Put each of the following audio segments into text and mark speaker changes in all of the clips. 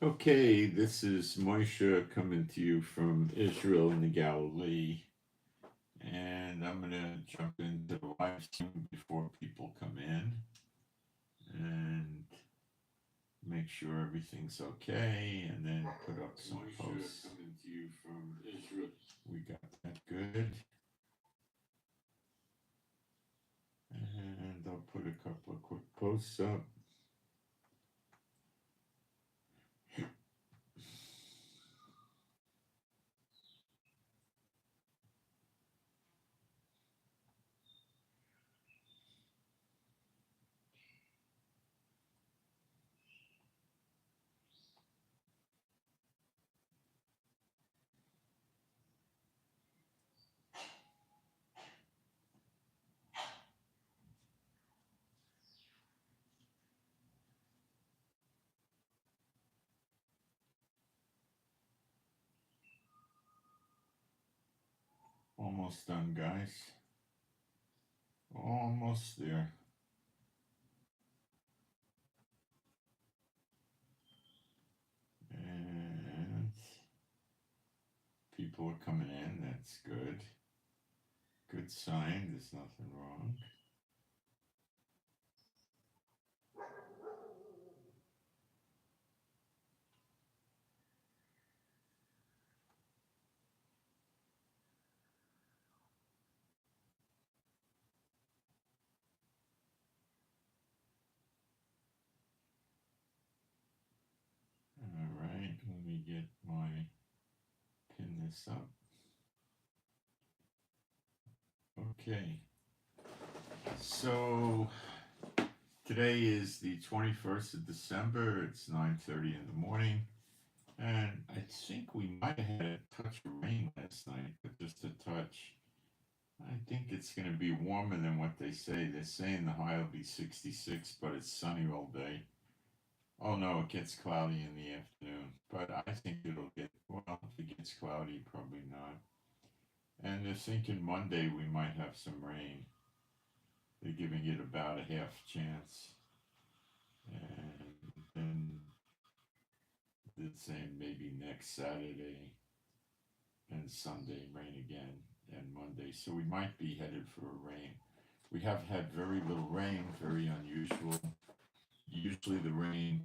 Speaker 1: Okay, this is Moshe coming to you from Israel in the Galilee, and I'm going to jump into the live stream before people come in and make sure everything's okay, and then put up some posts. Coming to you from Israel. We got that good, and I'll put a couple of quick posts up. Almost done, guys. Almost there. And people are coming in. That's good. Good sign. There's nothing wrong. All right. Let me get my pin this up. Okay. So today is the 21st of December. It's 9:30 in the morning. And I think we might have had a touch of rain last night, but just a touch. I think it's going to be warmer than what they say. They're saying the high will be 66, but it's sunny all day. Oh no, it gets cloudy in the afternoon, but I think it'll get, well, if it gets cloudy, probably not. And they're thinking Monday we might have some rain. They're giving it about a half chance. And then they're saying maybe next Saturday and Sunday rain again and Monday. So we might be headed for a rain. We have had very little rain, very unusual. Usually the rain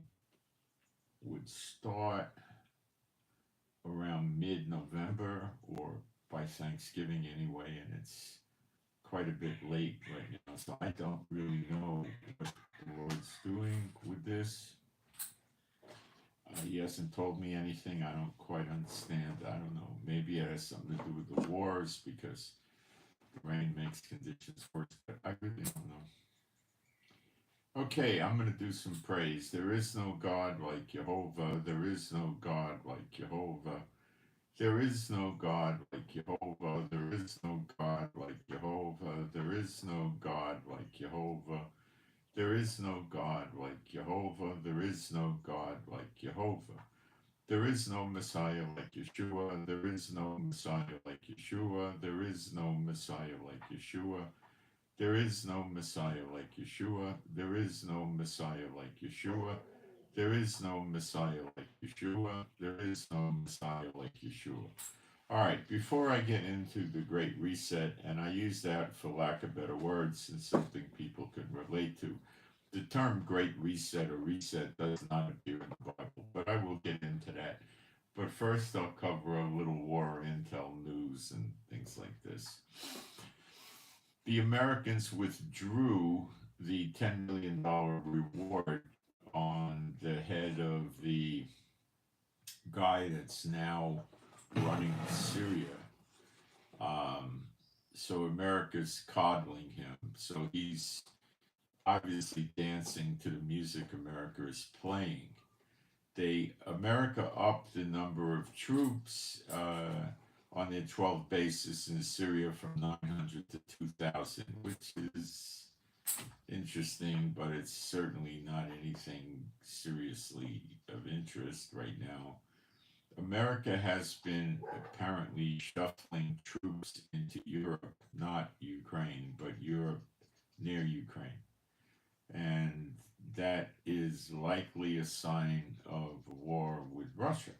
Speaker 1: would start around mid-November or by Thanksgiving anyway, and it's quite a bit late right now. So I don't really know what the Lord's doing with this. He hasn't told me anything. I don't quite understand. I don't know. Maybe it has something to do with the wars because the rain makes conditions worse, but I really don't know. Okay, I'm going to do some praise. There is no God like Jehovah. There is no God like Jehovah. There is no God like Jehovah. There is no God like Jehovah. There is no God like Jehovah. There is no God like Jehovah. There is no God like Jehovah. There is no Messiah like Yeshua. There is no Messiah like Yeshua. There is no Messiah like Yeshua. There is no Messiah like Yeshua. There is no Messiah like Yeshua. There is no Messiah like Yeshua. There is no Messiah like Yeshua. All right, before I get into the Great Reset, and I use that for lack of better words and something people can relate to, the term Great Reset or Reset does not appear in the Bible, but I will get into that. But first, I'll cover a little war intel news and things like this. The Americans withdrew the $10 million reward on the head of the guy that's now running Syria. Um, so America's coddling him. So he's obviously dancing to the music America is playing. America upped the number of troops on their 12 bases in Syria from 900 to 2,000, which is interesting, but it's certainly not anything seriously of interest right now. America has been apparently shuffling troops into Europe, not Ukraine, but Europe near Ukraine. And that is likely a sign of war with Russia.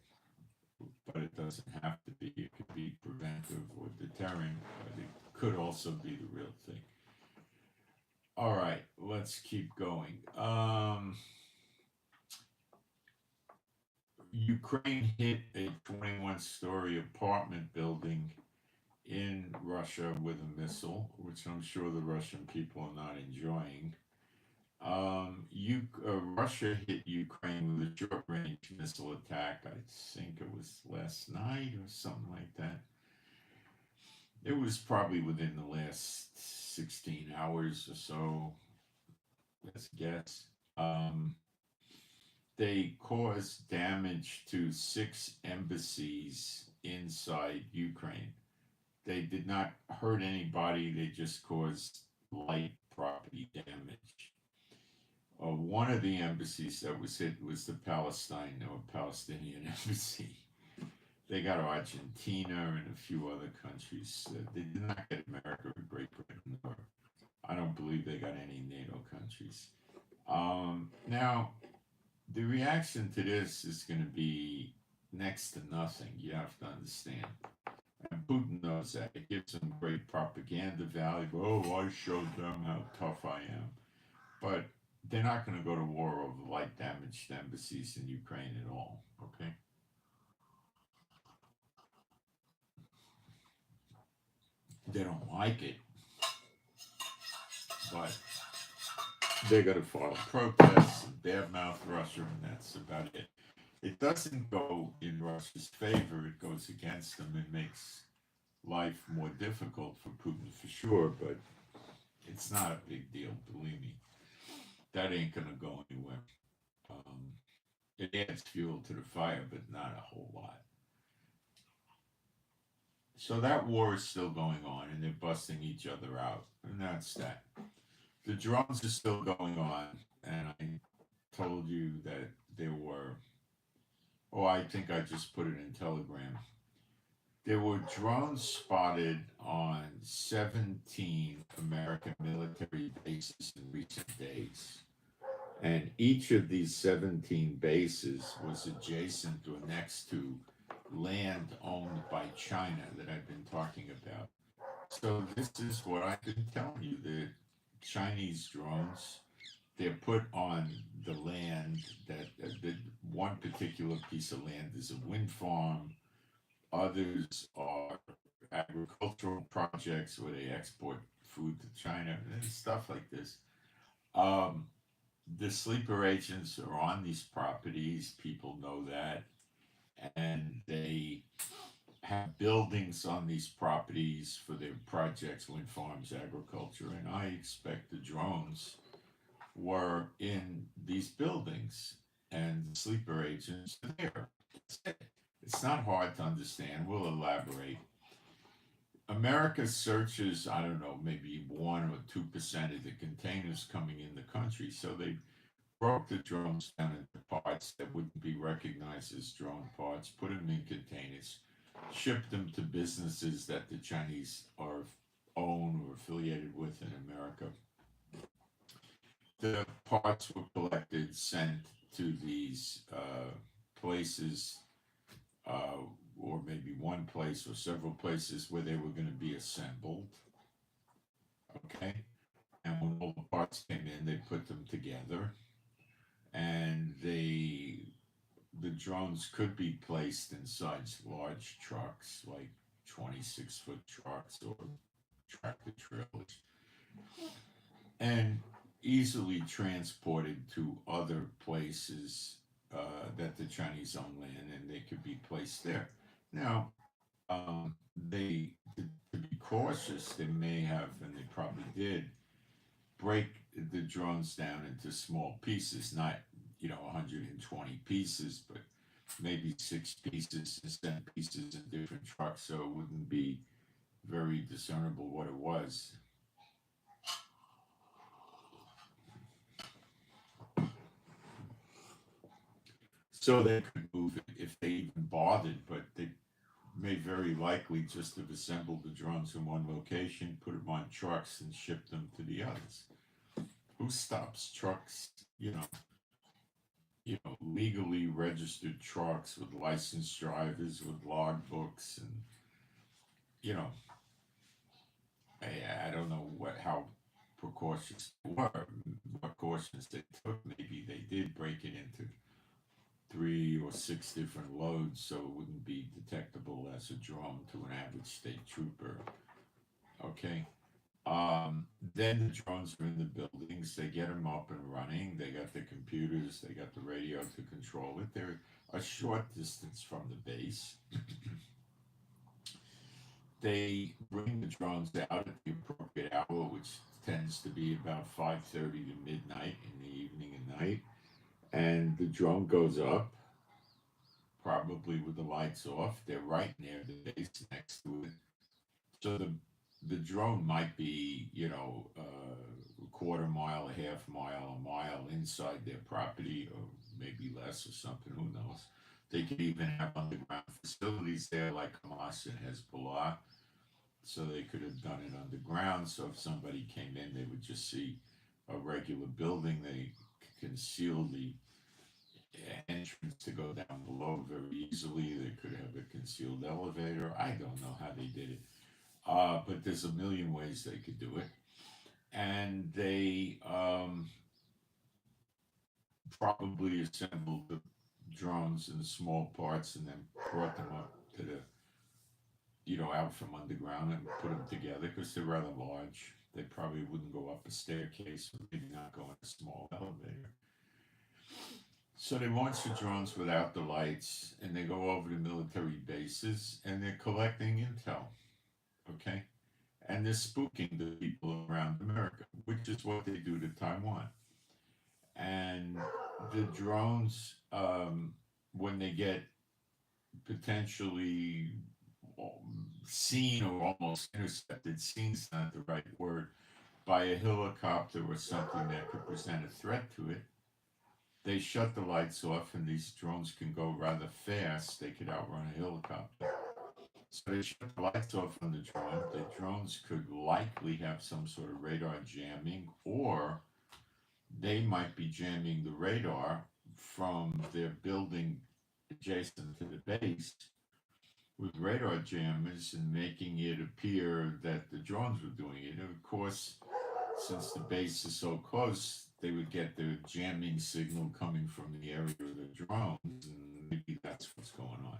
Speaker 1: But it doesn't have to be. It could be preventive or deterrent, but it could also be the real thing. All right, let's keep going. Ukraine hit a 21-story apartment building in Russia with a missile, which I'm sure the Russian people are not enjoying. Russia hit Ukraine with a short-range missile attack. I think it was last night or something like that. It was probably within the last 16 hours or so. Let's guess. They caused damage to 6 embassies inside Ukraine. They did not hurt anybody. They just caused light property damage. One of the embassies that was hit was the Palestinian embassy. They got Argentina and a few other countries. They did not get America or Great Britain, or I don't believe they got any NATO countries. Now, the reaction to this is going to be next to nothing. You have to understand. And Putin knows that. It gives him great propaganda value. Oh, I showed them how tough I am. But they're not going to go to war over light damaged embassies in Ukraine at all, okay? They don't like it, but they're going to file protests and badmouth Russia, and that's about it. It doesn't go in Russia's favor. It goes against them. It makes life more difficult for Putin for sure, but it's not a big deal, believe me. That ain't going to go anywhere. It adds fuel to the fire, but not a whole lot. So that war is still going on, and they're busting each other out, and that's that. The drones are still going on, and I told you that there were, oh, I think I just put it in Telegram. There were drones spotted on 17 American military bases in recent days. And each of these 17 bases was adjacent or next to land owned by China that I've been talking about. So this is what I've been telling you. The Chinese drones, they're put on the land that one particular piece of land is a wind farm. Others are agricultural projects where they export food to China and stuff like this. Um, the sleeper agents are on these properties. People know that. And they have buildings on these properties for their projects, wind farms, agriculture. And I expect the drones were in these buildings and the sleeper agents are there. It's not hard to understand. We'll elaborate. America searches, I don't know, maybe 1 or 2% of the containers coming in the country. So they broke the drones down into parts that wouldn't be recognized as drone parts, put them in containers, shipped them to businesses that the Chinese are own or affiliated with in America. The parts were collected, sent to these places, or maybe one place or several places where they were going to be assembled. Okay, and when all the parts came in, they put them together, and the drones could be placed inside large trucks, like 26-foot trucks or tractor trailers, and easily transported to other places that the Chinese own land, and they could be placed there. Now, they, to be cautious, they may have, and they probably did, break the drones down into small pieces, not 120 pieces, but maybe 6 pieces and 10 pieces in different trucks, so it wouldn't be very discernible what it was. So they could move it if they even bothered, but they may very likely just have assembled the drones in one location, put them on trucks, and shipped them to the others. Who stops trucks? legally registered trucks with licensed drivers with log books, and you know, I don't know how precautious they were, what cautions they took. Maybe they did break it into 3 or 6 different loads so it wouldn't be detectable as a drum to an average state trooper. Okay. Then the drones are in the buildings. They get them up and running. They got the computers. They got the radio to control it. They're a short distance from the base. They bring the drones out at the appropriate hour, which tends to be about 5:30 to midnight in the evening and night. And the drone goes up, probably with the lights off. They're right near the base next to it. So the drone might be, a quarter mile, a mile inside their property, or maybe less or something. Who knows? They could even have underground facilities there, like Hamas and Hezbollah. So they could have done it underground. So if somebody came in, they would just see a regular building. They conceal the entrance to go down below very easily. They could have a concealed elevator. I don't know how they did it. But there's a million ways they could do it. And they probably assembled the drones in small parts and then brought them up to the, out from underground and put them together because they're rather large. They probably wouldn't go up a staircase, or maybe not go in a small elevator. So they launch the drones without the lights, and they go over the military bases, and they're collecting intel, okay? And they're spooking the people around America, which is what they do to Taiwan. And the drones, when they get potentially seen or almost intercepted, seen's not the right word, by a helicopter or something that could present a threat to it, they shut the lights off, and these drones can go rather fast. They could outrun a helicopter. So they shut the lights off on the drone. The drones could likely have some sort of radar jamming, or they might be jamming the radar from their building adjacent to the base with radar jammers and making it appear that the drones were doing it. And of course, since the base is so close, they would get the jamming signal coming from the area of the drones, and maybe that's what's going on.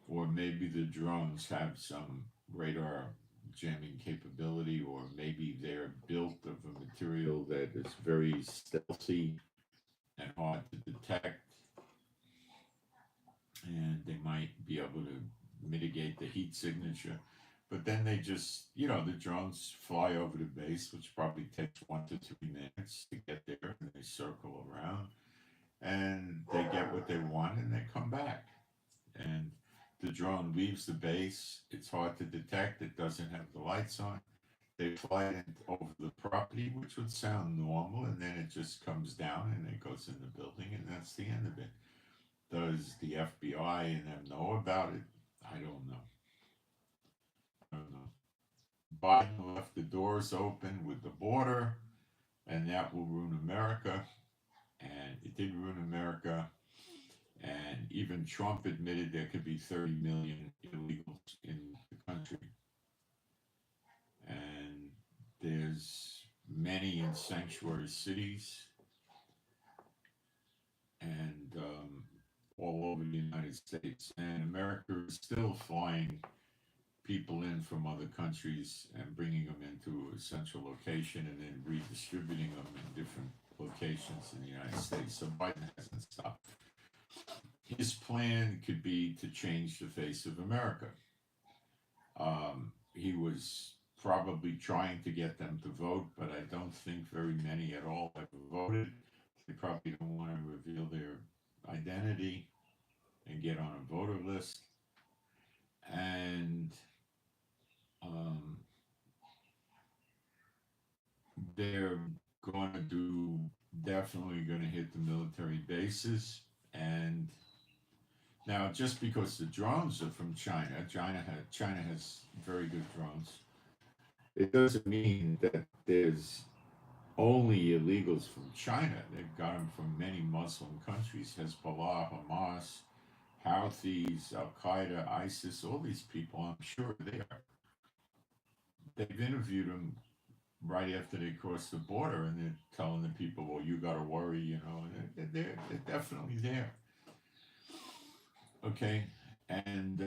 Speaker 1: Or maybe the drones have some radar jamming capability, or maybe they're built of a material that is very stealthy and hard to detect, and they might be able to mitigate the heat signature. But then they just, the drones fly over the base, which probably takes 1 to 3 minutes to get there, and they circle around, and they get what they want, and they come back. And the drone leaves the base. It's hard to detect. It doesn't have the lights on. They fly it over the property, which would sound normal, and then it just comes down and it goes in the building, and that's the end of it. Does the FBI and them know about it? I don't know. I don't know. Biden left the doors open with the border, and that will ruin America. And it did ruin America. And even Trump admitted there could be 30 million illegals in the country. And there's many in sanctuary cities and all over the United States. And America is still flying people in from other countries and bringing them into a central location and then redistributing them in different locations in the United States. So Biden hasn't stopped. His plan could be to change the face of America. He was probably trying to get them to vote, but I don't think very many at all have voted. They probably don't want to reveal their identity and get on a voter list. And um, they're definitely going to hit the military bases. And now, just because the drones are from China has very good drones, it doesn't mean that there's only illegals from China. They've got them from many Muslim Muslim countries, Hezbollah, Hamas, Houthis, Al Qaeda, ISIS, all these people, I'm sure they are. They've interviewed them right after they cross the border, and they're telling the people, well, you got to worry, and they're definitely there. Okay. And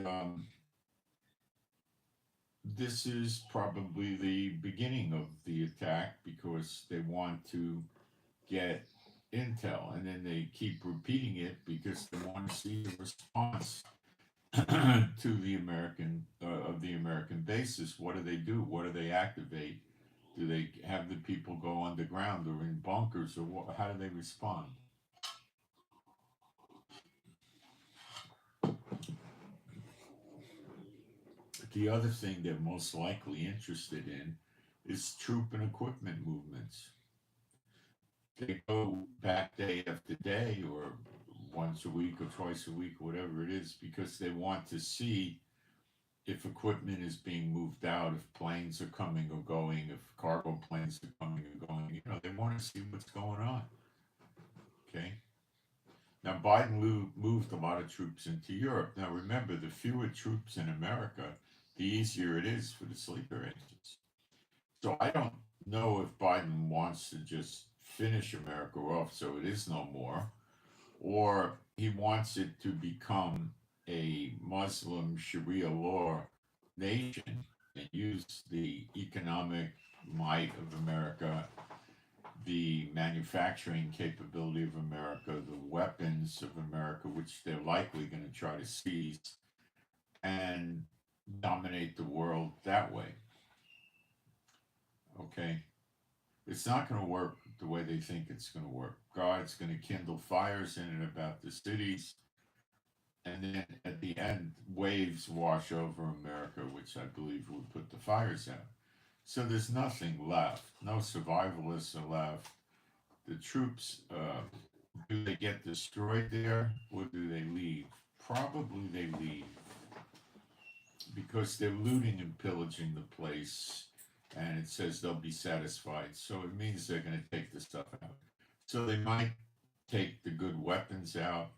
Speaker 1: this is probably the beginning of the attack because they want to get intel, and then they keep repeating it because they want to see the response to the American bases. What do they do? What do they activate? Do they have the people go underground or in bunkers, or how do they respond? The other thing they're most likely interested in is troop and equipment movements. They go back day after day or once a week or twice a week, whatever it is, because they want to see if equipment is being moved out, if planes are coming or going, if cargo planes are coming or going. They want to see what's going on. Okay. Now, Biden moved a lot of troops into Europe. Now, remember, the fewer troops in America, the easier it is for the sleeper agents. So I don't know if Biden wants to just finish America off so it is no more, or he wants it to become a Muslim Sharia law nation and use the economic might of America, the manufacturing capability of America, the weapons of America, which they're likely going to try to seize, and dominate the world that way. Okay? It's not going to work the way they think it's going to work. God's going to kindle fires in and about the cities, and then at the end, waves wash over America, which I believe would put the fires out. So there's nothing left. No survivalists are left. The troops, do they get destroyed there, or do they leave? Probably they leave, because they're looting and pillaging the place, and it says they'll be satisfied. So it means they're going to take the stuff out. So they might take the good weapons out.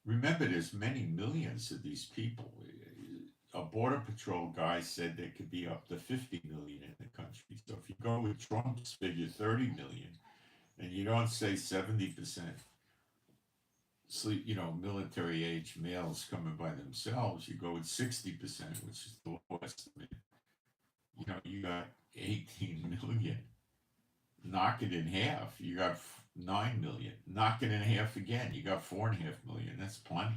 Speaker 1: Remember, there's many millions of these people. A Border Patrol guy said there could be up to 50 million in the country. So if you go with Trump's figure 30 million, and you don't say 70% military age males coming by themselves, you go with 60%, which is the low estimate. You got 18 million. Knock it in half. You got 9 million. Knock it in half again. You got 4.5 million. That's plenty.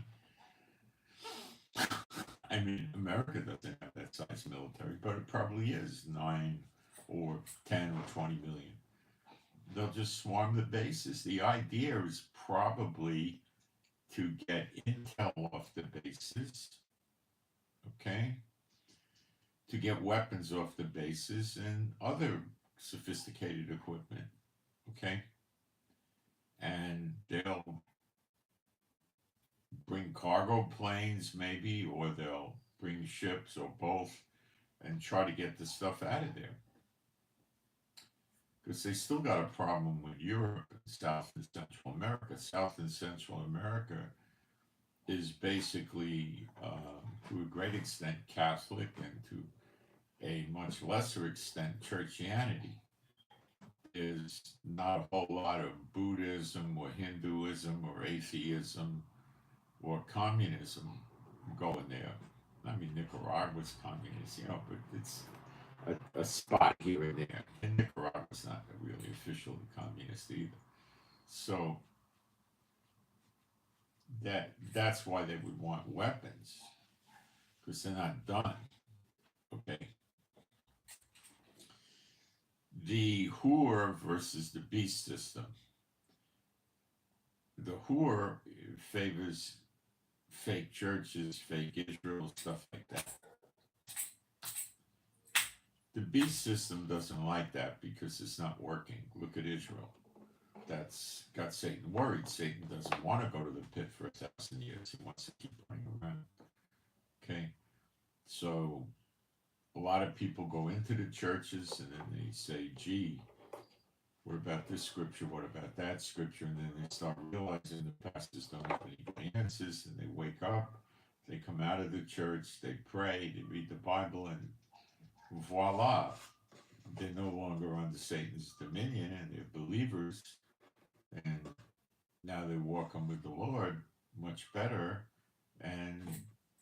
Speaker 1: I mean, America doesn't have that size military, but it probably is 9 or 10 or 20 million. They'll just swarm the bases. The idea is probably to get intel off the bases, okay? To get weapons off the bases and other sophisticated equipment, okay? And they'll bring cargo planes maybe, or they'll bring ships or both, and try to get the stuff out of there. Because they still got a problem with Europe and South and Central America. South and Central America is basically, to a great extent, Catholic, and to a much lesser extent, Churchianity. There's not a whole lot of Buddhism or Hinduism or atheism or communism going there. I mean, Nicaragua's communist, but it's a spot here and there. And Nicaragua's not really officially communist either. So that's why they would want weapons, because they're not done. Okay. The Hur versus the beast system. The Hur favors fake churches, fake Israel, stuff like that. The beast system doesn't like that because it's not working. Look at Israel. That's got Satan worried. Satan doesn't want to go to the pit for 1,000 years. He wants to keep running around. Okay. So a lot of people go into the churches and then they say, gee, What about this scripture? What about that scripture? And then they start realizing the pastors don't have any answers, and they wake up, they come out of the church, they pray, they read the Bible, and voila, they're no longer under Satan's dominion, and they're believers, and now they're walking with the Lord much better, and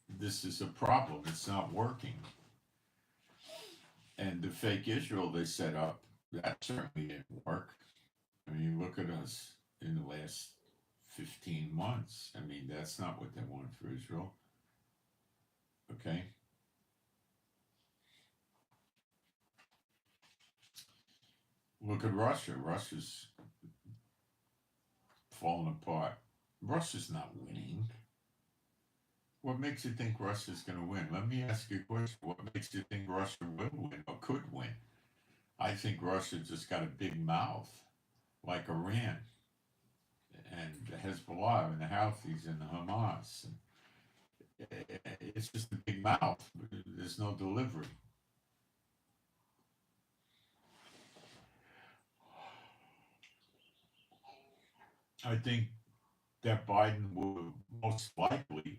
Speaker 1: this is a problem. It's not working. And the fake Israel they set up, that certainly didn't work. I mean, look at us in the last 15 months. I mean, that's not what they want for Israel. Okay? Look at Russia. Russia's falling apart. Russia's not winning. What makes you think Russia's going to win? Let me ask you a question. What makes you think Russia will win or could win? I think Russia just got a big mouth, like Iran and Hezbollah and the Houthis and the Hamas. It's just a big mouth. There's no delivery. I think that Biden will most likely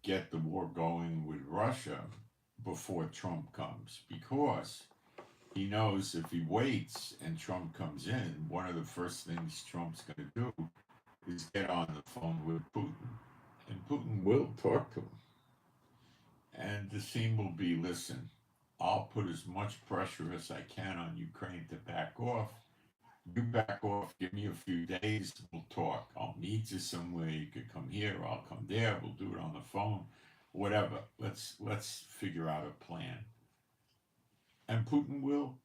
Speaker 1: get the war going with Russia before Trump comes, because he knows if he waits and Trump comes in, one of the first things Trump's going to do is get on the phone with Putin. And Putin will talk to him. And the theme will be, listen, I'll put as much pressure as I can on Ukraine to back off. You back off, give me a few days, we'll talk. I'll meet you somewhere, you could come here, I'll come there, we'll do it on the phone, whatever. Let's figure out a plan. And Putin will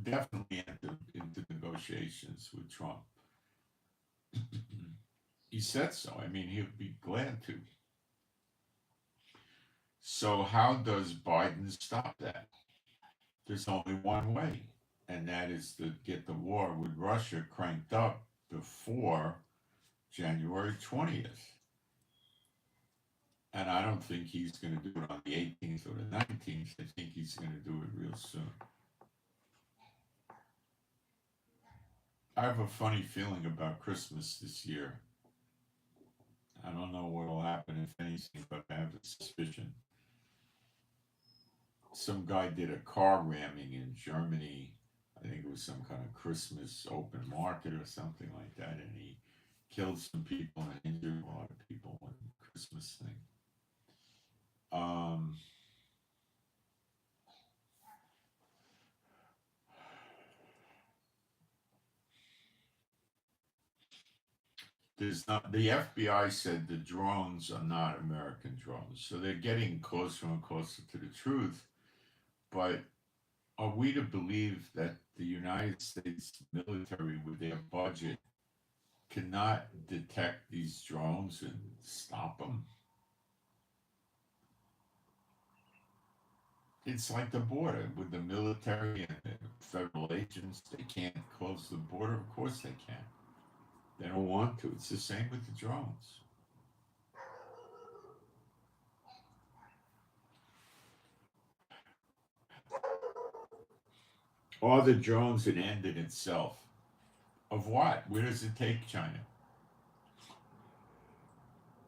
Speaker 1: definitely enter into negotiations with Trump. He said so. I mean, he'll be glad to. So how does Biden stop that? There's only one way, and that is to get the war with Russia cranked up before January 20th. And I don't think he's going to do it on the 18th or the 19th. I think he's going to do it real soon. I have a funny feeling about Christmas this year. I don't know what will happen, if anything, but I have a suspicion. Some guy did a car ramming in Germany. I think it was some kind of Christmas open market or something like that, and he killed some people and injured a lot of people on the Christmas thing. There's not, the FBI said the drones are not American drones, so they're getting closer and closer to the truth. But are we to believe that the United States military, with their budget, cannot detect these drones and stop them? It's like the border with the military and the federal agents. They can't close the border. Of course they can. They don't want to. It's the same with the drones. Are the drones an end in itself? Of what? Where does it take China?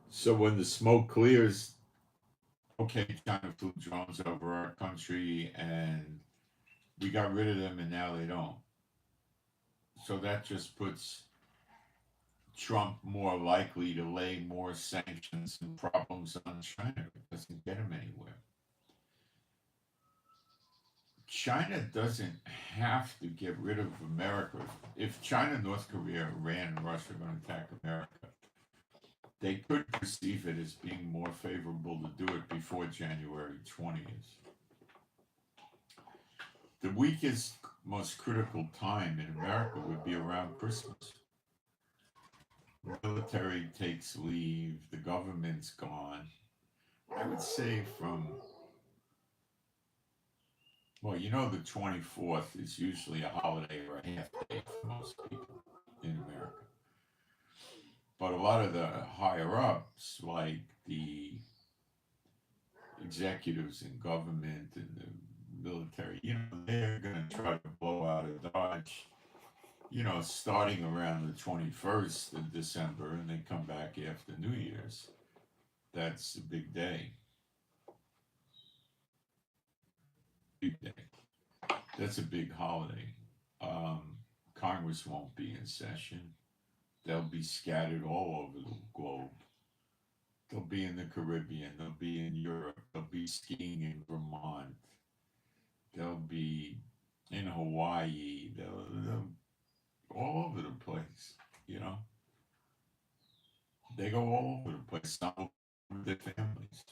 Speaker 1: So when the smoke clears, okay, China flew drones over our country and we got rid of them and now they don't. So that just puts Trump more likely to lay more sanctions and problems on China. It doesn't get him anywhere. China doesn't have to get rid of America. If China, North Korea, Iran, and Russia are going to attack America, they could perceive it as being more favorable to do it before January 20th. The weakest, most critical time in America would be around Christmas. The military takes leave, the government's gone. I would say from, well, you know, the 24th is usually a holiday or a half day for most people in America. But a lot of the higher ups, like the executives in government and the military, you know, they're going to try to blow out of Dodge starting around the 21st of December and then come back after New Year's. That's a big day. Big day. That's a big holiday. Um, Congress won't be in session. They'll be scattered all over the globe. They'll be in the Caribbean. They'll be in Europe. They'll be skiing in Vermont. They'll be in Hawaii. They'll all over the place. You know, they go all over the place. Some with their families,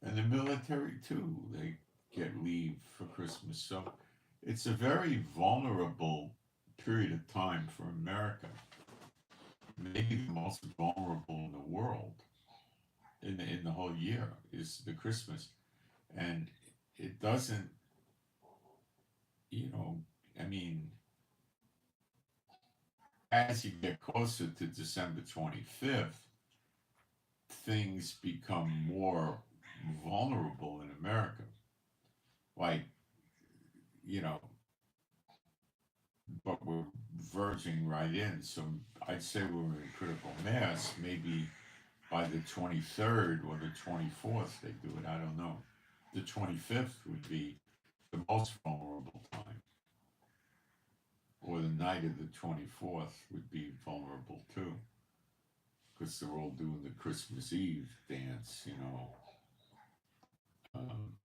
Speaker 1: and the military too. They get leave for Christmas, so it's a very vulnerable period of time for America. Maybe the most vulnerable in the world in the whole year is the Christmas, and it doesn't. You know, I mean, as you get closer to December 25th, things become more vulnerable in America. Like, you know, but we're verging right in. So I'd say we're in critical mass. Maybe by the 23rd or the 24th, they do it. I don't know. The 25th would be the most vulnerable time, or the night of the 24th would be vulnerable too, because they're all doing the Christmas Eve dance. Um,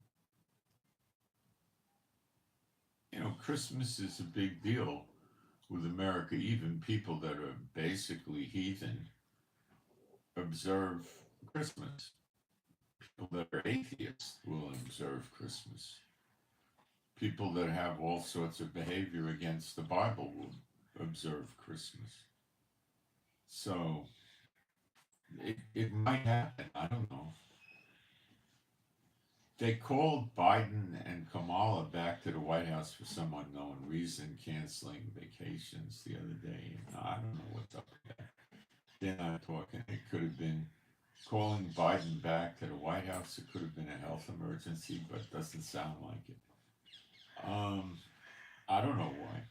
Speaker 1: Christmas is a big deal with America. Even people that are basically heathen observe Christmas. People that are atheists will observe Christmas. People that have all sorts of behavior against the Bible will observe Christmas. So it might happen. I don't know. They called Biden and Kamala back to the White House for some unknown reason, canceling vacations the other day. And I don't know what's up with that. They're not talking. It could have been calling Biden back to the White House. It could have been a health emergency, but it doesn't sound like it. I don't know why.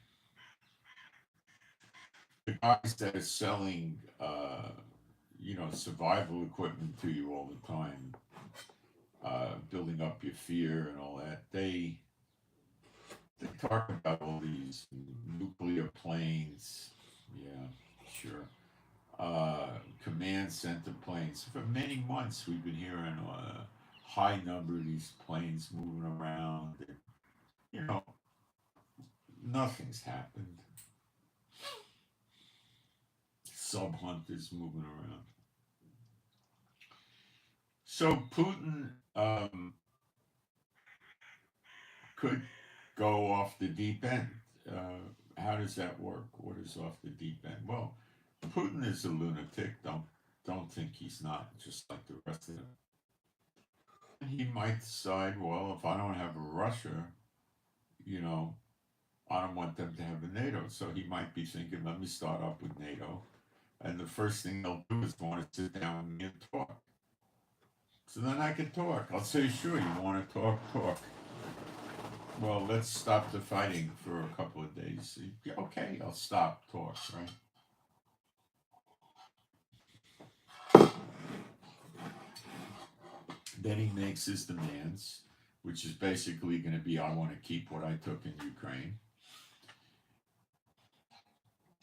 Speaker 1: The guys that are selling, survival equipment to you all the time, building up your fear and all that, they talk about all these nuclear planes. Yeah, sure. Command center planes. For many months, we've been hearing a high number of these planes moving around. And, you know, nothing's happened. Sub hunters moving around. So Putin could go off the deep end. How does that work? What is off the deep end? Well, Putin is a lunatic. Don't think he's not, just like the rest of them. He might decide, well, if I don't have a Russia, you know, I don't want them to have a NATO. So he might be thinking, let me start up with NATO. And the first thing they'll do is want to sit down with me and talk. So then I can talk. I'll say, sure, you want to talk, talk. Well, let's stop the fighting for a couple of days. Okay, I'll stop, talk, right? Then he makes his demands, which is basically going to be, I want to keep what I took in Ukraine.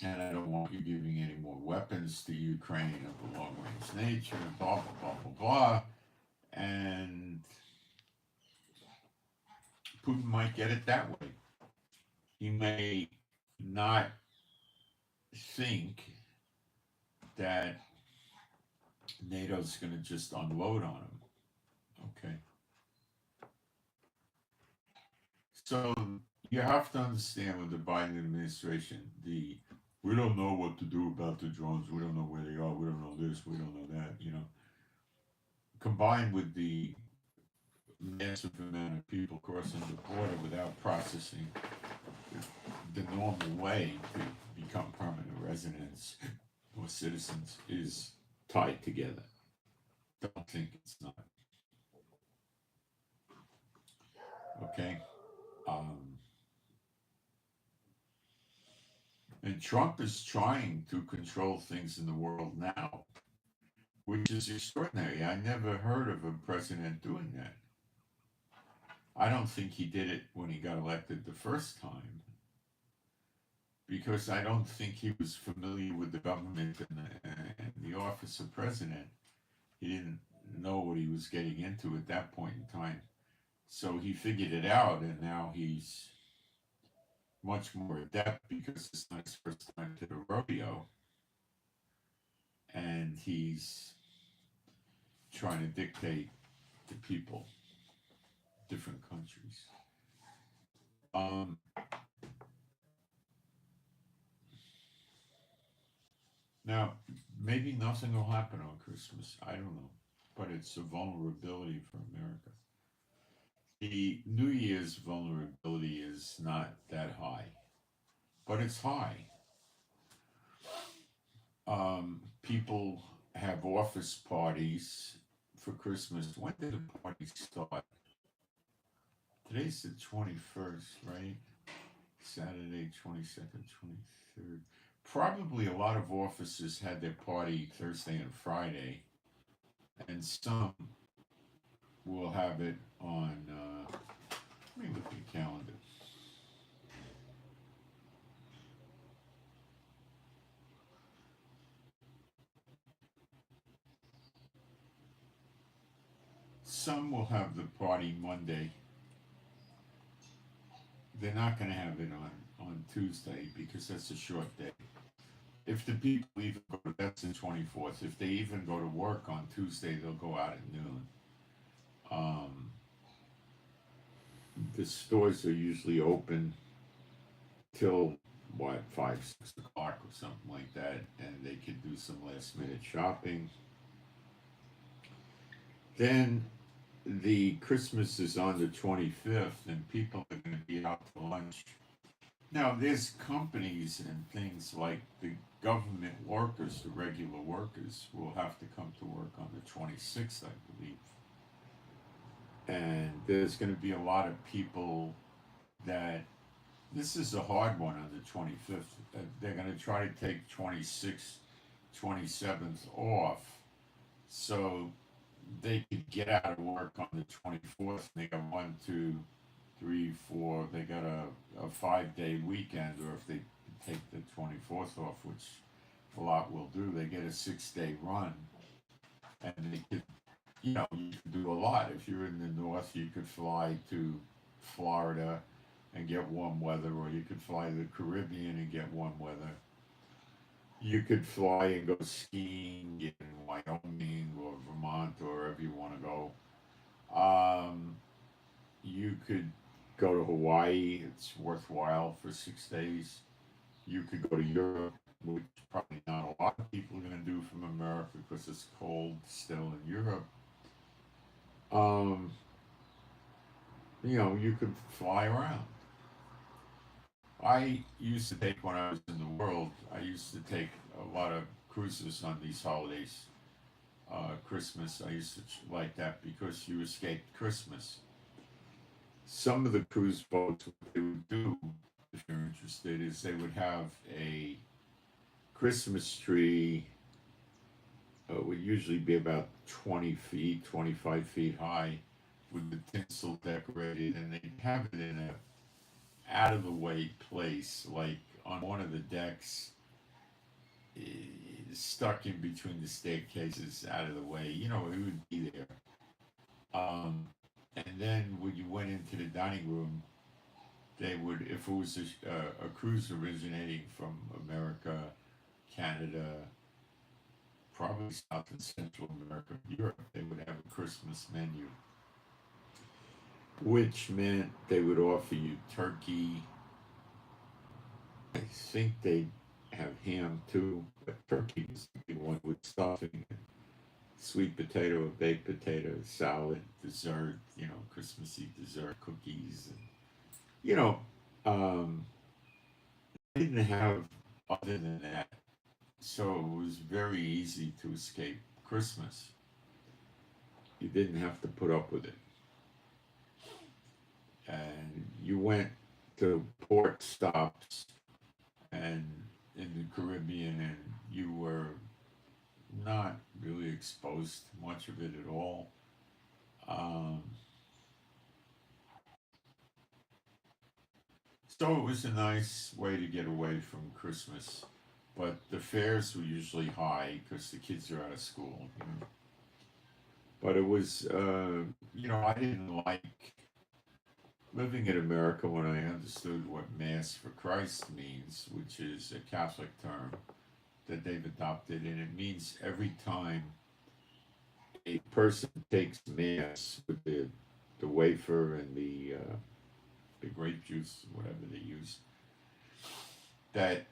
Speaker 1: And I don't want you giving any more weapons to Ukraine of a long-range nature, blah, blah, blah, blah, blah. And Putin might get it that way. He may not think that NATO's going to just unload on him. Okay. So you have to understand with the Biden administration, we don't know what to do about the drones. We don't know where they are. We don't know this. We don't know that. Combined with the massive amount of people crossing the border without processing the normal way to become permanent residents or citizens is tied together. Don't think it's not. Okay. Um, And Trump is trying to control things in the world now, which is extraordinary. I never heard of a president doing that. I don't think he did it when he got elected the first time, because I don't think he was familiar with the government and the office of president. He didn't know what he was getting into at that point in time. So he figured it out, and now he's much more adept because it's not his first time to the rodeo, and he's trying to dictate to people, different countries. Um, Now, maybe nothing will happen on Christmas. I don't know, but it's a vulnerability for America. The New Year's vulnerability is not that high, but it's high. People have office parties for Christmas. When did the party start? Today's the 21st, right? Saturday, 22nd, 23rd. Probably a lot of offices had their party Thursday and Friday, and some will have it on, let me look at the calendar. Some will have the party Monday. They're not going to have it on Tuesday because that's a short day. If the people even go to, that's the 24th. If they even go to work on Tuesday, they'll go out at noon. Um, the stores are usually open till what, 5, 6 o'clock or something like that, and they can do some last minute shopping. Then the Christmas is on the 25th, and people are going to be out to lunch. Now, there's companies and things like the government workers, the regular workers, will have to come to work on the 26th, I believe. And there's going to be a lot of people that, this is a hard one on the 25th. They're going to try to take 26th, 27th off so they could get out of work on the 24th. They got 1, 2, 3, 4. They got a 5-day weekend, or if they take the 24th off, which a lot will do, they get a 6-day run, and they could, you know, you could do a lot. If you're in the north, you could fly to Florida and get warm weather, or you could fly to the Caribbean and get warm weather. You could fly and go skiing in Wyoming or Vermont or wherever you want to go. You could go to Hawaii. It's worthwhile for 6 days. You could go to Europe, which probably not a lot of people are going to do from America because it's cold still in Europe. Um, you know, you could fly around. I used to take, when I was in the world, I used to take a lot of cruises on these holidays. Christmas, I used to like that because you escaped Christmas. Some of the cruise boats, what they would do, if you're interested, is they would have a Christmas tree. It would usually be about 20 feet, 25 feet high, with the tinsel decorated, and they'd have it in a out of the way place, like on one of the decks, eh, stuck in between the staircases, out of the way. You know, it would be there. Um, and then when you went into the dining room, they would, if it was a cruise originating from America, Canada, probably South and Central America, Europe, they would have a Christmas menu, which meant they would offer you turkey. I think they have ham too, but turkey was the big one with stuffing, sweet potato or baked potato, salad, dessert, you know, Christmassy dessert, cookies, and, you know, um, they didn't have other than that. So it was very easy to escape Christmas. You didn't have to put up with it. And you went to port stops, and the Caribbean and you were not really exposed to much of it at all. Um, so it was a nice way to get away from Christmas. But the fares were usually high because the kids are out of school. But it was, I didn't like living in America when I understood what Mass for Christ means, which is a Catholic term that they've adopted, and it means every time a person takes Mass with the wafer and the grape juice, whatever they use, that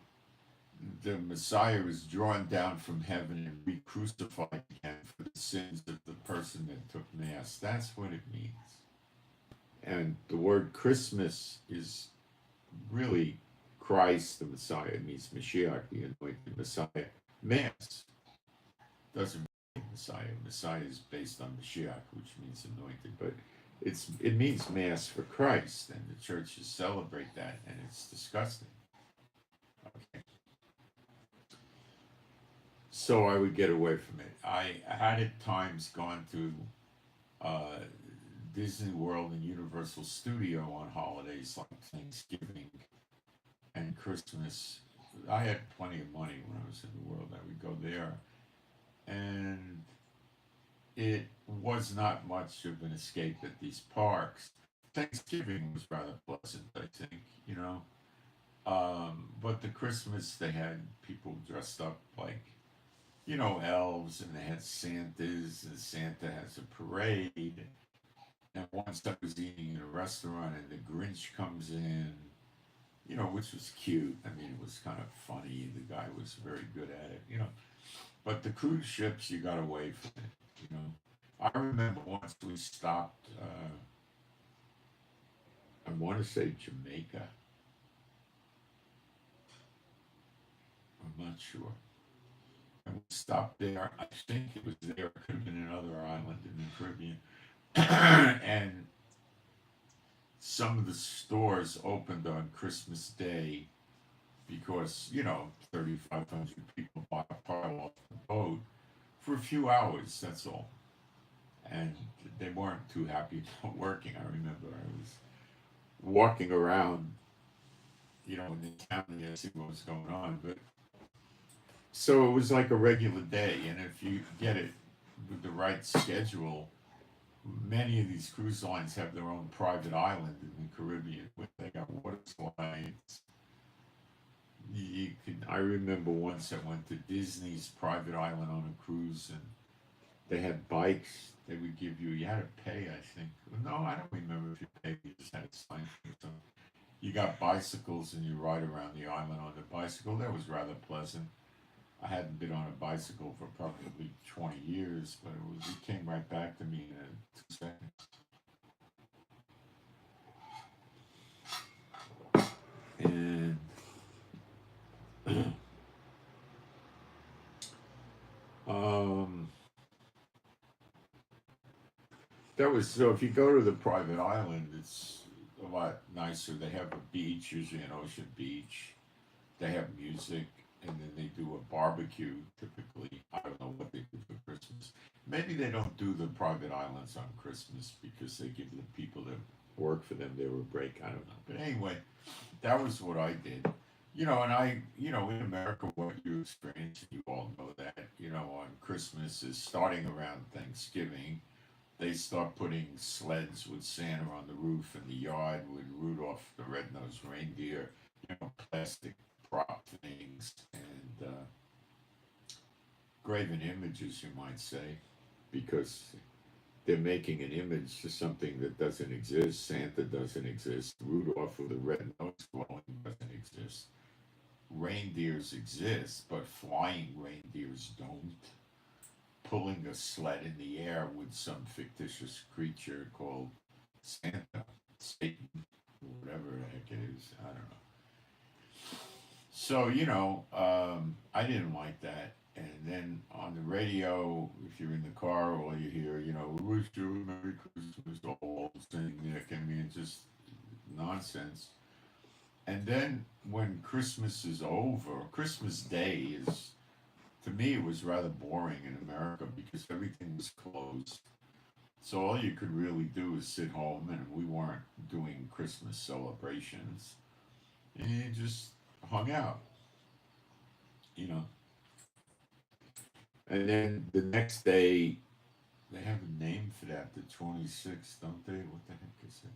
Speaker 1: the Messiah is drawn down from heaven and re-crucified again for the sins of the person that took Mass. That's what it means. And the word Christmas is really Christ, the Messiah. It means Mashiach, the anointed Messiah. Mass doesn't mean Messiah. Messiah is based on Mashiach, which means anointed, but it means Mass for Christ, and the churches celebrate that, and it's disgusting. Okay. So I would get away from it. I had at times gone to uh, Disney World and Universal Studio on holidays like Thanksgiving and Christmas. I had plenty of money when I was in the world. I would go there, and it was not much of an escape at these parks. Thanksgiving was rather pleasant, I think, but the Christmas, they had people dressed up like, elves, and they had Santas, and Santa has a parade. And once I was eating in a restaurant, and the Grinch comes in, which was cute. I mean, it was kind of funny. The guy was very good at it. But the cruise ships, you got away from it. I remember once we stopped, I want to say Jamaica. I'm not sure. And we stopped there. I think it was there. It could have been another island in the Caribbean. And some of the stores opened on Christmas Day because, 3,500 people bought a pile off the boat for a few hours, that's all. And they weren't too happy about working. I remember I was walking around, in the town to see what was going on. But so it was like a regular day, and if you get it with the right schedule, many of these cruise lines have their own private island in the Caribbean where they got water slides. I remember once I went to Disney's private island on a cruise, and they had bikes they would give you. You had to pay, I think. No, I don't remember if you paid. You just had to sign for something. You got bicycles and you ride around the island on the bicycle. That was rather pleasant. I hadn't been on a bicycle for probably 20 years, but it came right back to me in 2 seconds. And that was so. If you go to the private island, it's a lot nicer. They have a beach, usually an ocean beach. They have music, and then they do a barbecue. Typically, I don't know what they do for Christmas. Maybe they don't do the private islands on Christmas because they give the people that work for them their break. I don't know. But anyway, that was what I did. And in America, what you experience, you all know that, on Christmas is starting around Thanksgiving. They start putting sleds with Santa on the roof in the yard with Rudolph the Red-Nosed Reindeer, plastic prop things, and graven images, you might say, because they're making an image to something that doesn't exist. Santa doesn't exist. Rudolph with a red nose glowing doesn't exist. Reindeers exist, but flying reindeers don't. Pulling a sled in the air with some fictitious creature called Santa, Satan, whatever the heck it is, I don't know. So, I didn't like that. And then on the radio, if you're in the car, all you hear, we wish you a Merry Christmas, all thing, I mean, just nonsense. And then when Christmas is over, Christmas Day is, to me, it was rather boring in America because everything was closed. So all you could really do is sit home, and we weren't doing Christmas celebrations. And you just hung out, you know. And then the next day, they have a name for that, the 26th, don't they? What the heck is it?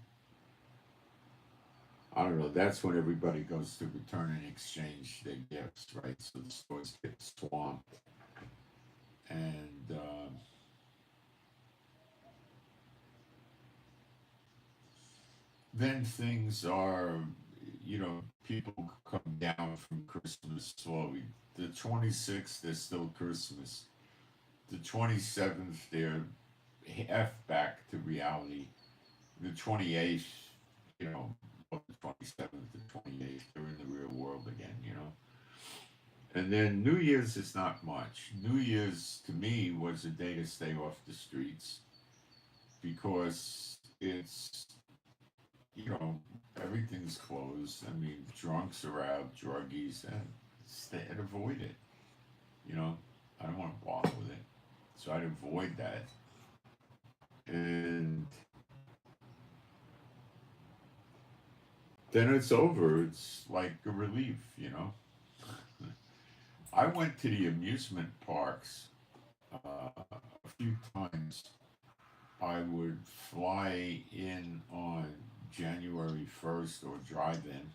Speaker 1: I don't know. That's when everybody goes to return and exchange their gifts, right? So the stores get swamped. And then things are, people come down from Christmas slowly. The 26th, there's still Christmas. The 27th, they're F back to reality. The 28th, you know, well, the 27th, the 28th, they're in the real world again, you know. And then New Year's is not much. New Year's to me was a day to stay off the streets because it's, you know, everything's closed. I mean, drunks are out, druggies, and stay and avoid it. You know, I don't want to bother with it. So I'd avoid that. And then it's over. It's like a relief, you know. I went to the amusement parks a few times. I would fly in on January 1st or drive in,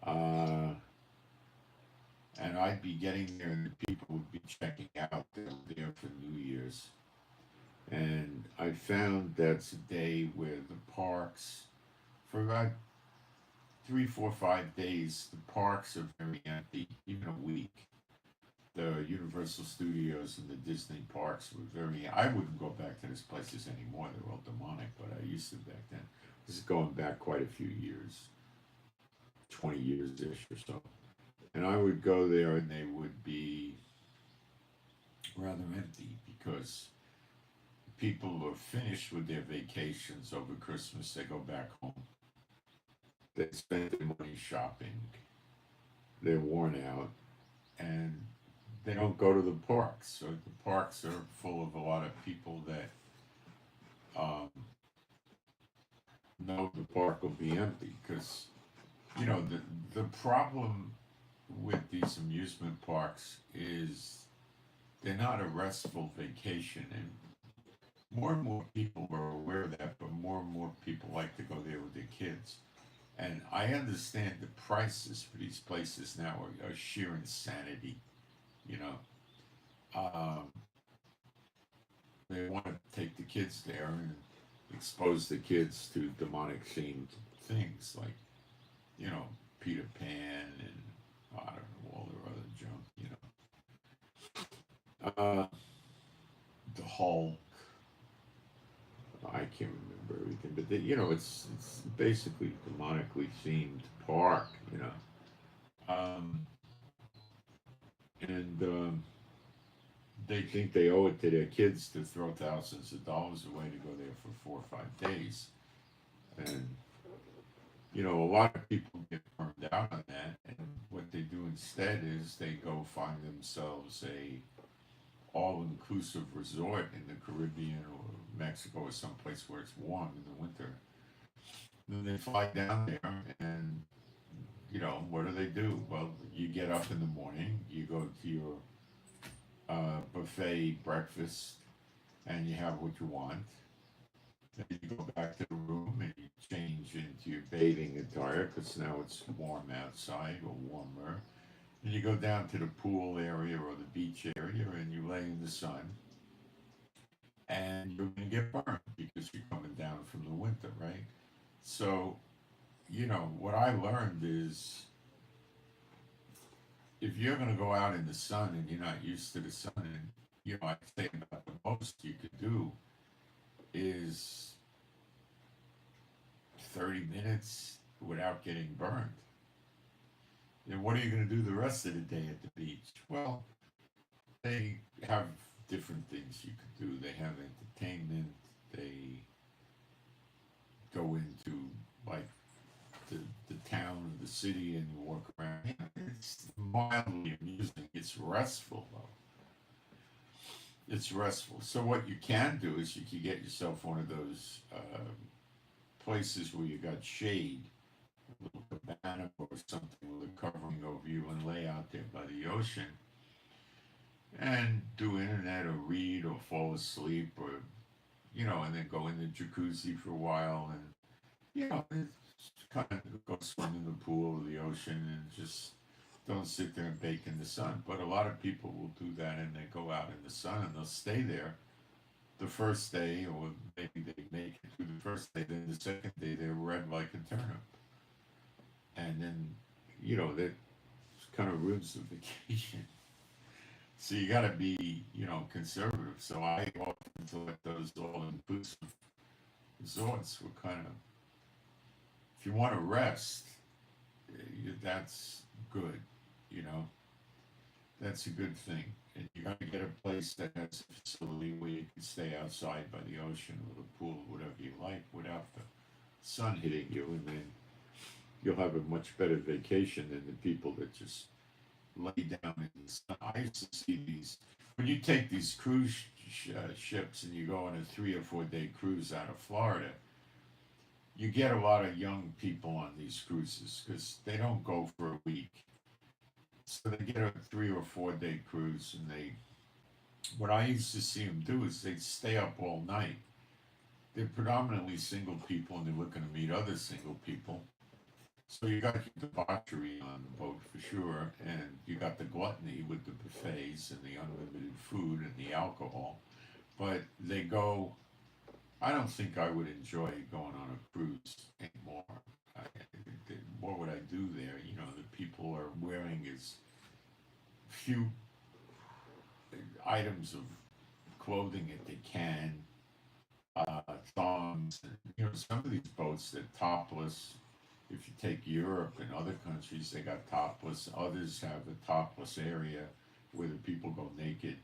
Speaker 1: uh, and I'd be getting there, and the people would be checking out. They were there for New Year's. And I found that's a day where the parks, for about 3, 4, 5 days, the parks are very empty, even a week. The Universal Studios and the Disney parks were very. I wouldn't go back to those places anymore. They're all demonic, but I used to back then. This is going back quite a few years, 20 years ish or so. And I would go there, and they would be rather empty because people are finished with their vacations over Christmas. They go back home. They spend their money shopping. They're worn out, and they don't go to the parks. So the parks are full of a lot of people that um, know the park will be empty because the problem with these amusement parks is they're not a restful vacation, and more people are aware of that, but more people like to go there with their kids. And I understand the prices for these places now are sheer insanity. You know, um, they want to take the kids there and expose the kids to demonic themed things like, Peter Pan and I don't know, all their other junk. The Hulk. I can't remember everything, but it's basically demonically themed park. Um, and they think they owe it to their kids to throw thousands of dollars away to go there for 4 or 5 days. And a lot of people get burned out on that. And what they do instead is they go find themselves a all-inclusive resort in the Caribbean or Mexico or someplace where it's warm in the winter. Then they fly down there, and what do they do? Well, you get up in the morning, you go to your buffet breakfast, and you have what you want. Then you go back to the room and you change into your bathing attire because now it's warm outside or warmer. And you go down to the pool area or the beach area and you lay in the sun and you're going to get burned because you're coming down from the winter, right? So, what I learned is if you're going to go out in the sun and you're not used to the sun, and, I'd say about the most you could do is 30 minutes without getting burned. And what are you going to do the rest of the day at the beach? Well, they have different things you could do. They have entertainment. They go into like the town or the city and you walk around. You know, it's mildly amusing. It's restful though. It's restful. So what you can do is you can get yourself one of those places where you got shade, a little cabana or something with a covering over you, and lay out there by the ocean and do internet or read or fall asleep or and then go in the jacuzzi for a while and kind of go swim in the pool or the ocean and just don't sit there and bake in the sun. But a lot of people will do that and they go out in the sun and they'll stay there the first day, or maybe they make it through the first day, then the second day they're red like a turnip. And then, that kind of ruins the vacation. So you got to be, conservative. So I often thought those all-inclusive resorts were kind of, if you want to rest, that's good, you know, that's a good thing. And you got to get a place that has a facility where you can stay outside by the ocean or the pool, whatever you like, without the sun hitting you, and then you'll have a much better vacation than the people that just lay down in the sun. I used to see these when you take these ships and you go on a 3 or 4 day cruise out of Florida. You get a lot of young people on these cruises because they don't go for a week, so they get a 3 or 4 day cruise, and what I used to see them do is they'd stay up all night. They're predominantly single people, and they're looking to meet other single people. So you got the debauchery on the boat for sure, and you got the gluttony with the buffets and the unlimited food and the alcohol. But they go. I don't think I would enjoy going on a cruise anymore. I, what would I do there? The people are wearing as few items of clothing that they can, thongs. And, some of these boats they're topless. If you take Europe and other countries, they got topless. Others have a topless area where the people go naked.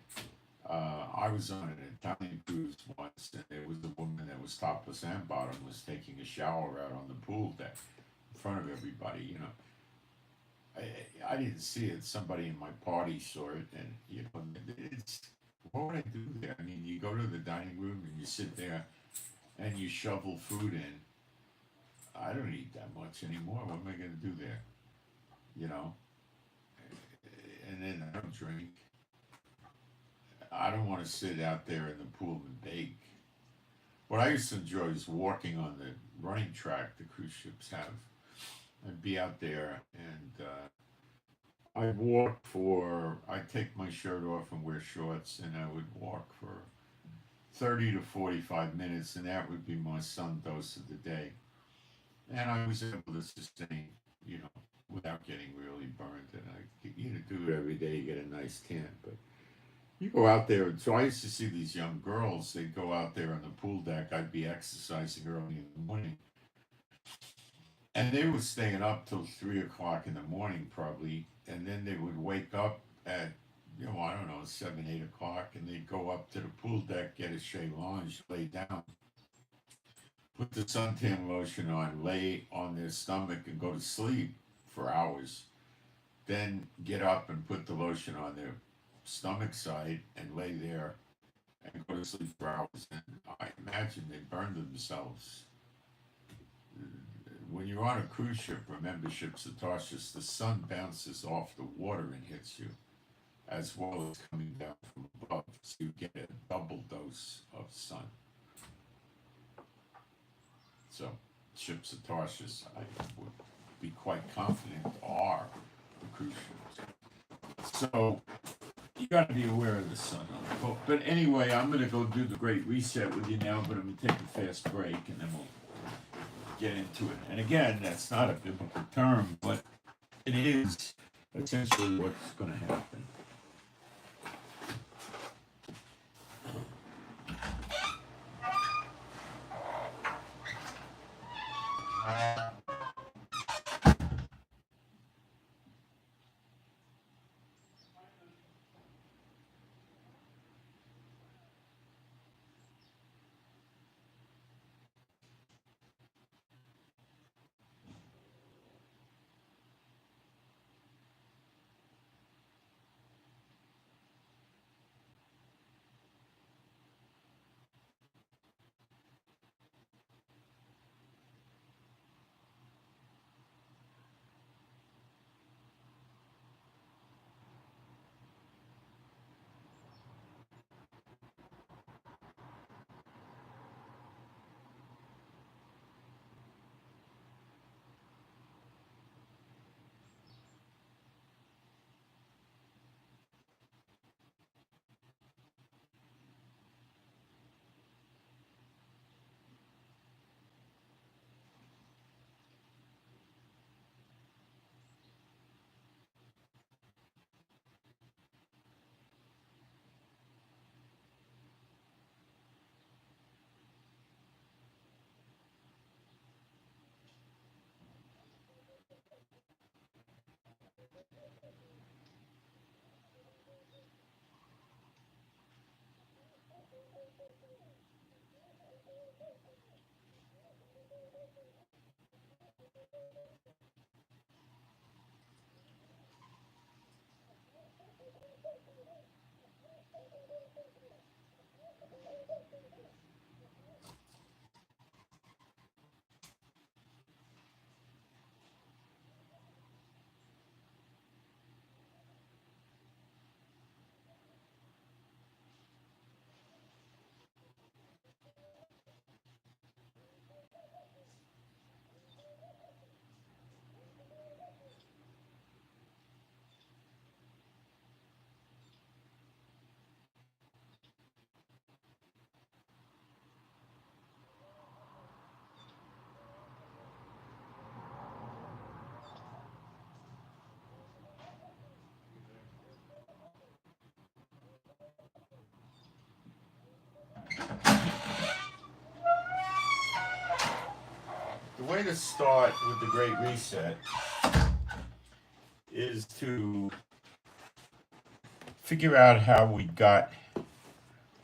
Speaker 1: I was on an Italian cruise once, and there was a woman that was topless and bottomless taking a shower out on the pool deck in front of everybody. I didn't see it. Somebody in my party saw it, and it's what would I do there? I mean, you go to the dining room and you sit there and you shovel food in. I don't eat that much anymore. What am I going to do there? You know, and then I don't drink. I don't want to sit out there in the pool and bake. What I used to enjoy is walking on the running track the cruise ships have. I'd be out there and I'd take my shirt off and wear shorts, and I would walk for 30 to 45 minutes, and that would be my sun dose of the day. And I was able to sustain, without getting really burned. And do it every day, you get a nice tan. But you go out there, so I used to see these young girls, they'd go out there on the pool deck. I'd be exercising early in the morning. And they were staying up till 3 o'clock in the morning, probably. And then they would wake up at, I don't know, 7, 8 o'clock, and they'd go up to the pool deck, get a shea lounge, lay down, put the suntan lotion on, lay on their stomach, and go to sleep for hours. Then get up and put the lotion on their stomach side and lay there and go to sleep for hours. And I imagine they burned themselves. When you're on a cruise ship or membership to Tarshish, the sun bounces off the water and hits you, as well as coming down from above. So you get a double dose of sun. So, ships of Tarshish, I would be quite confident, are the cruise ships. So, you got to be aware of the sun on the boat. But anyway, I'm going to go do the Great Reset with you now, but I'm going to take a fast break, and then we'll get into it. And again, that's not a biblical term, but it is essentially what's going to happen. way to start with the Great Reset is to figure out how we got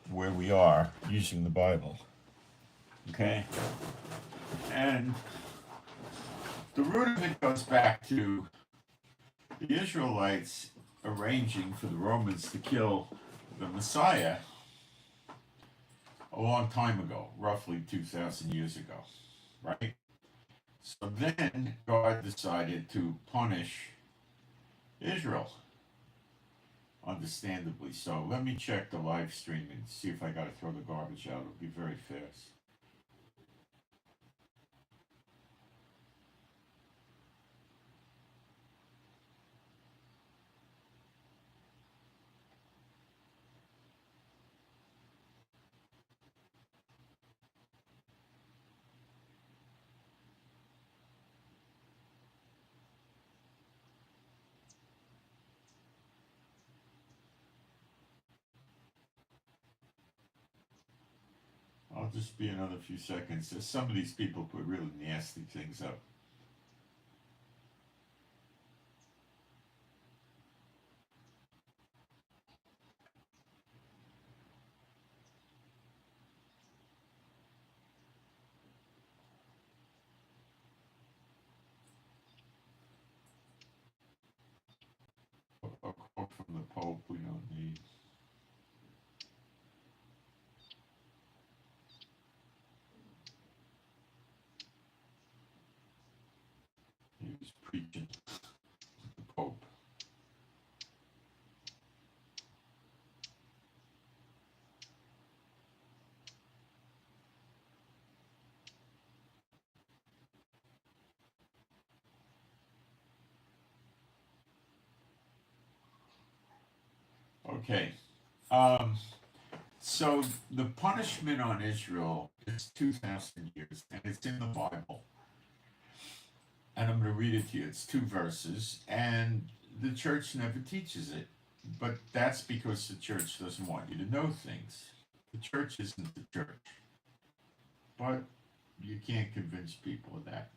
Speaker 1: where we are using the Bible. Okay? And the root of it goes back to the Israelites arranging for the Romans to kill the Messiah a long time ago, roughly 2,000 years ago, right? So then God decided to punish Israel, understandably so. Let me check the live stream and see if I got to throw the garbage out. It'll be very fast. I'll just be another few seconds. Some of these people put really nasty things up. A quote from the Pope we don't need. He was preaching the Pope. Okay. So the punishment on Israel is 2,000 years, and it's in the Bible. And I'm going to read it to you. It's 2 verses, and the church never teaches it. But that's because the church doesn't want you to know things. The church isn't the church. But you can't convince people of that.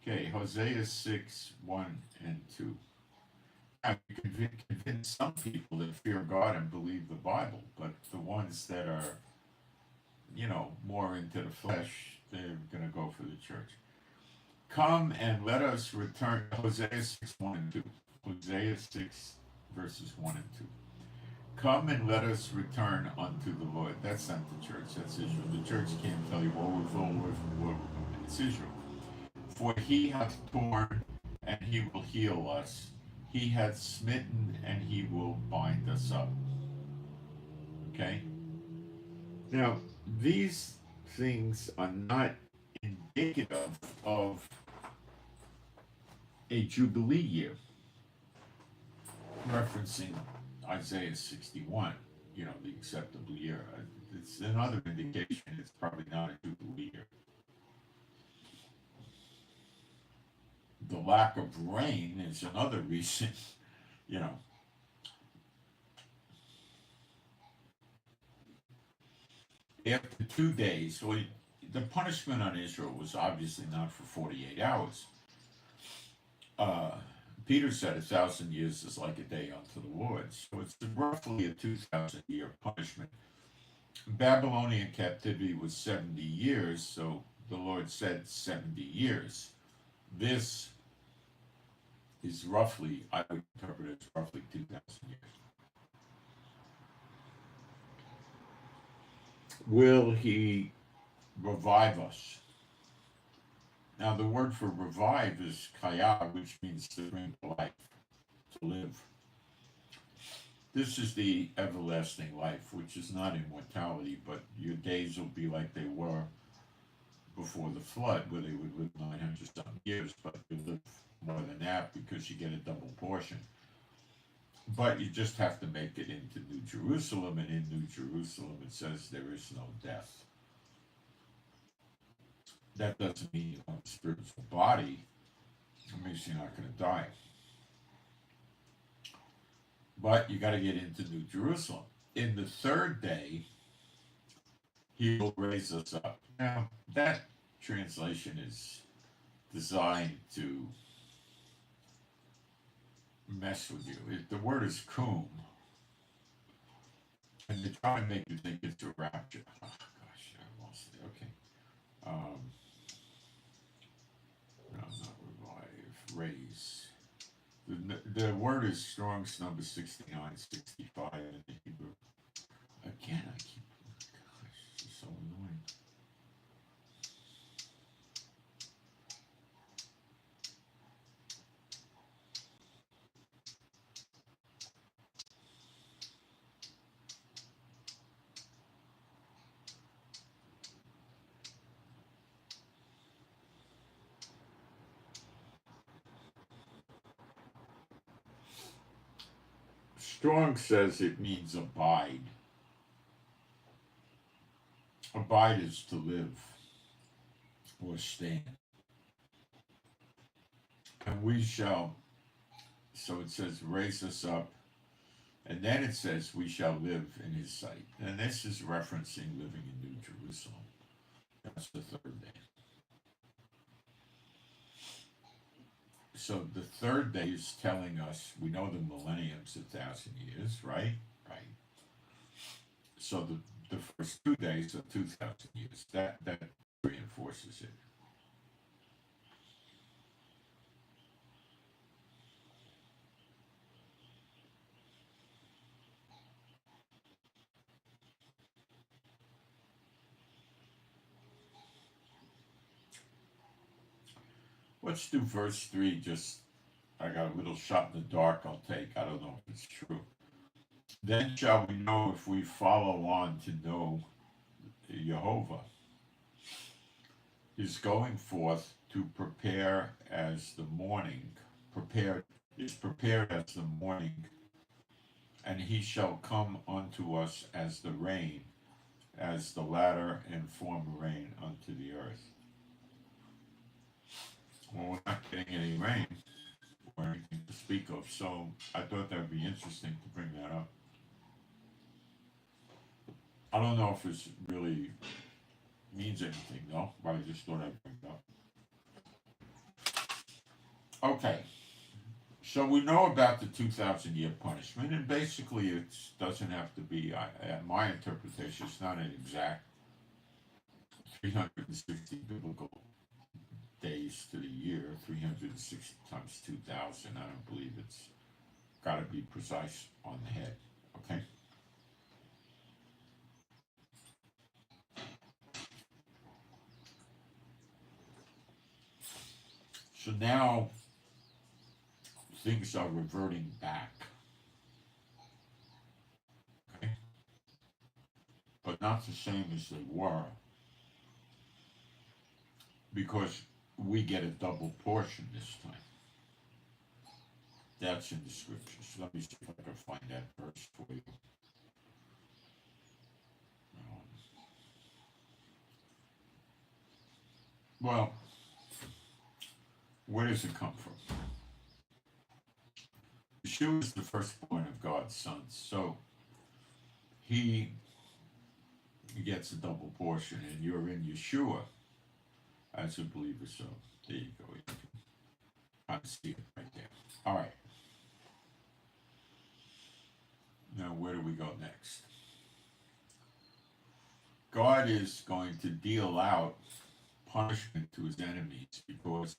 Speaker 1: Okay, Hosea 6, 1 and 2. Now, you can convince some people that fear God and believe the Bible, but the ones that are, more into the flesh, they're going to go for the church. Come and let us return, Hosea 6, 1 and 2. Hosea 6, verses 1 and 2. Come and let us return unto the Lord. That's not the church, that's Israel. The church can't tell you, we're going. It's Israel. For he hath torn, and he will heal us. He hath smitten, and he will bind us up. Okay? Now, these things are not indicative of a Jubilee year, referencing Isaiah 61, the acceptable year. It's another indication it's probably not a Jubilee year. The lack of rain is another reason, After 2 days, well, the punishment on Israel was obviously not for 48 hours. Peter said 1,000 years is like a day unto the Lord. So it's roughly a 2,000-year punishment. Babylonian captivity was 70 years, so the Lord said 70 years. This is roughly, I would interpret it as roughly 2,000 years. Will he revive us? Now, the word for revive is kaya, which means to bring to life, to live. This is the everlasting life, which is not immortality, but your days will be like they were before the flood, where they would live 900-something years, but you live more than that because you get a double portion. But you just have to make it into New Jerusalem, and in New Jerusalem it says there is no death. That doesn't mean you don't have a spiritual body. It means you're not going to die. But you got to get into New Jerusalem. In the 3rd day, He will raise us up. Now, that translation is designed to mess with you. The word is kum, and they try to make you think it's a rapture. Oh, gosh, I lost it. Okay. Um, no, not revive. Raise. The word is Strong's number 6965 in the Hebrew. Again, I keep. Gosh, this is so annoying. Strong says it means abide. Abide is to live or stand. And we shall, so it says, raise us up. And then it says, we shall live in his sight. And this is referencing living in New Jerusalem. That's the third day. So the third day is telling us, we know the millennium's 1,000 years, right? Right. So the first 2 days are 2,000 years. That reinforces it. Let's do verse 3. Just, I got a little shot in the dark I'll take. I don't know if it's true. Then shall we know if we follow on to know Jehovah is going forth to prepare as the morning, prepared as the morning, and he shall come unto us as the rain, as the latter and former rain unto the earth. Well, we're not getting any rain or anything to speak of, so I thought that would be interesting to bring that up. I don't know if this really means anything though, but I just thought I'd bring it up. Okay, so we know about the 2,000-year punishment, and basically it doesn't have to be, my interpretation, it's not an exact 360 biblical days to the year, 360 times 2,000. I don't believe it's got to be precise on the head, okay? So now things are reverting back, okay? But not the same as they were, because we get a double portion this time. That's in the scriptures. Let me see if I can find that verse for you. Well, where does it come from? Yeshua is the firstborn of God's sons, so he gets a double portion, and you're in Yeshua as a believer. So there you go. You can kind of see it right there. All right. Now, where do we go next? God is going to deal out punishment to his enemies because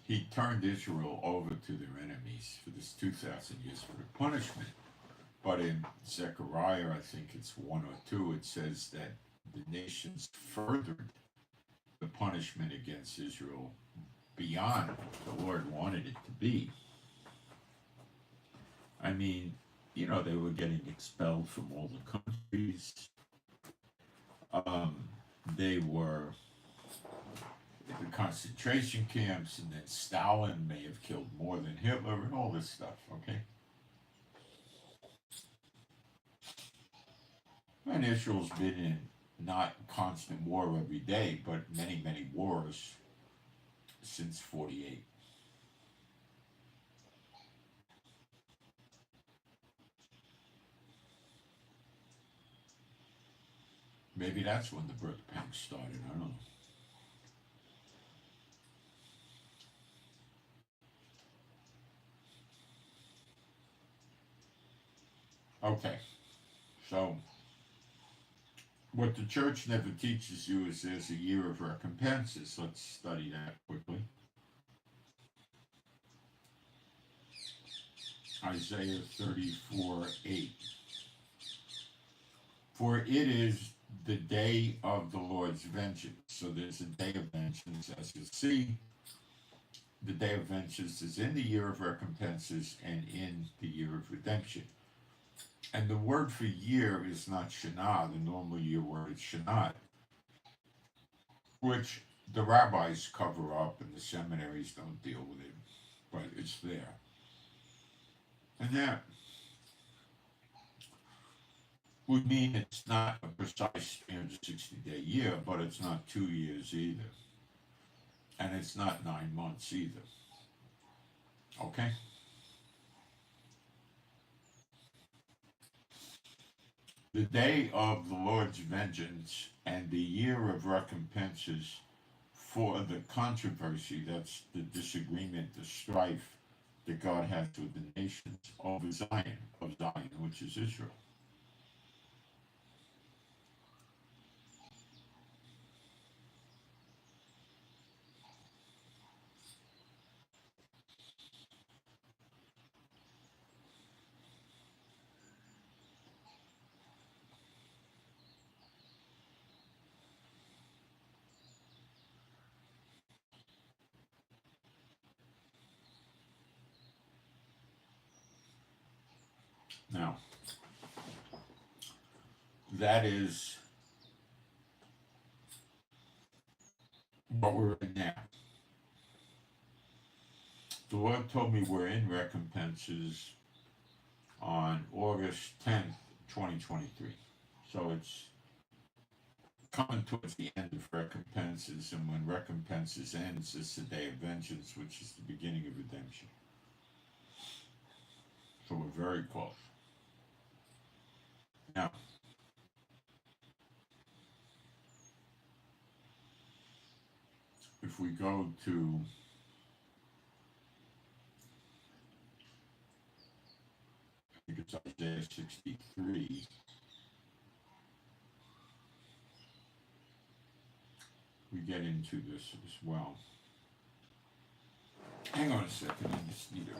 Speaker 1: he turned Israel over to their enemies for this 2,000 years for the punishment. But in Zechariah, I think it's 1 or 2, it says that the nations furthered the punishment against Israel beyond what the Lord wanted it to be. I mean, you know, they were getting expelled from all the countries. They were in the concentration camps, and then Stalin may have killed more than Hitler and all this stuff, okay? And Israel's been in not constant war every day, but many, many wars since 48. Maybe that's when the birth pangs started. I don't know. Okay, so what the church never teaches you is there's a year of recompenses. Let's study that quickly. Isaiah 34:8. For it is the day of the Lord's vengeance. So there's a day of vengeance. As you see, the day of vengeance is in the year of recompenses and in the year of redemption. And the word for year is not Shana, the normal year word is Shanat, which the rabbis cover up and the seminaries don't deal with it, but it's there. And that would mean it's not a precise 360-day year, but it's not 2 years either. And it's not 9 months either. Okay? The day of the Lord's vengeance and the year of recompenses for the controversy, that's the disagreement, the strife that God has with the nations of Zion, which is Israel. Now, that is what we're in now. The Lord told me we're in recompenses on August 10th, 2023. So it's coming towards the end of recompenses, and when recompenses ends, it's the day of vengeance, which is the beginning of redemption. So we're very close. Now, if we go to I think it's Isaiah 63, we get into this as well. Hang on a second, I just need to.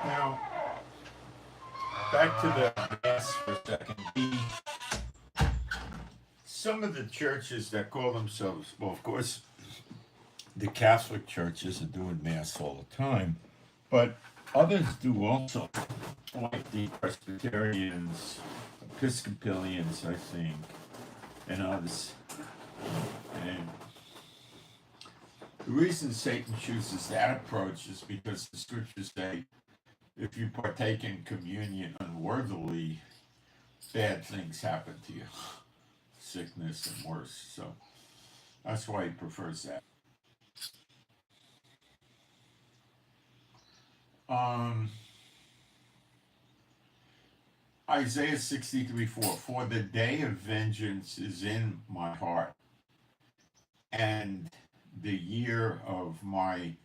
Speaker 1: Now, back to the mass for a second. Some of the churches that call themselves, well, of course, the Catholic churches are doing mass all the time, but Others do also, like the Presbyterians, Episcopalians, I think, and others. And the reason Satan chooses that approach is because the scriptures say if you partake in communion unworthily, bad things happen to you, sickness and worse. So that's why he prefers that. Um, Isaiah 63:4. For the day of vengeance is in my heart, and the year of my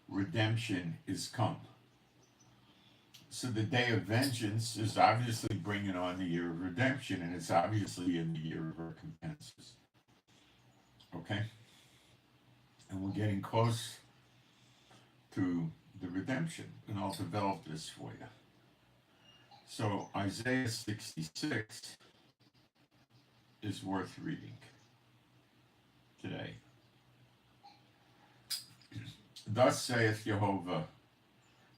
Speaker 1: redemption is come. So the day of vengeance is obviously bringing on the year of redemption, and it's obviously in the year of recompenses. Okay? And we're getting close to the redemption, and I'll develop this for you. So Isaiah 66 is worth reading today. Thus saith Jehovah,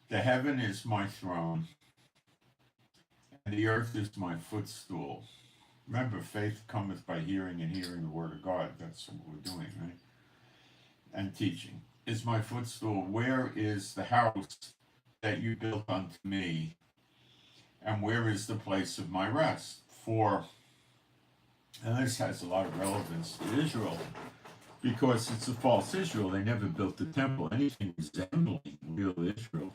Speaker 1: the heaven is my throne, and the earth is my footstool. Remember, faith cometh by hearing, and hearing the word of God. That's what we're doing, right? And teaching. Is my footstool. Where is the house that you built unto me? And where is the place of my rest? For, and this has a lot of relevance to Israel, because it's a false Israel. They never built the temple. Anything resembling real Israel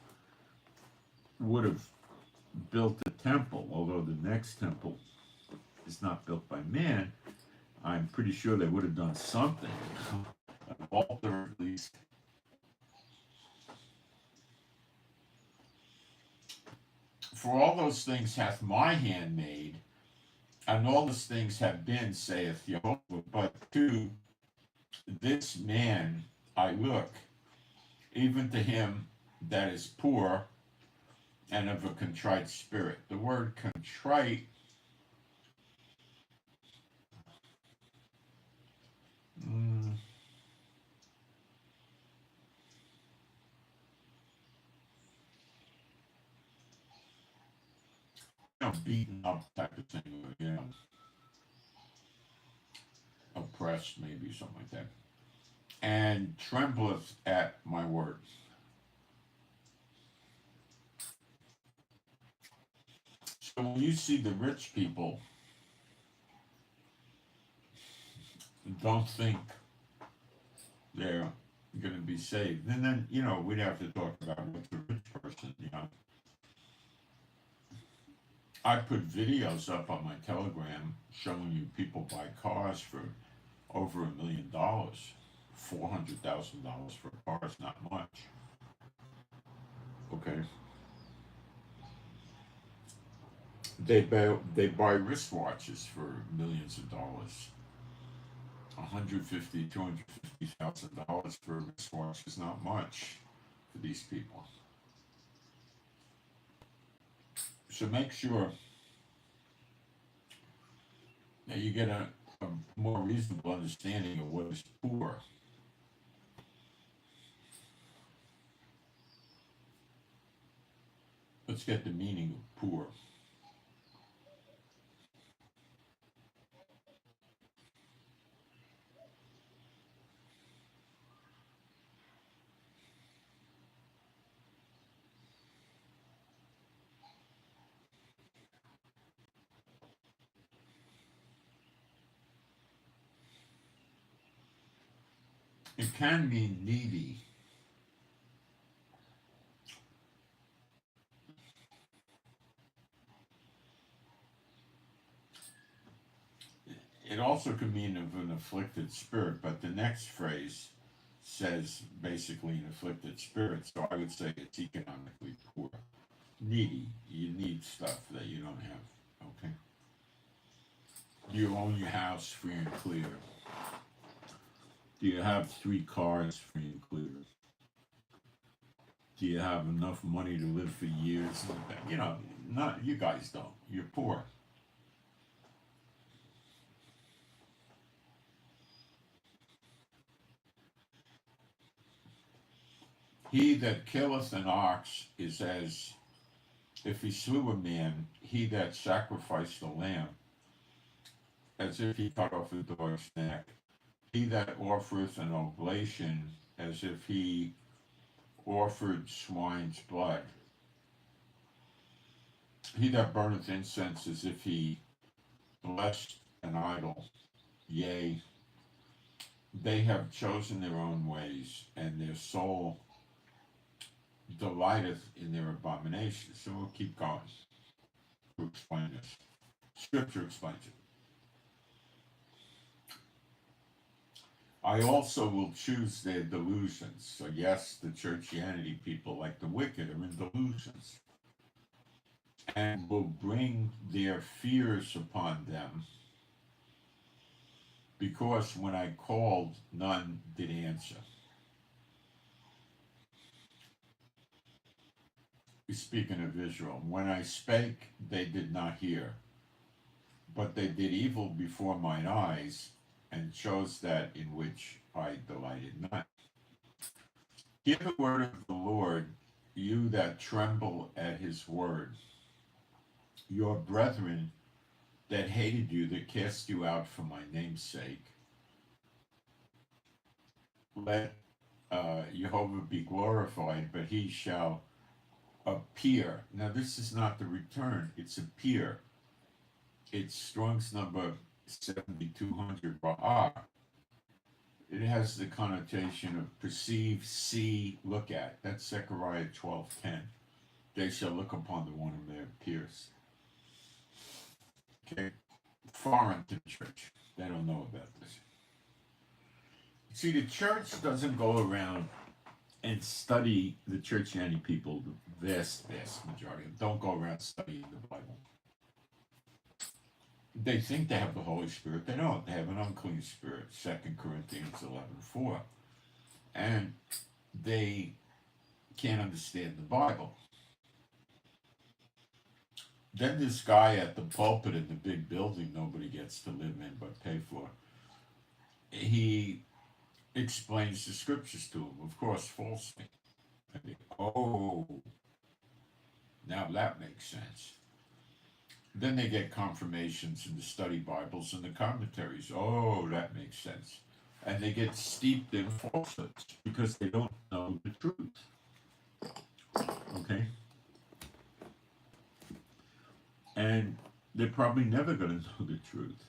Speaker 1: would have built the temple, although the next temple is not built by man. I'm pretty sure they would have done something, an altar at least. For all those things hath my hand made, and all those things have been, saith Jehovah, but to this man I look, even to him that is poor and of a contrite spirit. The word contrite beaten up type of thing, oppressed, maybe something like that. And trembleth at my word. So when you see the rich people, don't think they're going to be saved. And then, we'd have to talk about what's a rich person, I put videos up on my Telegram showing you people buy cars for over $1 million. $400,000 for a car is not much. Okay. They buy wristwatches for millions of dollars. $150,000, $250,000 for a wristwatch is not much for these people. So make sure that you get a more reasonable understanding of what is poor. Let's get the meaning of poor. It can mean needy. It also could mean of an afflicted spirit, but the next phrase says basically an afflicted spirit, so I would say it's economically poor. Needy. You need stuff that you don't have. Okay. Do you own your house free and clear? Do you have 3 cars free and clear? Do you have enough money to live for years? Not you guys don't. You're poor. He that killeth an ox is as if he slew a man. He that sacrificed a lamb, as if he cut off a dog's neck. He that offereth an oblation, as if he offered swine's blood. He that burneth incense, as if he blessed an idol. Yea, they have chosen their own ways, and their soul delighteth in their abominations. So we'll keep going to explain this. Scripture explains it. I also will choose their delusions. So yes, the churchianity people, like the wicked, are in delusions, and will bring their fears upon them, because when I called, none did answer. Speaking of Israel, when I spake, they did not hear, but they did evil before mine eyes, and chose that in which I delighted not. Hear the word of the Lord, you that tremble at his word. Your brethren that hated you, that cast you out for my name's sake, let Jehovah be glorified, but he shall appear. Now this is not the return, it's appear. It's Strong's number 7200 Ra'ah. It has the connotation of perceive, see, look at. That's Zechariah 12:10. They shall look upon the one whom they have pierced. Okay, foreign to the church. They don't know about this. See, the church doesn't go around and study the churchianity people. The vast majority of them don't go around studying the Bible. They think they have the Holy Spirit. They don't. They have an unclean spirit, 2 Corinthians 11:4. And they can't understand the Bible. Then this guy at the pulpit in the big building nobody gets to live in but pay for, he explains the scriptures to him, of course, falsely. And they, oh, now that makes sense. Then they get confirmations in the study Bibles and the commentaries. Oh, that makes sense. And they get steeped in falsehoods because they don't know the truth. Okay? And they're probably never going to know the truth.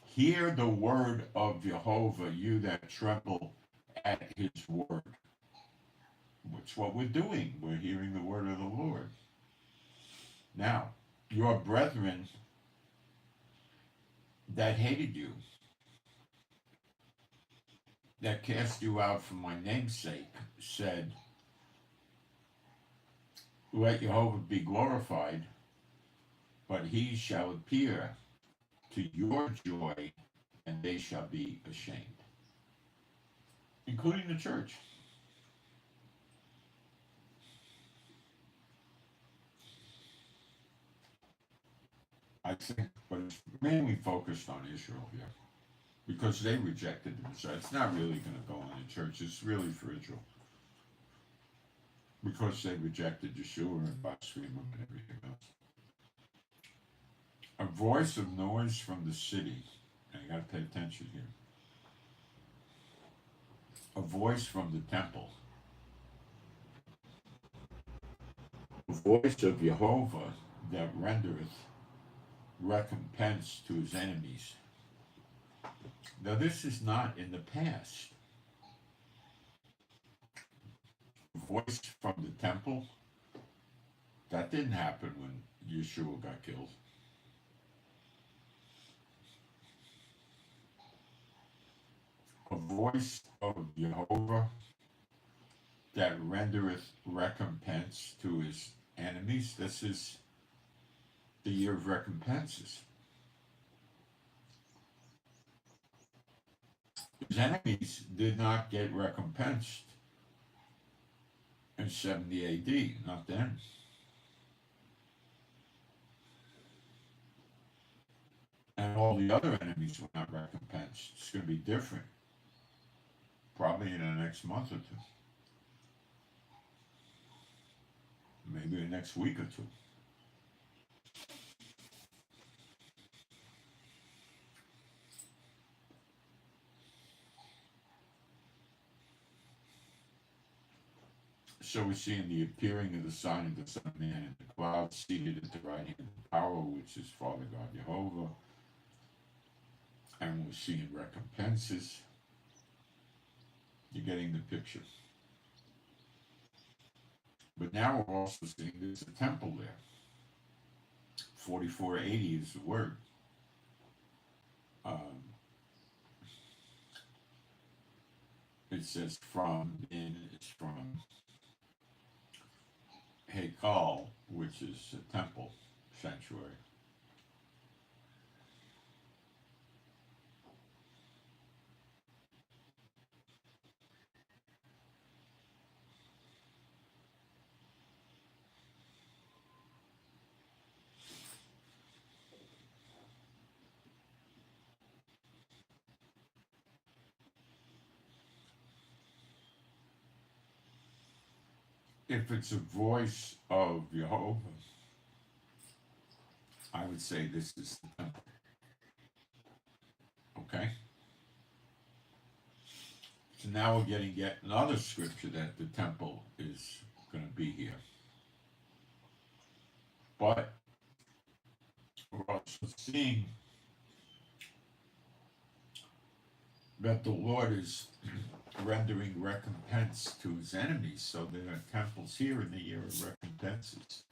Speaker 1: Hear the word of Jehovah, you that tremble at his word. Which what we're doing. We're hearing the word of the Lord. Now, your brethren that hated you, that cast you out for my name's sake, said, let Jehovah be glorified, but he shall appear to your joy, and they shall be ashamed. Including the church. I think, but it's mainly focused on Israel here. Because they rejected the Messiah. It's not really going to go on in church. It's really for Israel. Because they rejected Yeshua and blasphemed him and everything else. A voice of noise from the city. And you got to pay attention here. A voice from the temple. A voice of Jehovah that rendereth recompense to his enemies. Now this is not in the past. A voice from the temple, that didn't happen when Yeshua got killed. A voice of Jehovah that rendereth recompense to his enemies. This is the year of recompenses. His enemies did not get recompensed in 70 AD, not then. And all the other enemies were not recompensed. It's going to be different, probably in the next month or two, maybe the next week or two. So we're seeing the appearing of the sign of the Son of Man in the cloud, seated at the right hand of power, which is Father God Jehovah. And we're seeing recompenses. You're getting the picture. But now we're also seeing there's a temple there. 4480 is the word. It says it's from Hekal, which is a temple, sanctuary. If it's a voice of Jehovah, I would say this is the temple. Okay? So now we're getting yet another scripture that the temple is going to be here. But we're also seeing that the Lord is rendering recompense to his enemies. So there are temples here in the year of recompenses.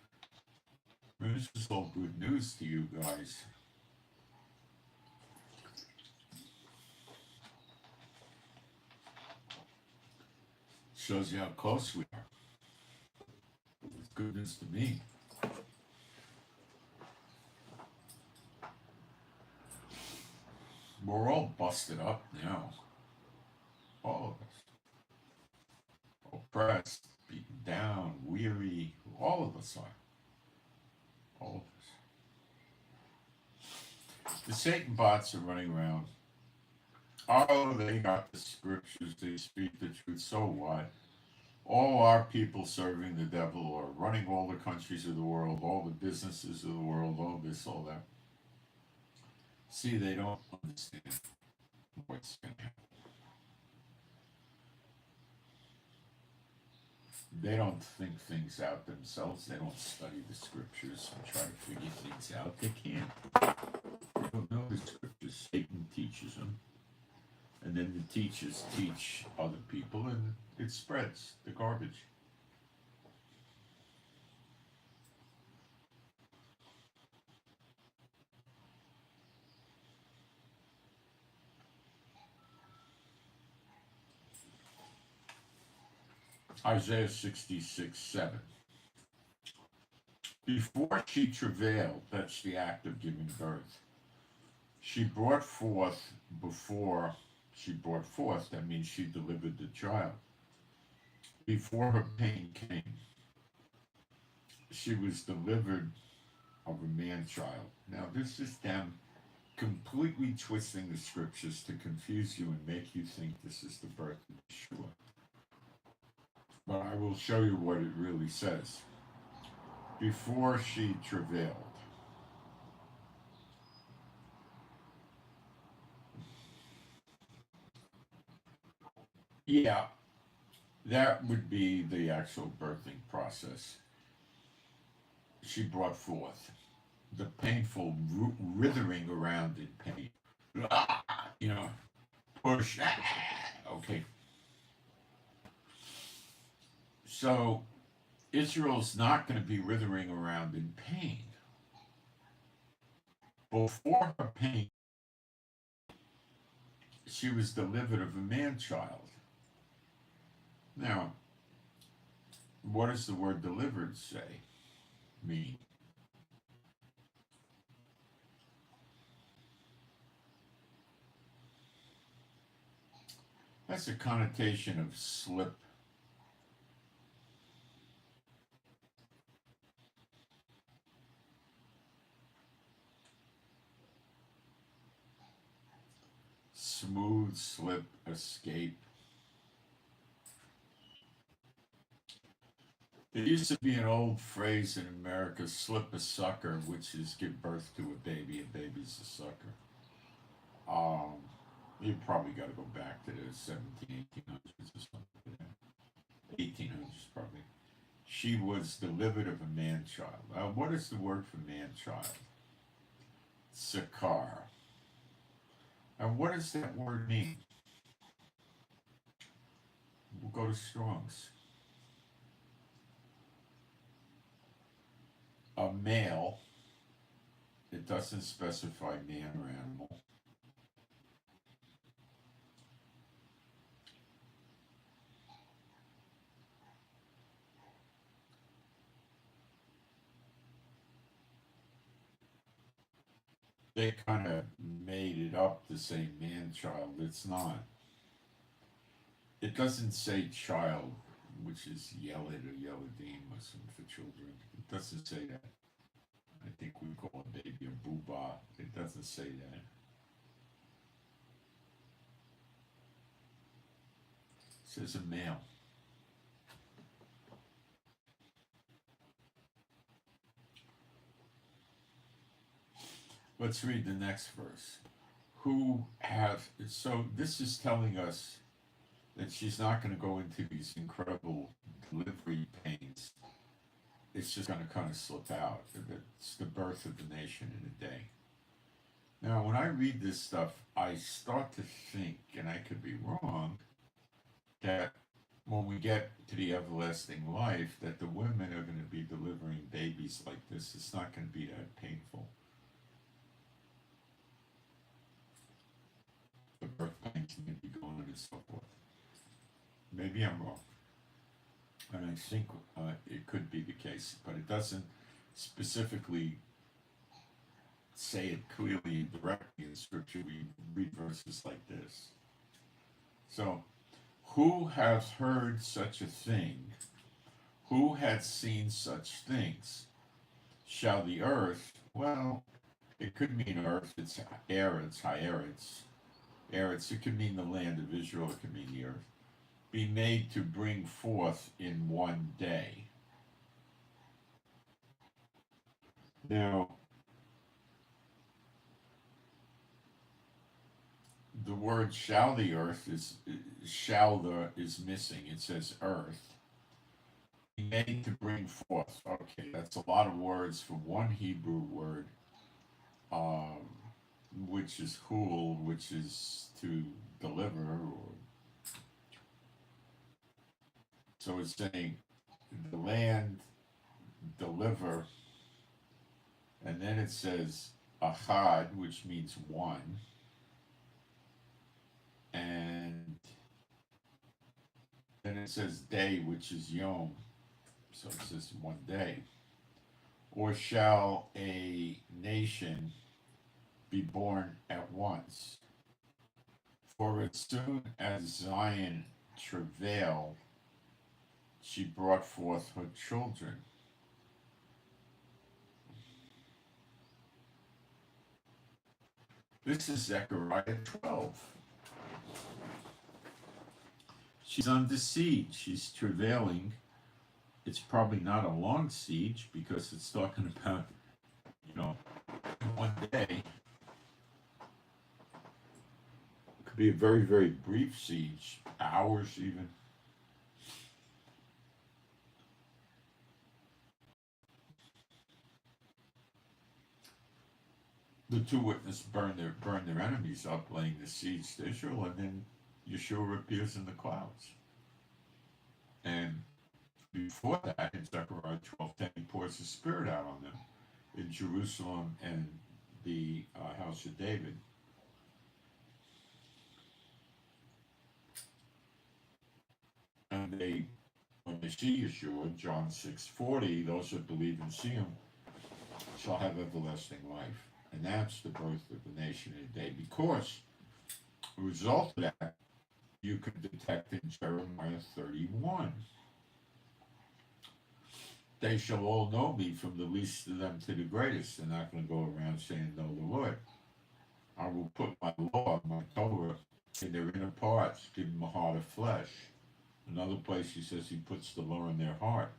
Speaker 1: I mean, this is all good news to you guys. Shows you how close we are. It's good news to me. We're all busted up now. All of us. Oppressed, beaten down, weary. All of us are. All of us. The Satan bots are running around. Oh, they got the scriptures, they speak the truth, so what? All our people serving the devil or running all the countries of the world, all the businesses of the world, all this, all that. See, they don't understand what's going to happen. They don't think things out themselves. They don't study the scriptures and try to figure things out. They can't. They don't know the scriptures. Satan teaches them. And then the teachers teach other people, and it spreads the garbage. Isaiah 66:7. Before she travailed, that's the act of giving birth. She brought forth, before she brought forth, that means she delivered the child. Before her pain came, she was delivered of a man child. Now, this is them completely twisting the scriptures to confuse you and make you think this is the birth of Yeshua. But I will show you what it really says. Before she travailed. Yeah, that would be the actual birthing process. She brought forth the painful writhing around in pain. You know, push. Okay. So Israel's not going to be writhing around in pain. Before her pain, she was delivered of a man-child. Now, what does the word delivered mean? That's a connotation of slip. food, slip, escape. There used to be an old phrase in America, slip a sucker, which is give birth to a baby. A baby's a sucker. Um, you probably got to go back to the 1700s, 1800s or something like that. 1800s probably. She was delivered of a man-child. What is the word for man-child? Sakar. And what does that word mean? We'll go to Strong's. A male, it doesn't specify man or animal. They kind of made it up to say man-child. It's not. It doesn't say child, which is Yelid or Yelidim Muslim for children. It doesn't say that. I think we call a baby a booba. It doesn't say that. It says a male. Let's read the next verse. So this is telling us that she's not going to go into these incredible delivery pains. It's just going to kind of slip out. It's the birth of the nation in a day. Now, when I read this stuff, I start to think, and I could be wrong, that when we get to the everlasting life, that the women are going to be delivering babies like this. It's not going to be that painful. The birth pains are going to be going on and so forth. Maybe I'm wrong. And I think it could be the case, but it doesn't specifically say it clearly and directly in Scripture. We read verses like this. So, who has heard such a thing? Who had seen such things? Shall the earth, well, it could mean earth, it's Eretz, Ha'eretz. Eretz, it could mean the land of Israel, it could mean the earth. Be made to bring forth in one day. Now, the word shall the earth is missing. It says earth. Be made to bring forth. Okay, that's a lot of words for one Hebrew word, which is hul, which is to deliver. So it's saying the land, deliver, and then it says achad, which means one, and then it says day, which is yom, so it says one day. Or shall a nation be born at once? For as soon as Zion travailed, she brought forth her children. This is Zechariah 12. She's under siege. She's travailing. It's probably not a long siege because it's talking about, one day. It could be a very, very brief siege, hours even. The two witnesses burn their enemies up, laying the siege to Israel, and then Yeshua appears in the clouds. And before that, in Zechariah 12:10, he pours his Spirit out on them in Jerusalem and the house of David. And when they see Yeshua, John 6:40, those that believe and see him shall have everlasting life. And that's the birth of the nation in a day. Because the result of that, you could detect in Jeremiah 31. They shall all know me, from the least of them to the greatest. They're not going to go around saying, know the Lord. I will put my law, my Torah, In their inner parts, give them a heart of flesh. Another place he says he puts the law in their heart.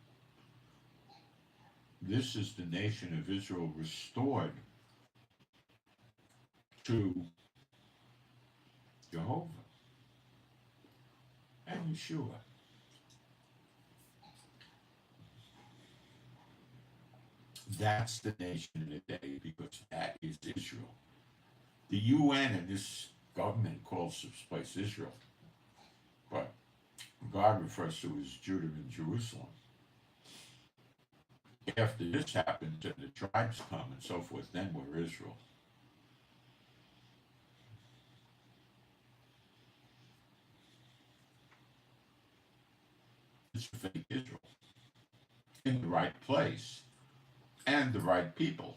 Speaker 1: This is the nation of Israel restored to Jehovah and Yeshua. That's the nation of the day because that is Israel. The UN and this government calls this place Israel, but God refers to it as Judah and Jerusalem. After this happens and the tribes come and so forth, then we're Israel. It's fake Israel in the right place and the right people.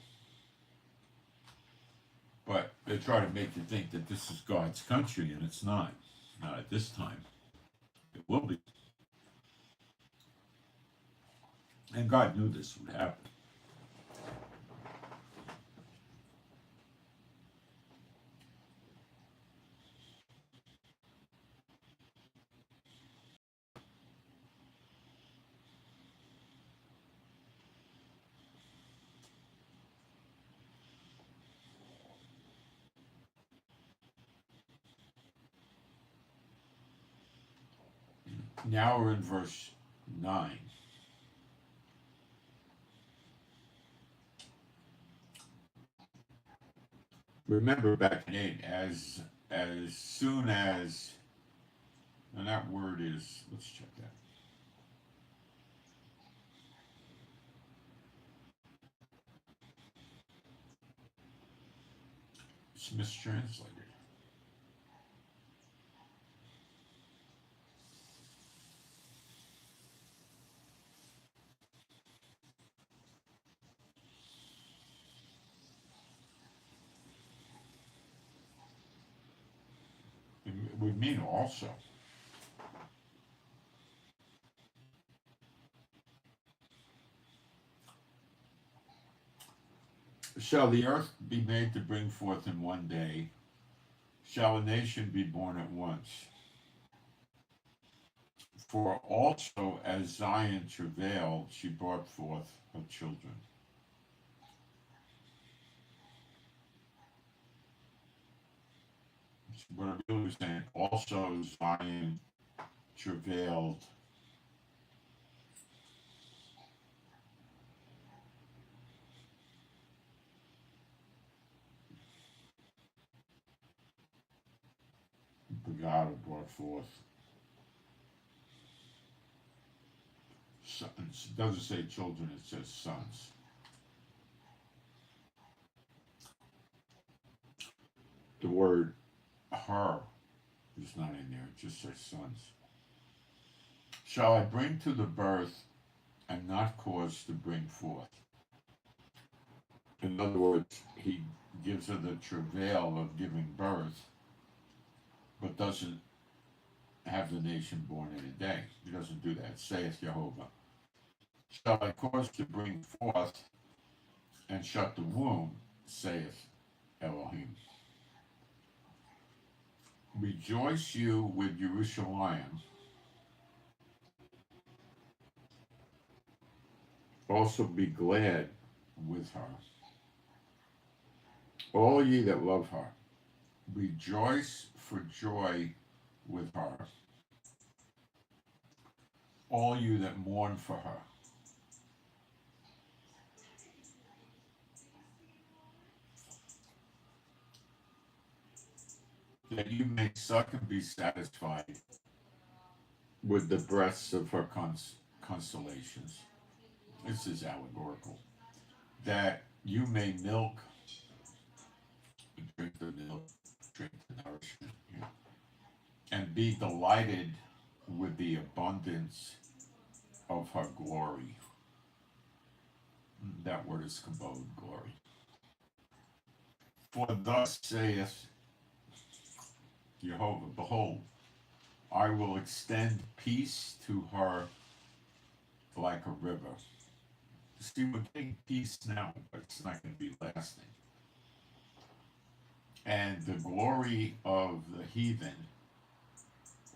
Speaker 1: But they try to make you think that this is God's country, and it's not. Not at this time. It will be. And God knew this would happen. Now we're in verse 9. Remember back in 8, as soon as, and that word is, let's check that. It's mistranslated. It would mean also. Shall the earth be made to bring forth in one day? Shall a nation be born at once? For also as Zion travailed, she brought forth her children. What I'm really saying, also Zion travailed. God brought forth sons. It doesn't say children, it says sons. The word her is not in there, it just says sons. Shall I bring to the birth and not cause to bring forth? In other words, he gives her the travail of giving birth, but doesn't have the nation born in a day. He doesn't do that, saith Jehovah. Shall I cause to bring forth and shut the womb, saith Elohim. Rejoice you with Jerusalem, also be glad with her. All ye that love her, rejoice for joy with her. All you that mourn for her. That you may suck and be satisfied with the breasts of her consolations. This is allegorical. That you may milk, drink the milk, drink the nourishment, and be delighted with the abundance of her glory. That word is kabod, glory. For thus saith Jehovah, behold, I will extend peace to her like a river. See, we're getting peace now, but it's not going to be lasting. and the glory of the heathen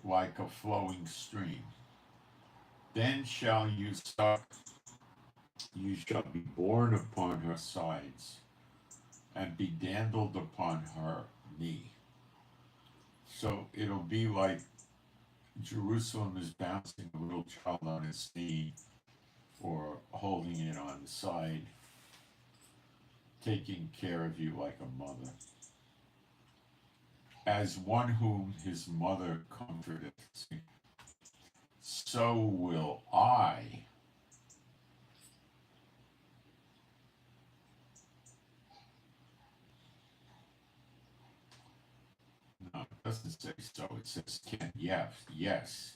Speaker 1: like a flowing stream. Then shall you suck, you shall be borne upon her sides, and be dandled upon her knee. So it'll be like Jerusalem is bouncing a little child on its knee, or holding it on the side, taking care of you like a mother. As one whom his mother comforteth, so will I. No, it doesn't say so. It says can. Yes, yes.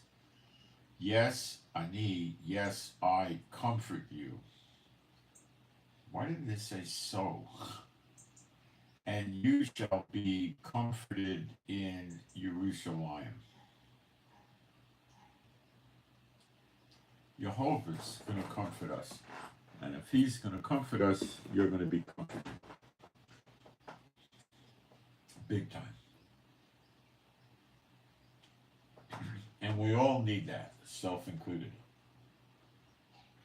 Speaker 1: Yes, ani. Yes, I comfort you. Why didn't it say so? And you shall be comforted in Jerusalem. Jehovah's going to comfort us. And if he's going to comfort us, you're going to be comforted. Big time. And we all need that, self included.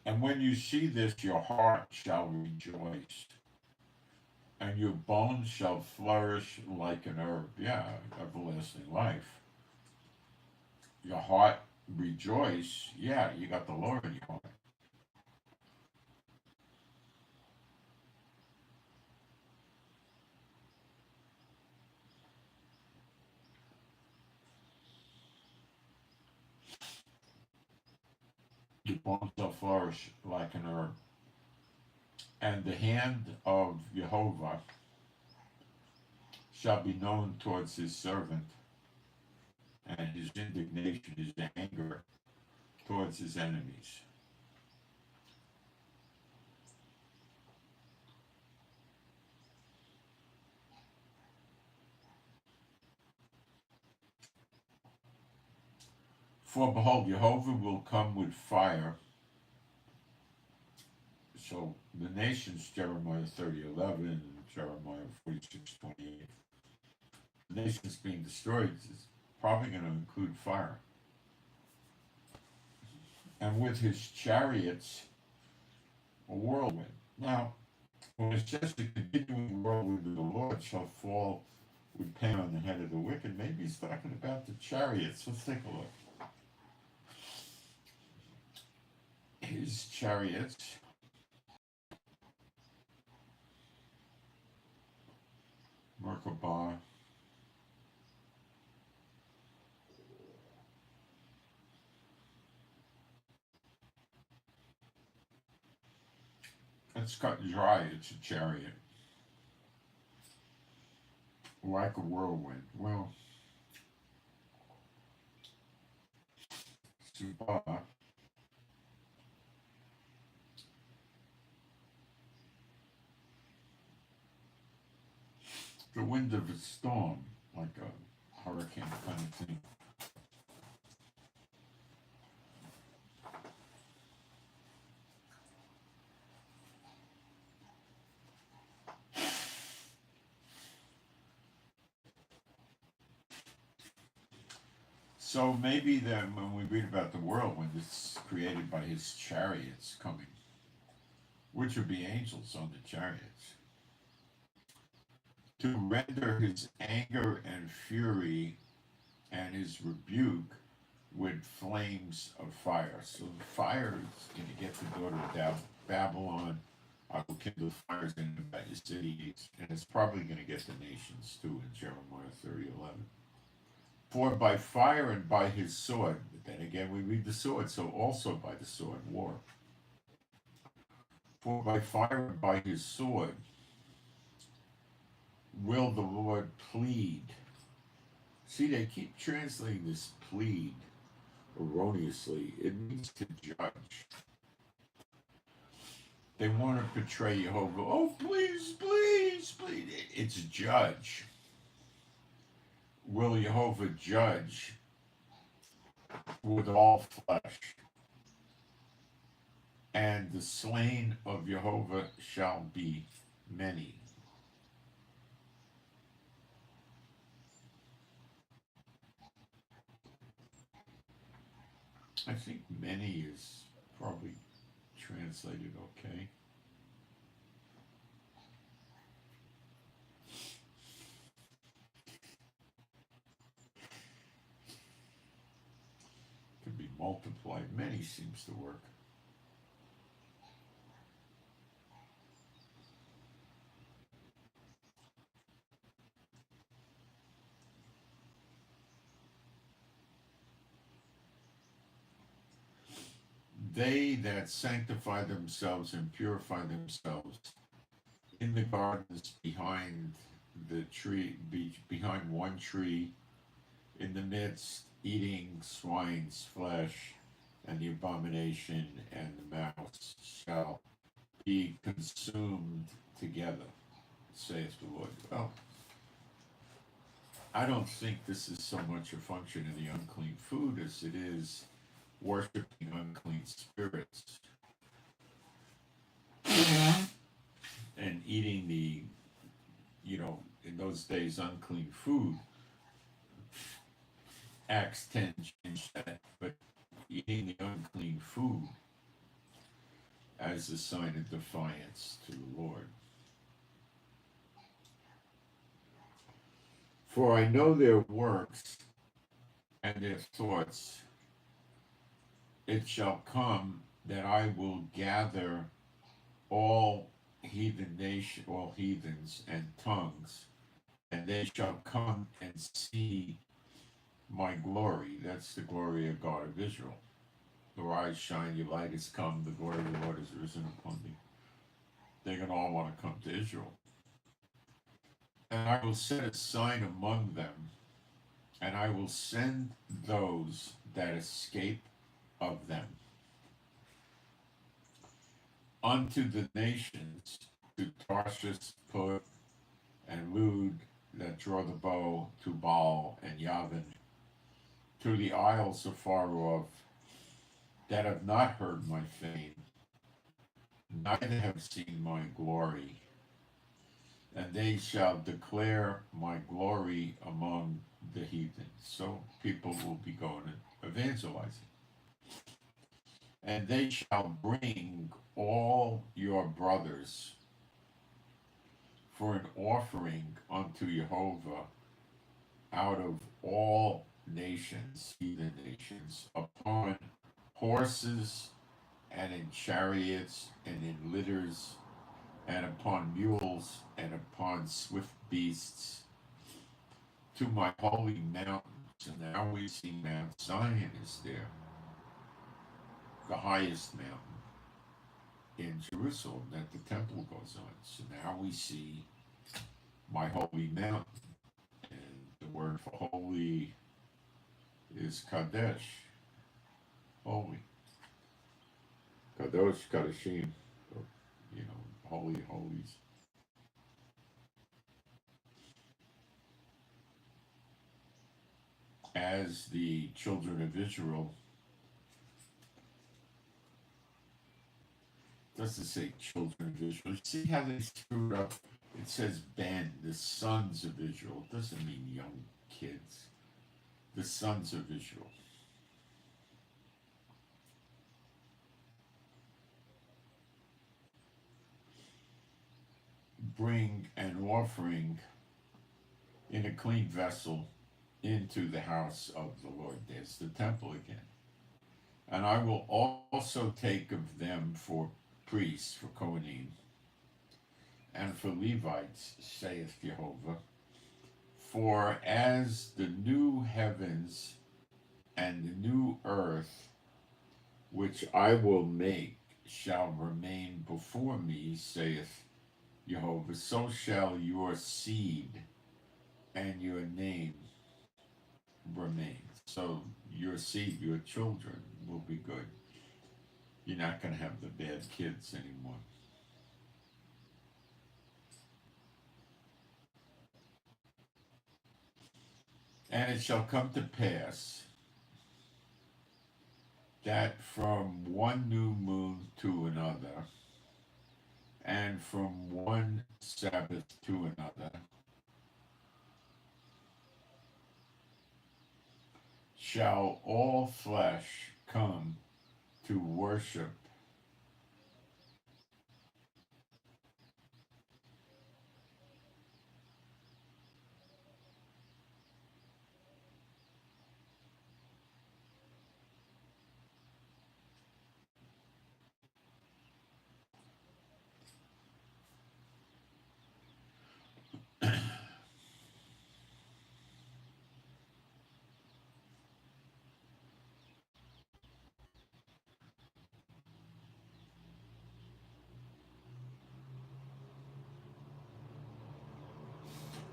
Speaker 1: And when you see this, your heart shall rejoice, and your bones shall flourish like an herb. Yeah, everlasting life. Your heart rejoice. Yeah, you got the Lord in your heart. Your bones shall flourish like an herb. And the hand of Jehovah shall be known towards his servant, and his indignation, his anger towards his enemies. For behold, Jehovah will come with fire. So the nations, Jeremiah 30:11 and Jeremiah 46:28. The nations being destroyed is probably going to include fire. And with his chariots, a whirlwind. Now, when it says the continuing whirlwind of the Lord shall fall with pain on the head of the wicked, maybe he's talking about the chariots. Let's take a look. His chariots. Merkabah. It's cut dry, it's a chariot. Like a whirlwind. Well, Subah, the wind of a storm, like a hurricane kind of thing. So maybe then when we read about the whirlwind, it's created by his chariots coming, which would be angels on the chariots, to render his anger and fury and his rebuke with flames of fire. So the fire is going to get the daughter of Babylon. I will kindle fires in the cities, and it's probably going to get the nations too in Jeremiah 30:11. For by fire and by his sword, but then again we read the sword, so also by the sword, war. For by fire and by his sword will the Lord plead. See, they keep translating this plead erroneously. It means to judge. They want to portray Jehovah, oh, please, please, please. It's judge. Will Jehovah judge with all flesh? And the slain of Jehovah shall be many. I think many is probably translated okay. Could be multiplied. Many seems to work. They that sanctify themselves and purify themselves in the gardens behind the tree, behind one tree, in the midst, eating swine's flesh, and the abomination and the mouse shall be consumed together, saith the Lord. Well, I don't think this is so much a function of the unclean food as it is worshiping unclean spirits and eating the, in those days, unclean food. Acts 10 changed that, but eating the unclean food as a sign of defiance to the Lord. For I know their works and their thoughts. It shall come that I will gather all all heathens and tongues, and they shall come and see my glory. That's the glory of God of Israel. Your eyes shine, your light has come, the glory of the Lord has risen upon thee. They're going to all want to come to Israel. And I will set a sign among them, and I will send those that escape of them unto the nations, to Tarshish, Put, and Lud, that draw the bow, to Baal and Yavin, to the isles afar off, that have not heard my fame, neither have seen my glory, and they shall declare my glory among the heathen. So people will be going and evangelizing. And they shall bring all your brothers for an offering unto Jehovah out of all nations, heathen nations, upon horses and in chariots and in litters and upon mules and upon swift beasts, to my holy mountains. And now we see Mount Zion is there, the highest mountain in Jerusalem that the temple goes on. So now we see my holy mountain. And the word for holy is Kadesh, holy. Kadosh, Kadashim, or, holy holies. As the children of Israel, doesn't say children of Israel. See how they screwed up? It says Ben, the sons of Israel. It doesn't mean young kids. The sons of Israel. Bring an offering in a clean vessel into the house of the Lord. There's the temple again. And I will also take of them for priests, for Kohanim, and for Levites, saith Jehovah. For as the new heavens and the new earth, which I will make, shall remain before me, saith Jehovah, so shall your seed and your name remain. So your seed, your children, will be good. You're not going to have the bad kids anymore. And it shall come to pass that from one new moon to another, and from one Sabbath to another, shall all flesh come to worship.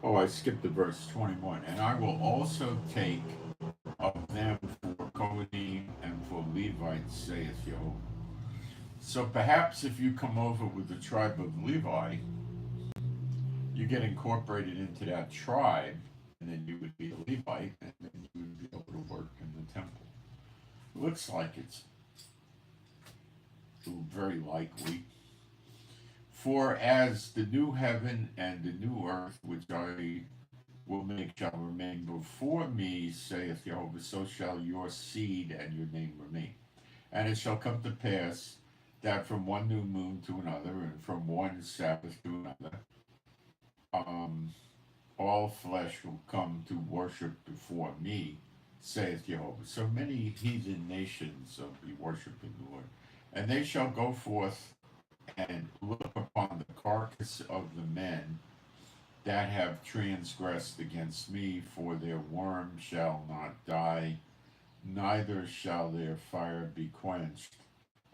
Speaker 1: Oh, I skipped the verse 21. And I will also take of them for Kohanim and for Levites, saith Jehovah. So perhaps if you come over with the tribe of Levi, you get incorporated into that tribe, and then you would be a Levite, and then you would be able to work in the temple. It looks like it's very likely. For as the new heaven and the new earth, which I will make, shall remain before me, saith Jehovah, so shall your seed and your name remain. And it shall come to pass that from one new moon to another, and from one Sabbath to another, all flesh will come to worship before me, saith Jehovah. So many heathen nations will be worshiping the Lord. And they shall go forth and look upon the carcass of the men that have transgressed against me, for their worm shall not die, neither shall their fire be quenched,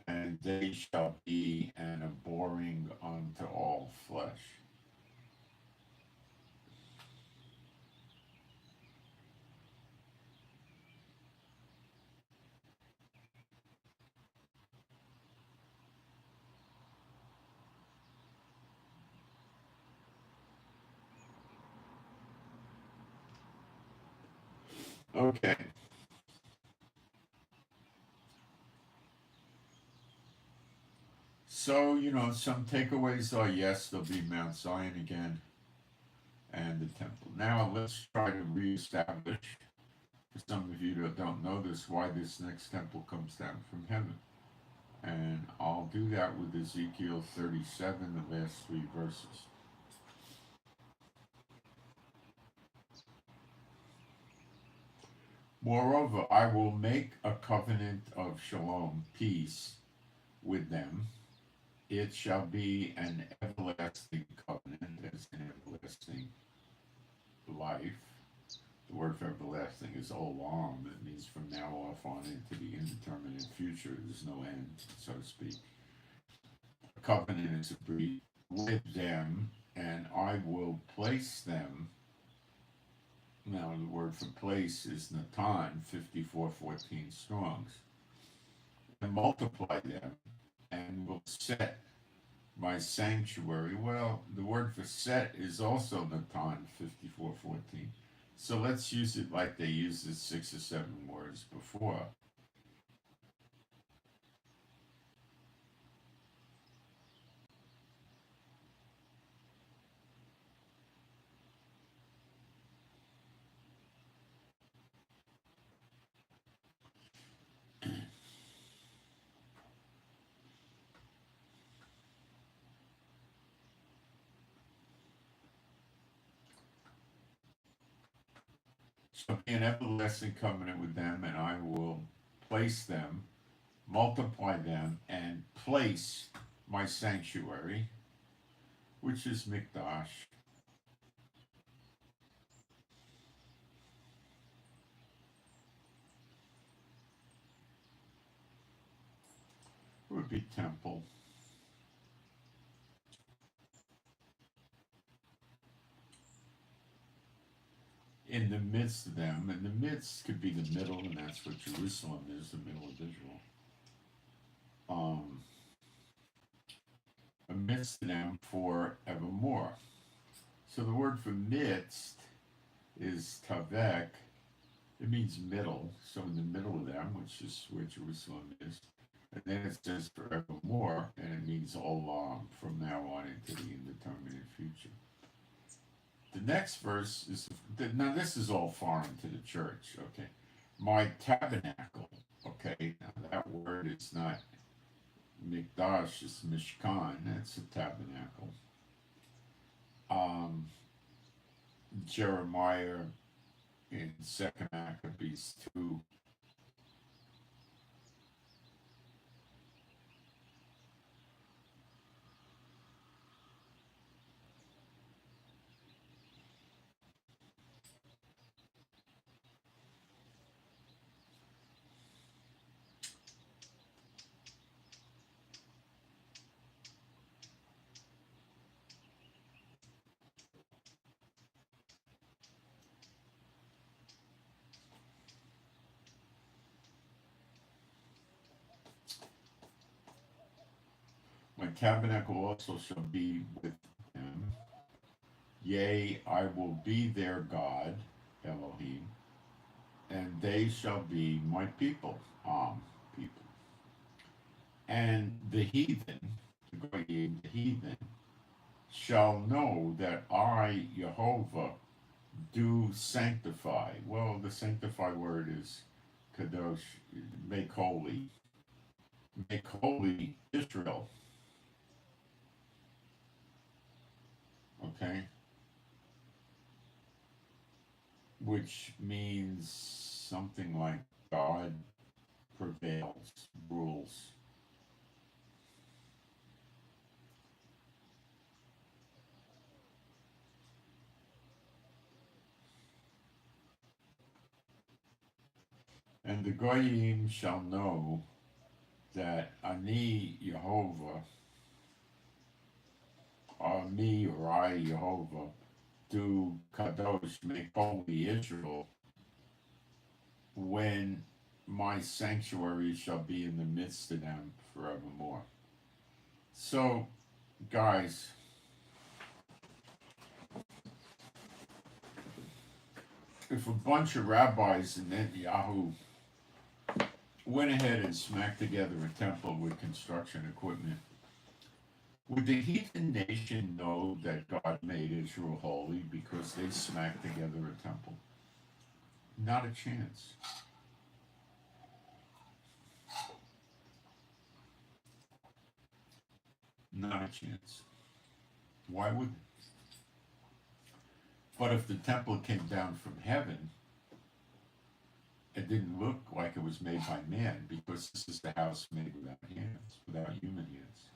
Speaker 1: and they shall be an abhorring unto all flesh. Okay. So, some takeaways are yes, there'll be Mount Zion again and the temple. Now, let's try to reestablish, for some of you that don't know this, why this next temple comes down from heaven. And I'll do that with Ezekiel 37, the last 3 verses. Moreover, I will make a covenant of shalom, peace, with them. It shall be an everlasting covenant, as an everlasting life. The word for everlasting is olam. It means from now off on into the indeterminate future. There's no end, so to speak. A covenant is agreed with them, and I will place them. Now, the word for place is Natan, 54:14 Strongs, and multiply them, and will set my sanctuary. Well, the word for set is also Natan, 54:14. So let's use it like they used it 6 or 7 words before. Shall be an everlasting covenant with them, and I will place them, multiply them, and place my sanctuary, which is Mikdash. It would be temple. In the midst of them, and the midst could be the middle, and that's what Jerusalem is, the middle of Israel. Amidst them forevermore. So the word for midst is tavek. It means middle, so in the middle of them, which is where Jerusalem is. And then it says forevermore, and it means olam, from now on into the indeterminate future. The next verse is, now this is all foreign to the church, okay. My tabernacle, Okay, now that word is not mikdash, it's mishkan. That's a tabernacle. Um, Jeremiah in Second Maccabees 2. My tabernacle also shall be with them. Yea, I will be their God, Elohim, and they shall be my people, people. And the heathen, the heathen, shall know that I, Jehovah, do sanctify. Well, the sanctify word is kadosh, make holy. Make holy Israel. Okay? Which means something like God prevails, rules. And the Goyim shall know that Ani Jehovah, or me or I Jehovah, do Kadosh, make holy Israel, when my sanctuary shall be in the midst of them forevermore. So, guys, if a bunch of rabbis in Netanyahu went ahead and smacked together a temple with construction equipment, would the heathen nation know that God made Israel holy because they smacked together a temple? Not a chance. Not a chance. Why would they? But if the temple came down from heaven, it didn't look like it was made by man because this is the house made without hands, without human hands.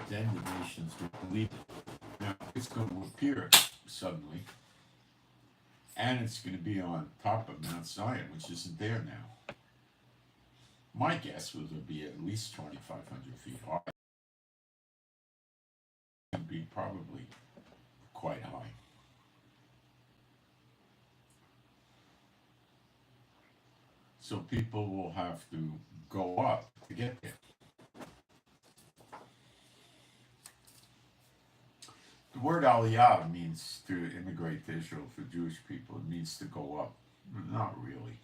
Speaker 1: Then the nations would believe it. Now, it's going to appear suddenly, and it's going to be on top of Mount Zion, which isn't there now. My guess was it would be at least 2,500 feet high. It would be probably quite high. So people will have to go up to get there. The word aliyah means to immigrate to Israel for Jewish people. It means to go up. Not really.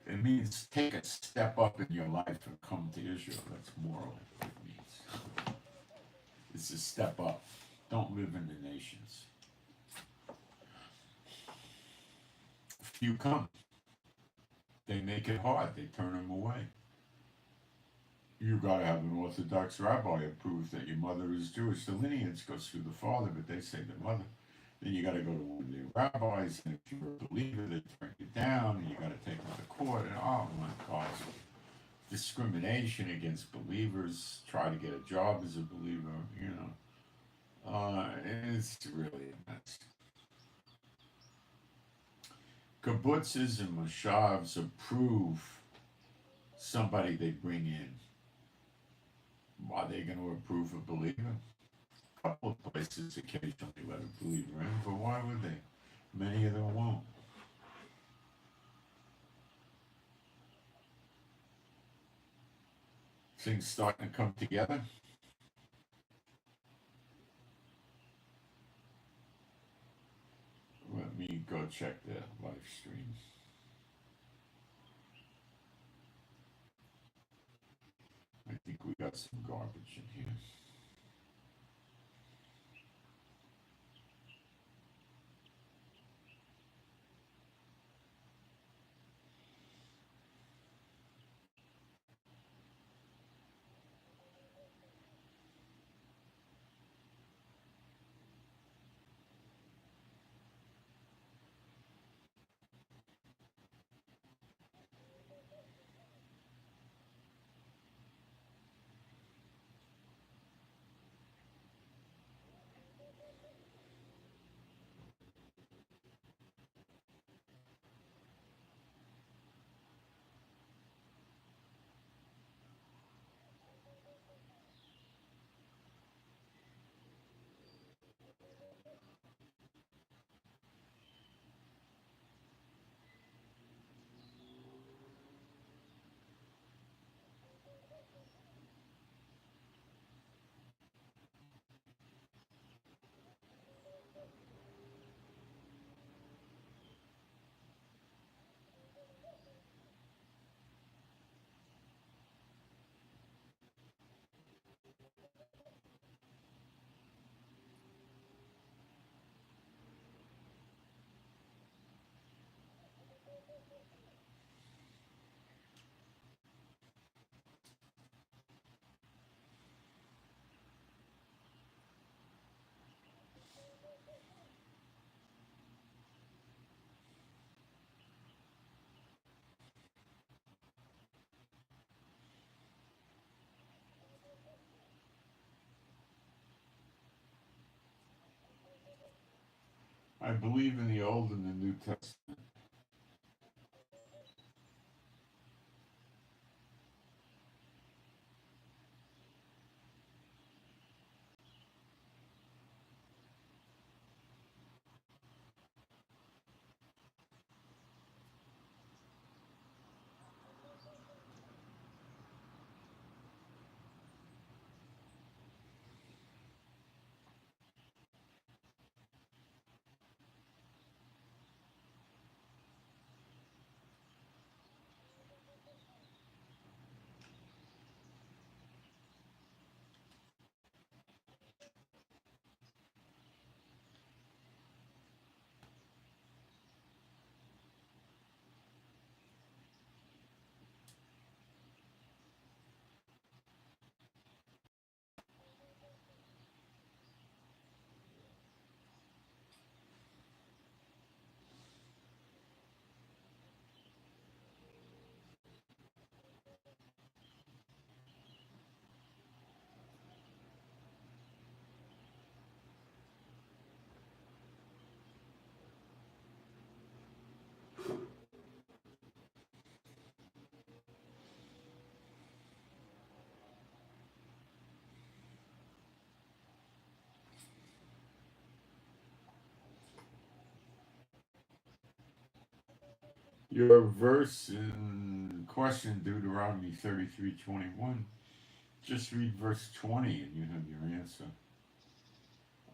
Speaker 1: It means take a step up in your life and come to Israel. That's more what it means. It's a step up. Don't live in the nations. Few come. They make it hard. They turn them away. You gotta have an Orthodox rabbi approve that your mother is Jewish. The lineage goes through the father, but they say the mother. Then you gotta go to one of the rabbis, and if you're a believer, they turn you down, and you gotta take them to court, and oh my God. Discrimination against believers, try to get a job as a believer, it's really a mess. Kibbutzes and moshavs approve somebody they bring in. Are they going to approve a believer? A couple of places occasionally let a believer in, but why would they? Many of them won't. Things starting to come together. Let me go check the live stream. I think we got some garbage in here. I believe in the Old and the New Testament. Your verse in question, Deuteronomy 33:21. Just read verse 20 and you have your answer.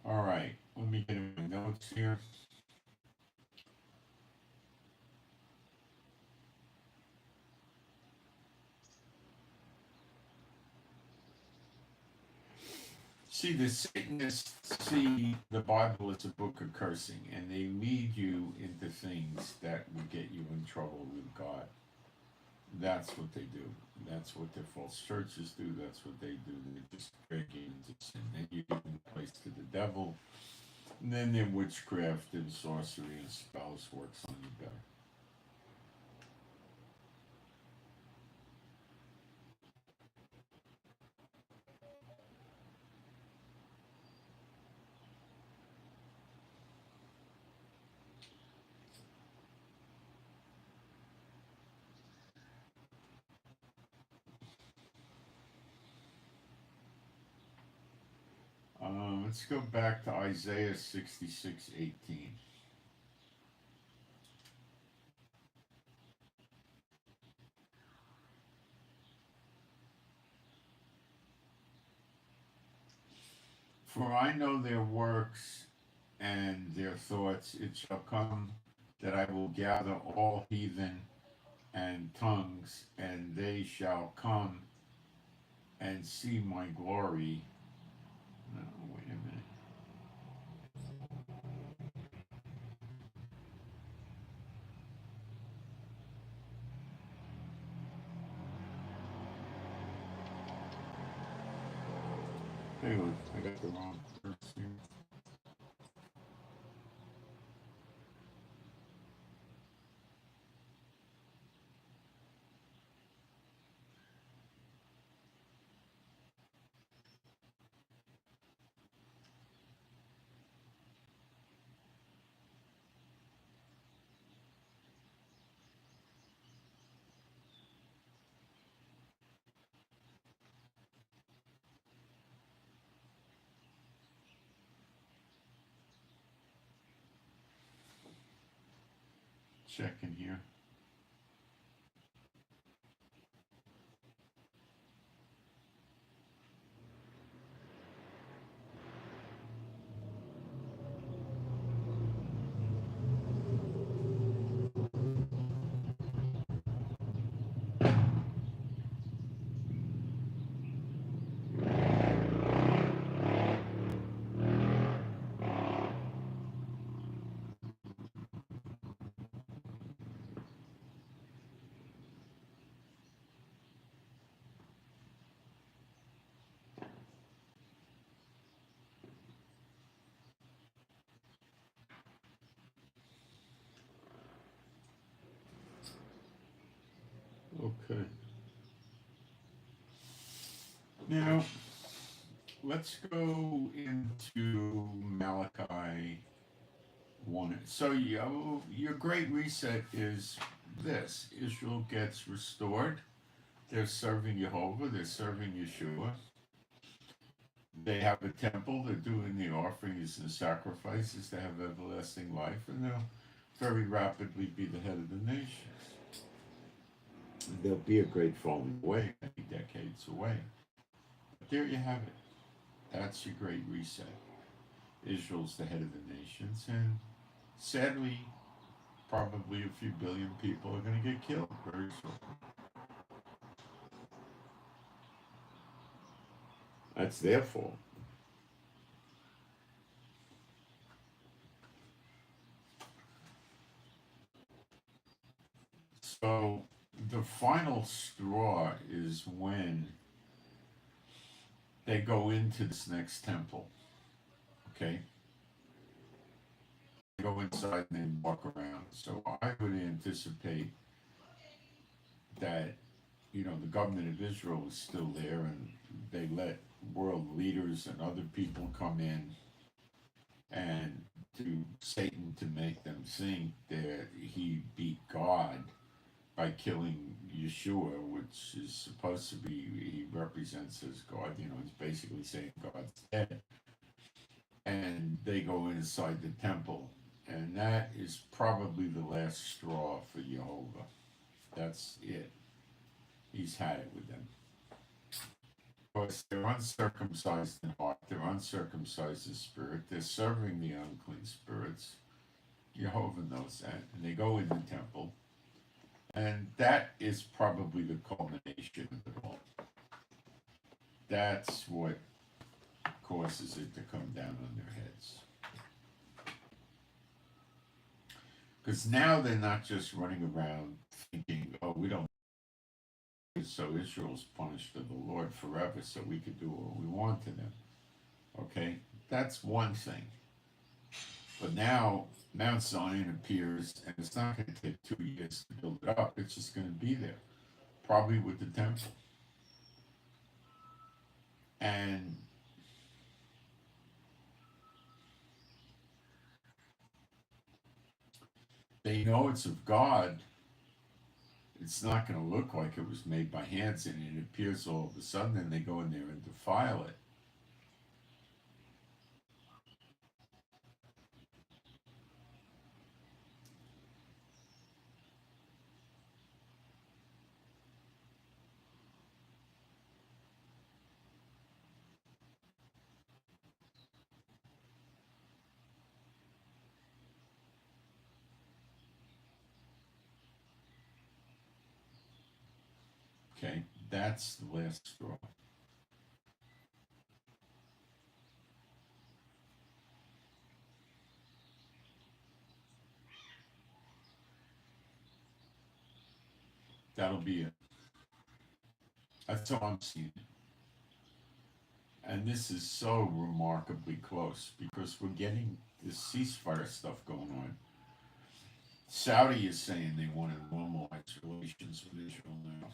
Speaker 1: All right, let me get my notes here. See, the Satanists see the Bible as a book of cursing, and they lead you into things that will get you in trouble with God. That's what they do. That's what their false churches do. That's what they do. They just drag you into sin. Then you give them place to the devil. And then their witchcraft and sorcery and spells works on you better. Let's go back to Isaiah 66:18. For I know their works and their thoughts. It shall come that I will gather all heathen and tongues, and they shall come and see my glory. No, wait a minute. Hang on, I got the wrong verse here. Checking here. Okay. Now, let's go into Malachi one. So your great reset is this: Israel gets restored. They're serving Jehovah. They're serving Yeshua. They have a temple. They're doing the offerings and sacrifices. They have everlasting life, and they'll very rapidly be the head of the nations. There'll be a great falling away, many decades away. But there you have it. That's your great reset. Israel's the head of the nations, and sadly, probably a few billion people are going to get killed very soon. That's their fault. So the final straw is when they go into this next temple. Okay? They go inside and they walk around. So I would anticipate that, the government of Israel is still there, and they let world leaders and other people come in and to Satan to make them think that he beat God by killing Yeshua, which is supposed to be, he represents as God. He's basically saying God's dead. And they go inside the temple, and that is probably the last straw for Jehovah. That's it. He's had it with them. Because they're uncircumcised in heart, they're uncircumcised in spirit, they're serving the unclean spirits. Jehovah knows that. And they go in the temple, and that is probably the culmination of it all. That's what causes it to come down on their heads. Because now they're not just running around thinking, oh, we don't, so Israel's punished of the Lord forever, so we could do what we want to them. Okay? That's one thing. But now Mount Zion appears, and it's not going to take 2 years to build it up. It's just going to be there, probably with the temple. And they know it's of God. It's not going to look like it was made by hands, and it appears all of a sudden, and they go in there and defile it. Okay, that's the last straw. That'll be it. That's how I'm seeing it. And this is so remarkably close because we're getting this ceasefire stuff going on. Saudi is saying they want to normalize relations with Israel now.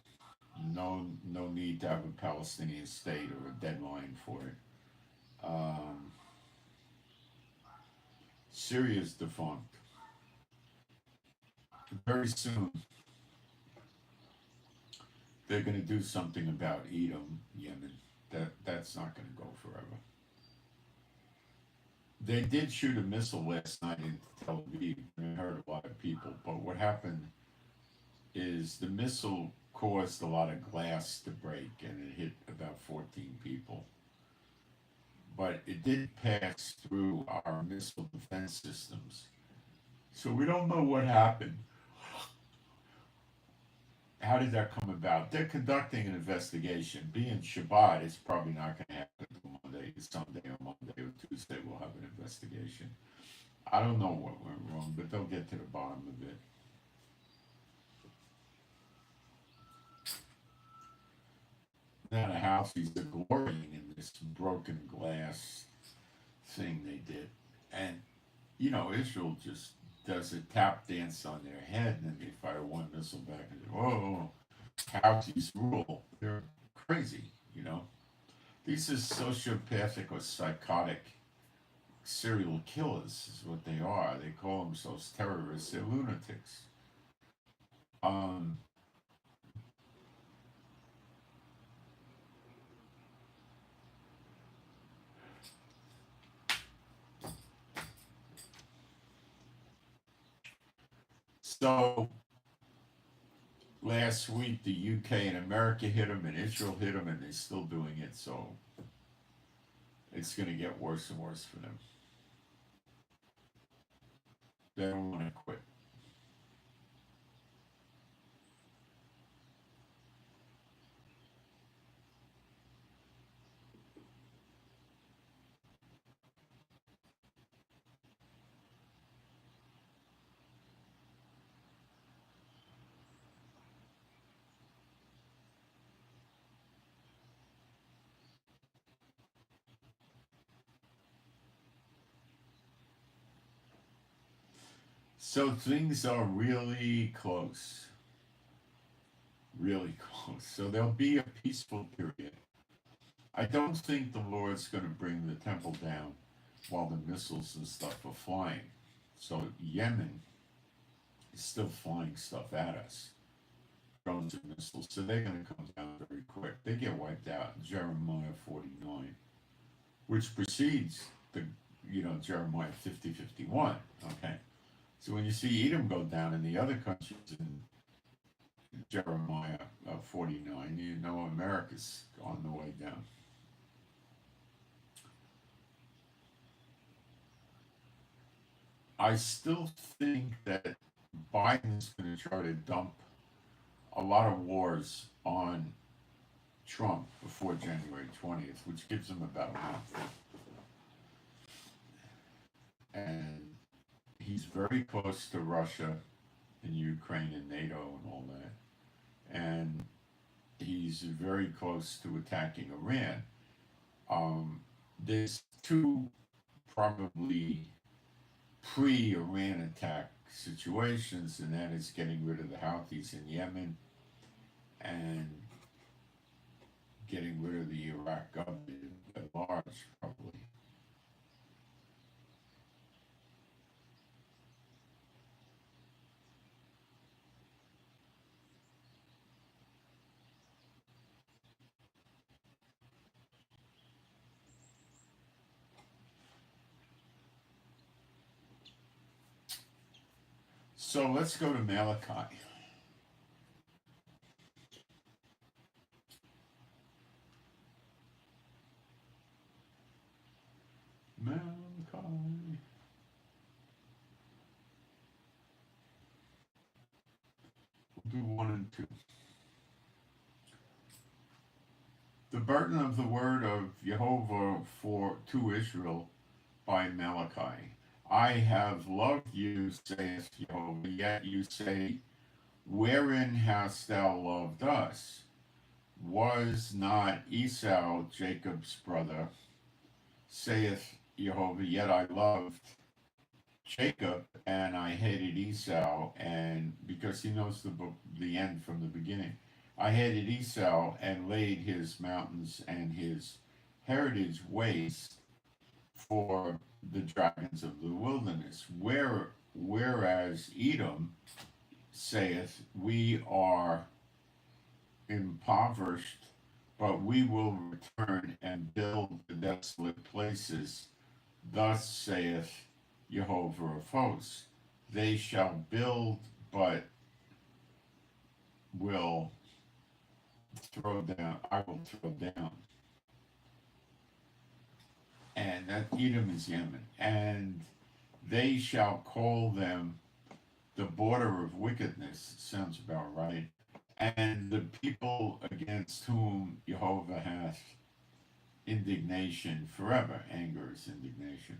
Speaker 1: No need to have a Palestinian state or a deadline for it. Syria's defunct. Very soon, they're going to do something about Edom, Yemen. That's not going to go forever. They did shoot a missile last night into Tel Aviv, and it hurt a lot of people. But what happened is the missile caused a lot of glass to break, and it hit about 14 people. But it did pass through our missile defense systems. So we don't know what happened. How did that come about? They're conducting an investigation. Being Shabbat, it's probably not going to happen until Monday. Sunday or Monday or Tuesday, we'll have an investigation. I don't know what went wrong, but they'll get to the bottom of it. Now the Houthis are glorying in this broken glass thing they did. And, Israel just does a tap dance on their head, and then they fire one missile back and say, whoa, Houthis rule. They're crazy, These are sociopathic or psychotic serial killers, is what they are. They call themselves terrorists. They're lunatics. Um, so last week, the UK and America hit them, and Israel hit them, and they're still doing it. So it's going to get worse and worse for them. They don't want to quit. So things are really close. Really close. So there'll be a peaceful period. I don't think the Lord's going to bring the temple down while the missiles and stuff are flying. So Yemen is still flying stuff at us, drones and missiles. So they're going to come down very quick. They get wiped out in Jeremiah 49, which precedes the, Jeremiah 50:51. Okay. So when you see Edom go down in the other countries in Jeremiah 49, you know America's on the way down. I still think that Biden's going to try to dump a lot of wars on Trump before January 20th, which gives him about a month. And he's very close to Russia and Ukraine and NATO and all that. And he's very close to attacking Iran. There's two probably pre-Iran attack situations, and that is getting rid of the Houthis in Yemen and getting rid of the Iraq government at large, probably. So let's go to Malachi. Malachi. We'll do 1 and 2. The burden of the word of Jehovah to Israel by Malachi. I have loved you, saith Jehovah, yet you say, wherein hast thou loved us? Was not Esau Jacob's brother? Saith Jehovah, yet I loved Jacob and I hated Esau, and because he knows the end from the beginning. I hated Esau and laid his mountains and his heritage waste for the dragons of the wilderness. Whereas Edom saith, we are impoverished, but we will return and build the desolate places. Thus saith Jehovah of hosts, they shall build, but will throw down, I will throw down. And that Edom is Yemen. And they shall call them the border of wickedness. Sounds about right. And the people against whom Jehovah hath indignation forever. Anger is indignation.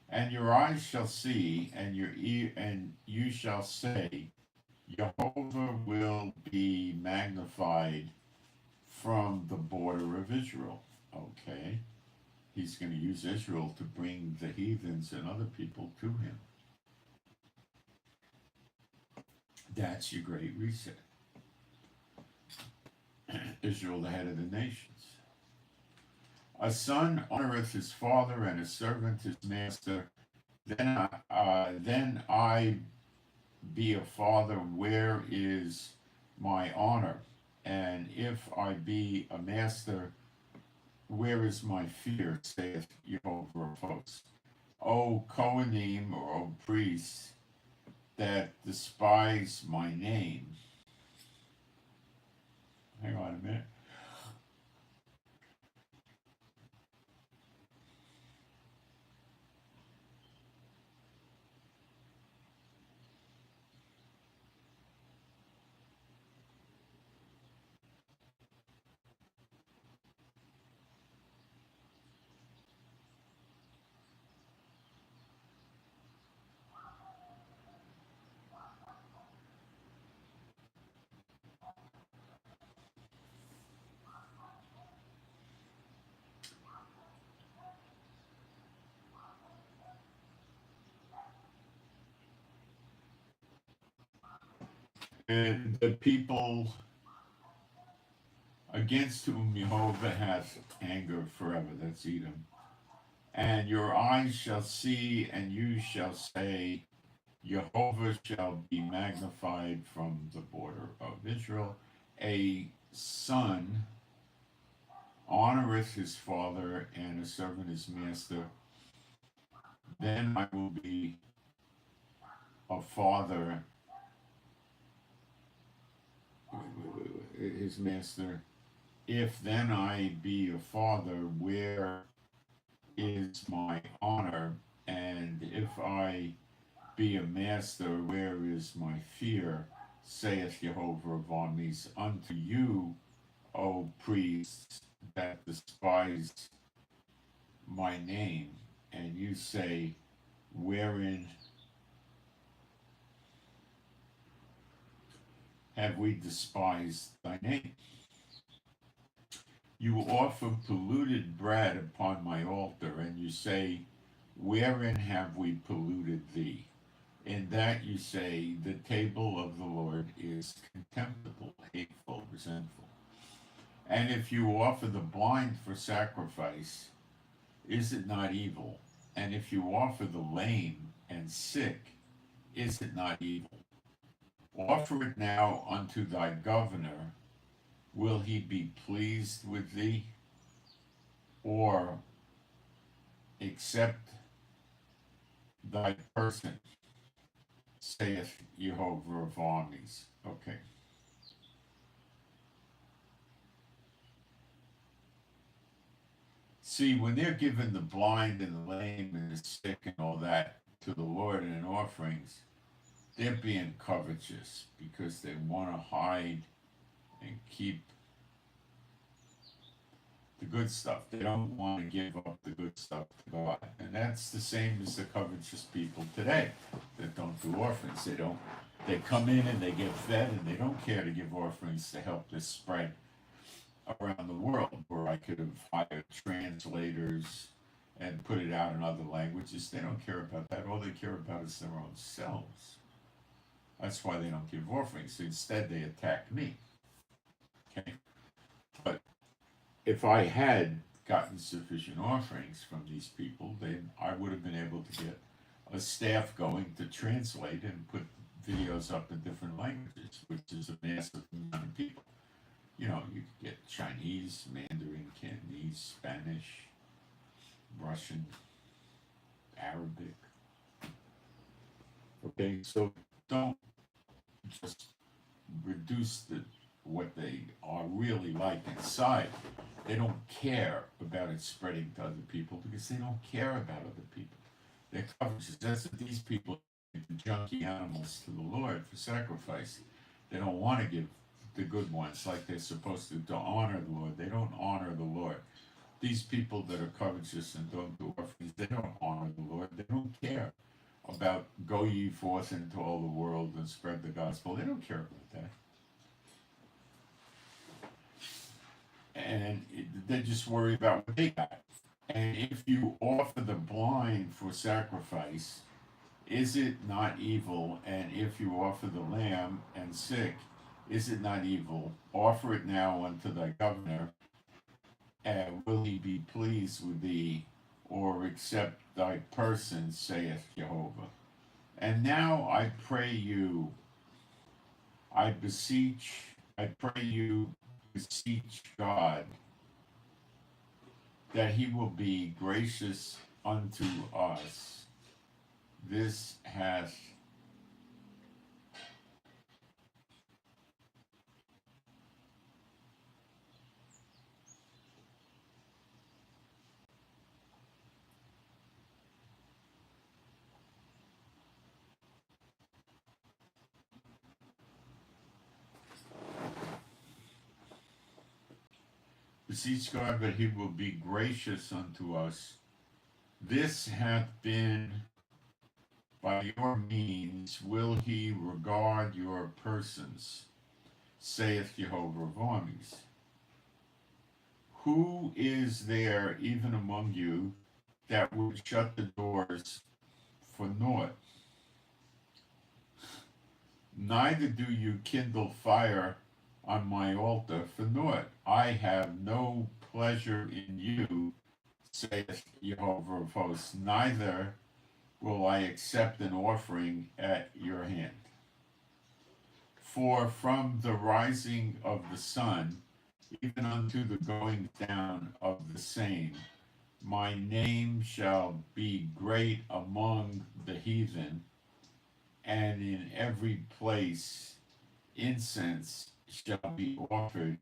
Speaker 1: And your eyes shall see, and your ear, and you shall say, Jehovah will be magnified from the border of Israel. Okay. He's going to use Israel to bring the heathens and other people to him. That's your great reset. Israel, the head of the nations. A son honoreth his father, and a servant his master. Then I be a father, where is my honor? And if I be a master, where is my fear, saith Jehovah of hosts? O Kohanim, or O priests, that despise my name. Hang on a minute. And the people against whom Jehovah hath anger forever, that's Edom. And your eyes shall see, and you shall say, Jehovah shall be magnified from the border of Israel. A son honoreth his father, and a servant his master. Then I will be a father, his master. If then I be a father, where is my honor? And if I be a master, where is my fear? Saith Jehovah of armies, unto you, O priests, that despise my name, and you say, wherein have we despised thy name? You offer polluted bread upon my altar, and you say, wherein have we polluted thee? In that you say, the table of the Lord is contemptible, hateful, resentful. And if you offer the blind for sacrifice, is it not evil? And if you offer the lame and sick, is it not evil? Offer it now unto thy governor. Will he be pleased with thee? Or accept thy person, saith Jehovah of armies. Okay. See, when they're giving the blind and the lame and the sick and all that to the Lord in offerings, they're being covetous because they want to hide and keep the good stuff. They don't want to give up the good stuff to God. And that's the same as the covetous people today that don't do offerings. They come in and they get fed, and they don't care to give offerings to help this spread around the world, where I could have hired translators and put it out in other languages. They don't care about that. All they care about is their own selves. That's why they don't give offerings. Instead, they attack me. Okay? But if I had gotten sufficient offerings from these people, then I would have been able to get a staff going to translate and put videos up in different languages, which is a massive amount of people. You know, you could get Chinese, Mandarin, Cantonese, Spanish, Russian, Arabic. Okay, so don't just reduce what they are really like inside. They don't care about it spreading to other people because they don't care about other people. They're covetous. That's what these people give the junky animals to the Lord for sacrifice. They don't want to give the good ones like they're supposed to honor the Lord. They don't honor the Lord. These people that are covetous and don't do offerings, they don't honor the Lord. They don't care about go ye forth into all the world and spread the gospel. They don't care about that. And they just worry about what they got. And if you offer the blind for sacrifice, is it not evil? And if you offer the lamb and sick, is it not evil? Offer it now unto thy governor. will he be pleased with thee, or accept thy person, saith Jehovah? And now I pray you, I pray you, beseech God, that he will be gracious unto us. This hath beseech God that he will be gracious unto us. This hath been by your means, will he regard your persons, saith Jehovah of armies. Who is there even among you that would shut the doors for naught? Neither do you kindle fire on my altar for naught. I have no pleasure in you, saith Jehovah of hosts, neither will I accept an offering at your hand. For from the rising of the sun, even unto the going down of the same, my name shall be great among the heathen, and in every place incense shall be offered.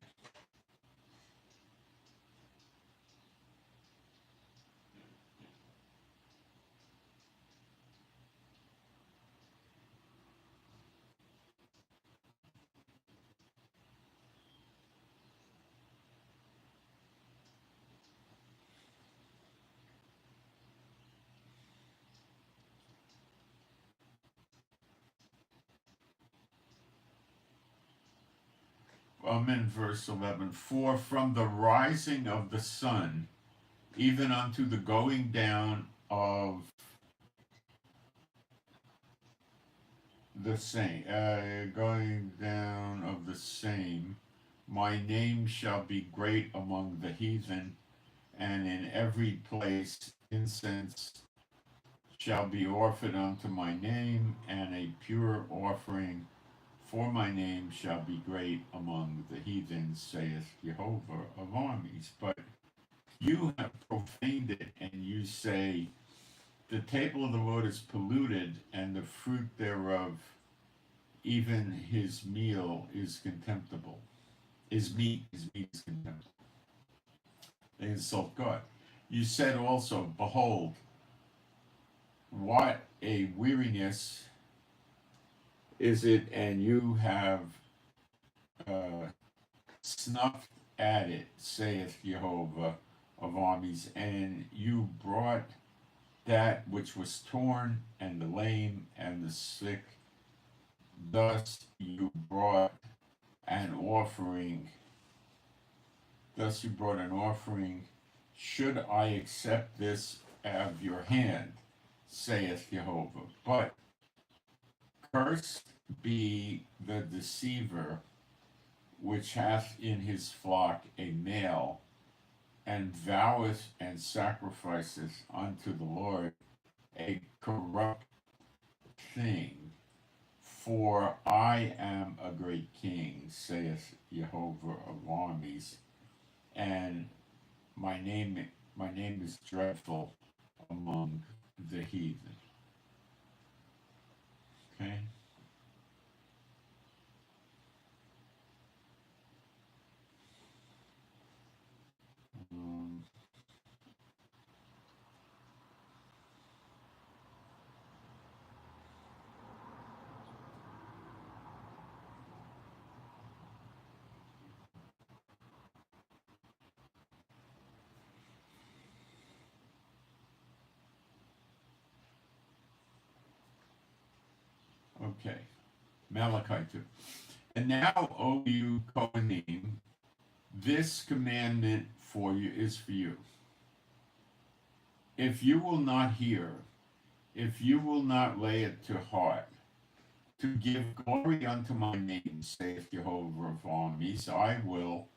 Speaker 1: I'm in verse 11. For from the rising of the sun, even unto the going down of the same, my name shall be great among the heathen, and in every place incense shall be offered unto my name, and a pure offering for my name shall be great among the heathen, saith Jehovah of armies. But you have profaned it, and you say, the table of the Lord is polluted, and the fruit thereof, even his meal, is contemptible. His meat is contemptible. They insult God. You said also, behold, what a weariness is it, and you have snuffed at it, saith Jehovah of armies, and you brought that which was torn, and the lame, and the sick. Thus you brought an offering. Thus you brought an offering. Should I accept this of your hand, saith Jehovah? But cursed be the deceiver which hath in his flock a male, and voweth and sacrificeth unto the Lord a corrupt thing. For I am a great king, saith Jehovah of armies, and my name is dreadful among the heathen. Okay? Um, okay. Malachi 2. And now, O you Kohanim, this commandment for you is for you. If you will not hear, if you will not lay it to heart, to give glory unto my name, saith Jehovah of armies, I will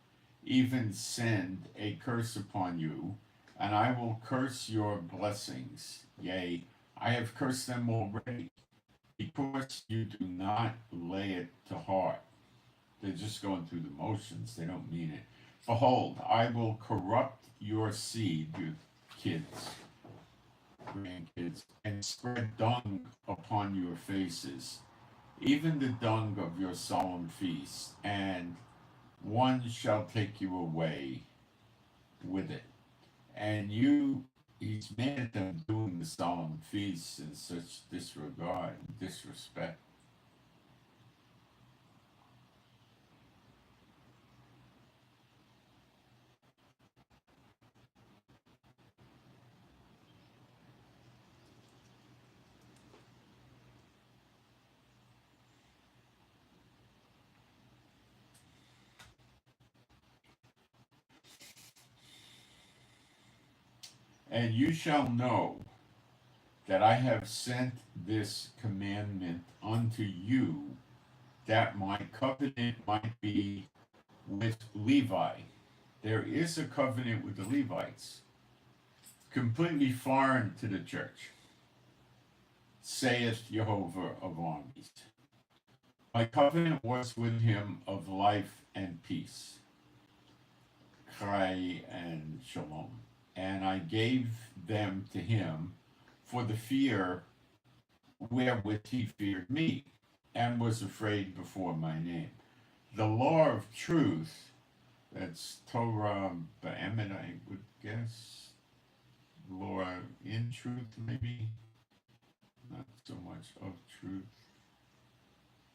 Speaker 1: even send a curse upon you, and I will curse your blessings. Yea, I have cursed them already, because you do not lay it to heart. They're just going through the motions, they don't mean it. Behold, I will corrupt your seed, your kids, grandkids, and spread dung upon your faces, even the dung of your solemn feasts, and one shall take you away with it. And he's mad at them doing the solemn feasts in such disregard and disrespect. And you shall know that I have sent this commandment unto you, that my covenant might be with Levi. There is a covenant with the Levites, completely foreign to the church, saith Jehovah of armies. My covenant was with him of life and peace, chai and shalom, and I gave them to him for the fear wherewith he feared me, and was afraid before my name. The law of truth, that's Torah Ba'emet, I would guess. Law in truth, maybe. Not so much of truth,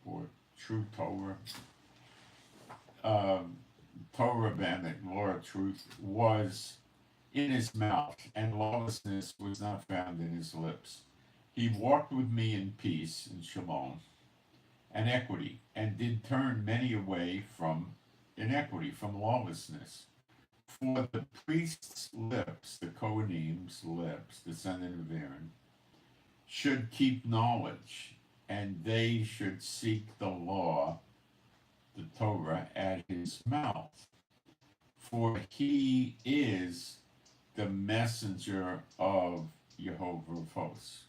Speaker 1: or true Torah. Um, Torah Ba'emet, law of truth, was in his mouth, and lawlessness was not found in his lips. He walked with me in peace and shalom and equity, and did turn many away from iniquity, from lawlessness. For the priest's lips, the Kohanim's lips, descendant of Aaron, should keep knowledge, and they should seek the law, the Torah, at his mouth. For he is the messenger of Jehovah of hosts.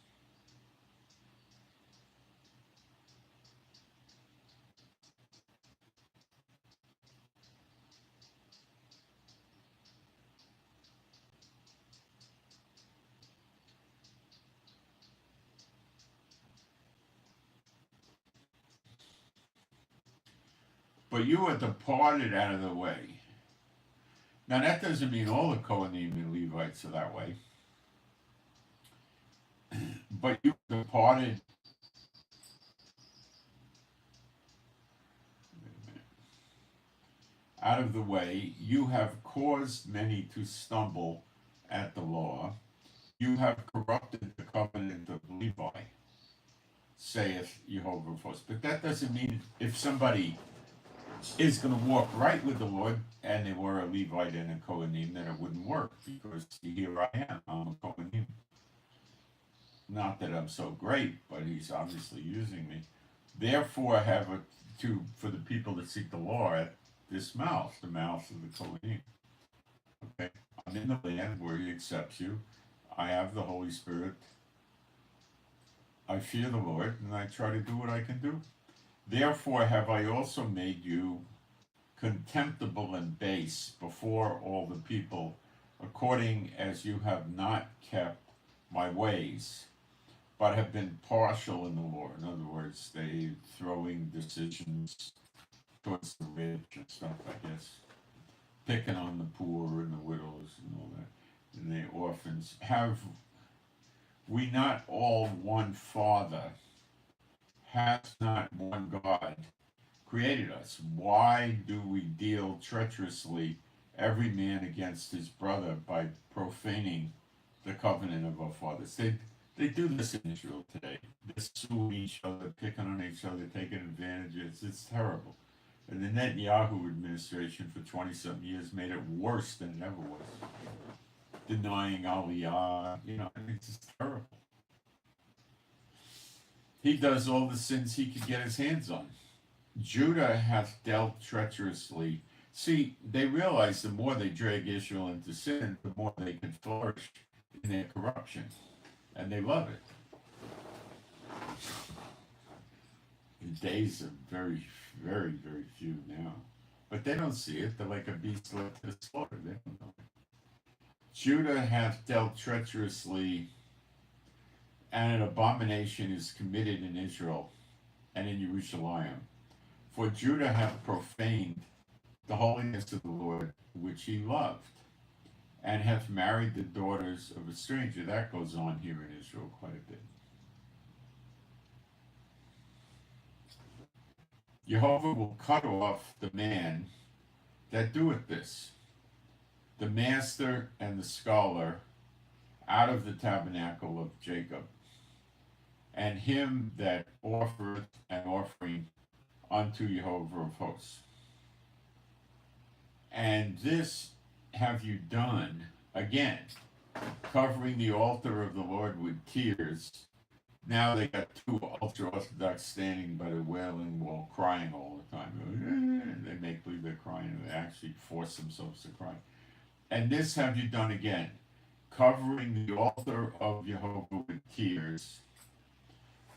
Speaker 1: But you are departed out of the way. Now that doesn't mean all the Kohanim and Levites are that way. But you departed out of the way. You have caused many to stumble at the law. You have corrupted the covenant of Levi, saith Jehovah of hosts. But that doesn't mean if somebody is going to walk right with the Lord and they were a Levite and a Kohanim, then it wouldn't work, because here I am, I'm a Kohanim. Not that I'm so great, but he's obviously using me. Therefore, I have for the people that seek the law at this mouth, the mouth of the Kohanim. Okay, I'm in the land where he accepts you. I have the Holy Spirit. I fear the Lord, and I try to do what I can do. Therefore have I also made you contemptible and base before all the people, according as you have not kept my ways, but have been partial in the law. In other words, they throwing decisions towards the rich and stuff, I guess, picking on the poor and the widows and all that, and the orphans. Have we not all one Father? Has not one God created us? Why do we deal treacherously, every man against his brother, by profaning the covenant of our fathers? They do this in Israel today. They're suing each other, picking on each other, taking advantages. It's terrible. And the Netanyahu administration for 20-something years made it worse than it ever was. Denying Aliyah, it's just terrible. He does all the sins he could get his hands on. Judah hath dealt treacherously See, they realize the more they drag Israel into sin, the more they can flourish in their corruption. And they love it. The days are very, very, very few now. But they don't see it. They're like a beast led to the slaughter. They don't know it. Judah hath dealt treacherously, and an abomination is committed in Israel and in Jerusalem. For Judah hath profaned the holiness of the Lord, which he loved, and hath married the daughters of a stranger. That goes on here in Israel quite a bit. Jehovah will cut off the man that doeth this, the master and the scholar, out of the tabernacle of Jacob, and him that offereth an offering unto Jehovah of hosts. And this have you done again, covering the altar of the Lord with tears. Now they got two ultra-Orthodox standing by the wailing wall crying all the time. They make believe they're crying and they actually force themselves to cry. And this have you done again, covering the altar of Jehovah with tears,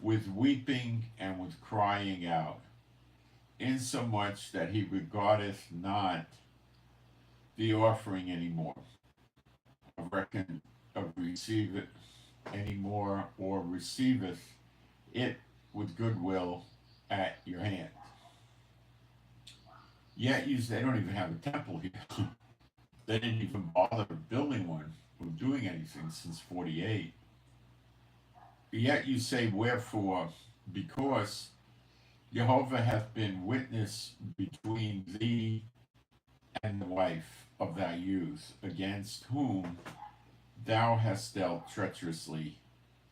Speaker 1: with weeping and with crying out, insomuch that he regardeth not the offering anymore, of receive it anymore, or receiveth it with goodwill at your hand. Yet they don't even have a temple here. They didn't even bother building one or doing anything since 48. Yet you say, wherefore? Because Jehovah hath been witness between thee and the wife of thy youth, against whom thou hast dealt treacherously,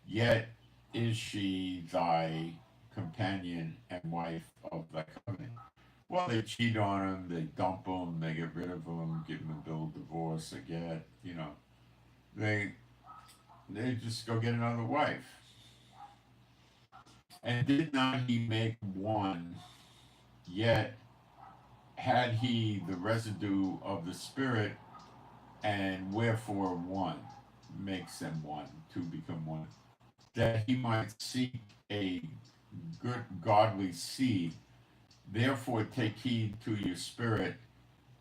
Speaker 1: yet is she thy companion and wife of thy covenant. Well, they cheat on him, they dump him, they get rid of him, give him a bill of divorce, they just go get another wife. And did not he make one, yet had he the residue of the Spirit, and wherefore one makes them one, two become one, that he might seek a good godly seed. Therefore take heed to your spirit,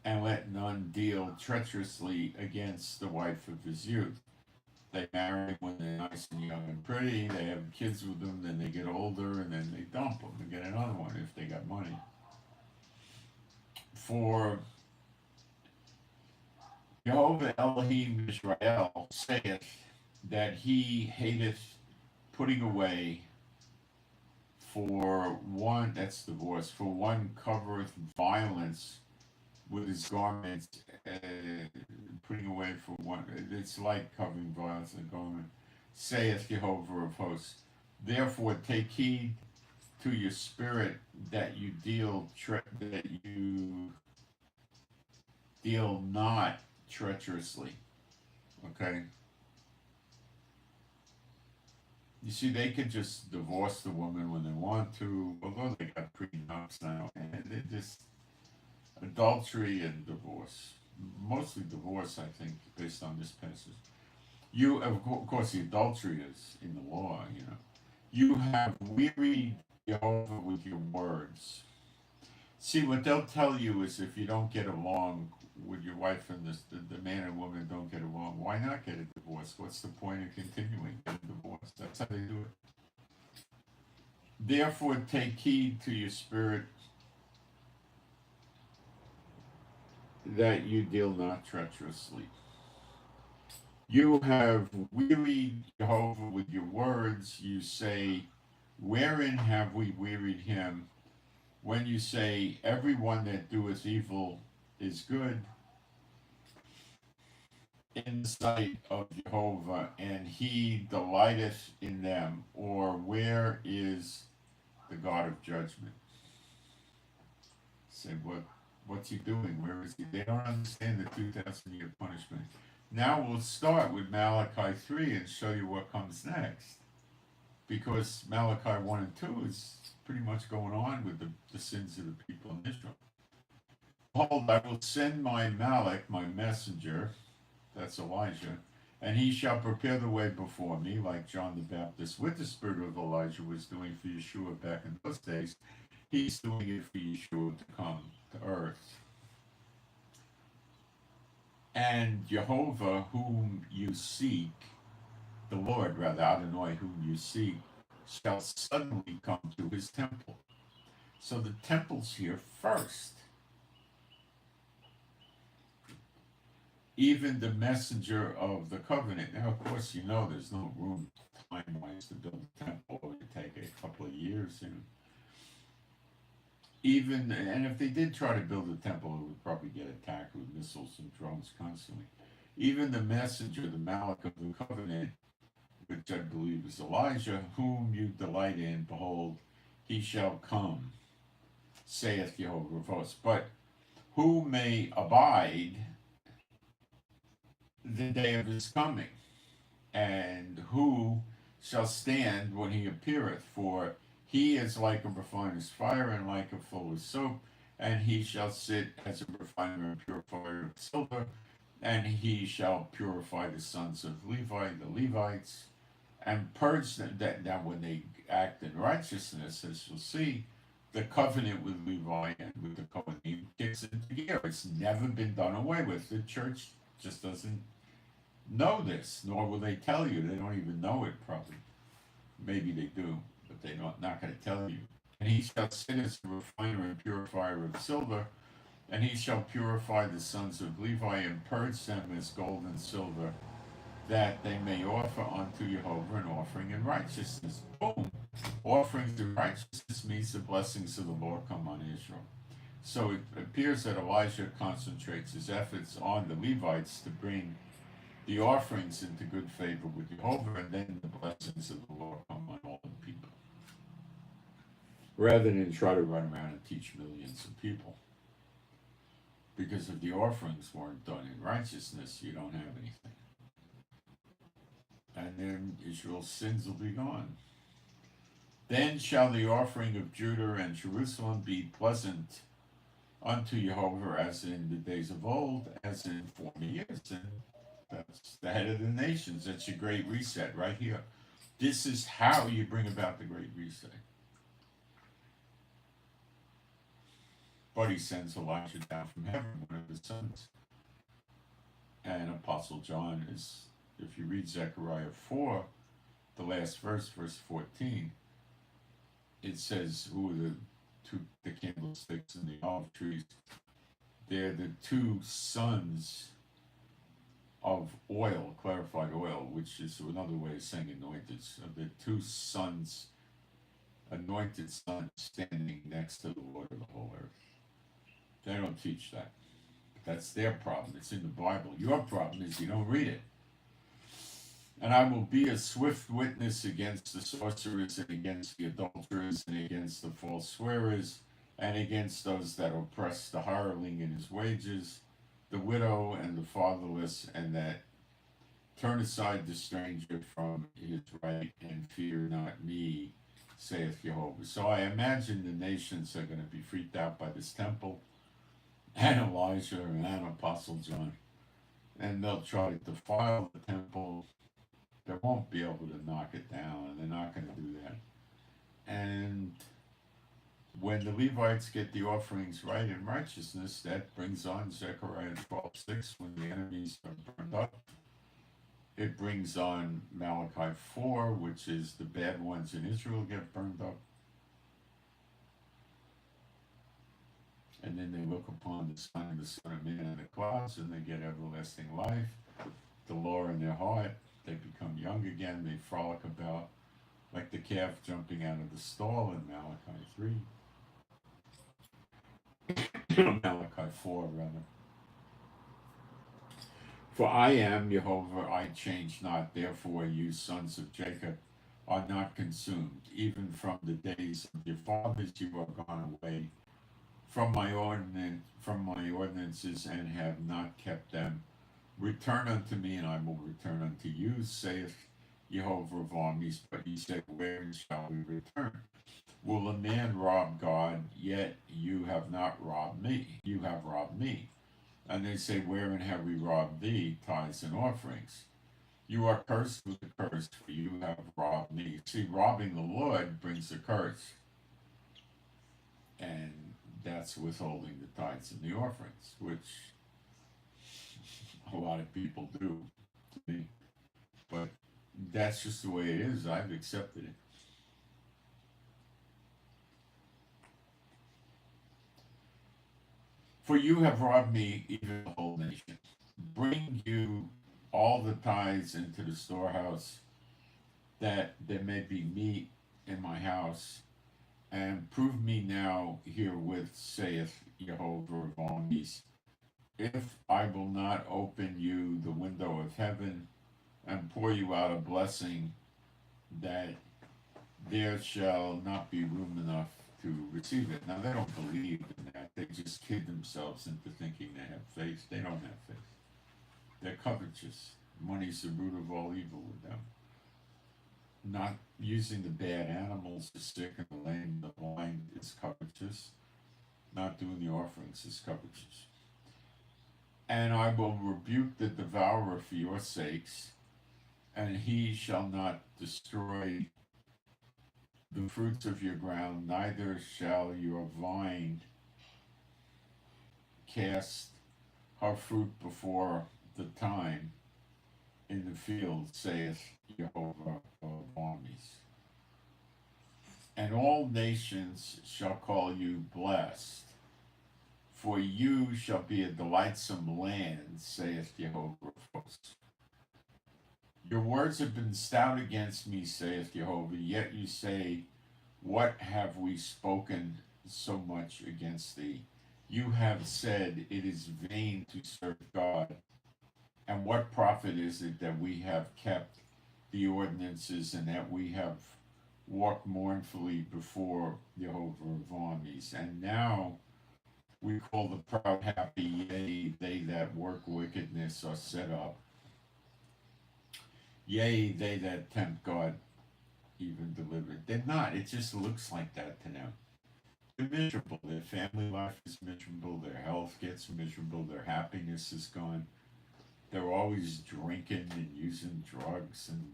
Speaker 1: and let none deal treacherously against the wife of his youth. They marry when they're nice and young and pretty, they have kids with them, then they get older, and then they dump them and get another one if they got money. For Jehovah Elohim Israel saith that he hateth putting away, for one, that's divorce, for one covereth violence with his garments, putting away for one, it's like covering violence and garment, saith Jehovah of hosts. Therefore take heed to your spirit, that you deal not treacherously. Okay? You see, they can just divorce the woman when they want to, although they got prenups now, and they're just adultery and divorce. Mostly divorce, I think, based on this passage. You, of course, the adultery is in the law, You have wearied Jehovah with your words. See, what they'll tell you is if you don't get along with your wife and the man and woman don't get along, why not get a divorce? What's the point of continuing getting divorced? That's how they do it. Therefore, take heed to your spirit, that you deal not treacherously. You have wearied Jehovah with your words. You say, wherein have we wearied him? When you say, every one that doeth evil is good in the sight of Jehovah, and he delighteth in them, or where is the God of judgment? Say, what's he doing? Where is he? They don't understand the 2,000-year punishment. Now we'll start with Malachi 3 and show you what comes next. Because Malachi 1 and 2 is pretty much going on with the sins of the people in Israel. Behold, I will send my Malach, my messenger, that's Elijah, and he shall prepare the way before me, like John the Baptist with the spirit of Elijah was doing for Yeshua back in those days. He's doing it for Yeshua to come to earth. And Jehovah, whom you seek, the Lord, rather, Adonai, whom you seek, shall suddenly come to his temple. So the temple's here first. Even the messenger of the covenant. Now, of course, you know there's no room time-wise to build a temple. It would take a couple of years. Even, and if they did try to build a temple, it would probably get attacked with missiles and drones constantly. Even the messenger, the Malach of the covenant, which I believe is Elijah, whom you delight in, behold, he shall come, saith Jehovah of hosts. But who may abide the day of his coming? And who shall stand when he appeareth? For he is like a refiner's fire, and like a fuller's soap, and he shall sit as a refiner and purifier of silver, and he shall purify the sons of Levi, the Levites, and purge them. That when they act in righteousness, as you'll see, the covenant with Levi and with the Kohanim kicks into gear. It's never been done away with. The church just doesn't know this, nor will they tell you. They don't even know it, probably. Maybe they do, but they're not going to tell you. And he shall sit as a refiner and purifier of silver, and he shall purify the sons of Levi and purge them as gold and silver, that they may offer unto Jehovah an offering in righteousness. Boom! Offerings in righteousness means the blessings of the Lord come on Israel. So it appears that Elijah concentrates his efforts on the Levites to bring the offerings into good favor with Jehovah, and then the blessings of the Lord come on all the people. Rather than try to run around and teach millions of people. Because if the offerings weren't done in righteousness, you don't have anything. And then Israel's sins will be gone. Then shall the offering of Judah and Jerusalem be pleasant unto Jehovah, as in the days of old, as in former years. And that's the head of the nations. That's your great reset right here. This is how you bring about the great reset. But he sends Elijah down from heaven, one of his sons. And Apostle John is, if you read Zechariah 4, the last verse, verse 14, it says, who are the candlesticks and the olive trees? They're the two sons of oil, clarified oil, which is another way of saying anointed. So the two sons, anointed sons, standing next to the Lord of the whole earth. They don't teach that. That's their problem. It's in the Bible. Your problem is you don't read it. And I will be a swift witness against the sorcerers, and against the adulterers, and against the false swearers, and against those that oppress the hireling in his wages, the widow and the fatherless, and that turn aside the stranger from his right, and fear not me, saith Jehovah. So I imagine the nations are going to be freaked out by this temple, and Elijah and Apostle John, and they'll try to defile the temple. They won't be able to knock it down, and they're not going to do that. And when the Levites get the offerings right in righteousness, that brings on Zechariah 12:6, when the enemies are burned up. It brings on Malachi 4, which is the bad ones in Israel get burned up. And then they look upon the Son of Man in the clouds, and they get everlasting life, the law in their heart. They become young again. They frolic about like the calf jumping out of the stall in Malachi 3. Malachi 4, rather. For I am Jehovah, I change not. Therefore, you sons of Jacob are not consumed. Even from the days of your fathers, you are gone away from my ordinances, and have not kept them. Return unto me, and I will return unto you, saith Jehovah of armies. But he said, where shall we return? Will a man rob God? Yet you have not robbed me. You you have robbed me. And they say, wherein have we robbed thee? Tithes and offerings. You are cursed with a curse, for you have robbed me. See, robbing the Lord brings a curse. And that's withholding the tithes and the offerings, which a lot of people do. But that's just the way it is. I've accepted it. For you have robbed me, even the whole nation. Bring you all the tithes into the storehouse, that there may be meat in my house, and prove me now herewith, saith Jehovah of armies, if I will not open you the window of heaven and pour you out a blessing, that there shall not be room enough to receive it. Now, they don't believe in that. They just kid themselves into thinking they have faith. They don't have faith. They're covetous. Money's the root of all evil with them. Not using the bad animals, the sick and the lame, the blind is covetous. Not doing the offerings is covetous. And I will rebuke the devourer for your sakes, and he shall not destroy the fruits of your ground, neither shall your vine cast her fruit before the time in the field, saith Jehovah of armies. And all nations shall call you blessed, for you shall be a delightsome land, saith Jehovah of hosts. Your words have been stout against me, saith Jehovah, yet you say, what have we spoken so much against thee? You have said, it is vain to serve God. And what profit is it that we have kept the ordinances, and that we have walked mournfully before Jehovah of armies? And now we call the proud happy, yea, they that work wickedness are set up. Yea, they that tempt God even delivered. They're not. It just looks like that to them. They're miserable. Their family life is miserable. Their health gets miserable. Their happiness is gone. They're always drinking and using drugs and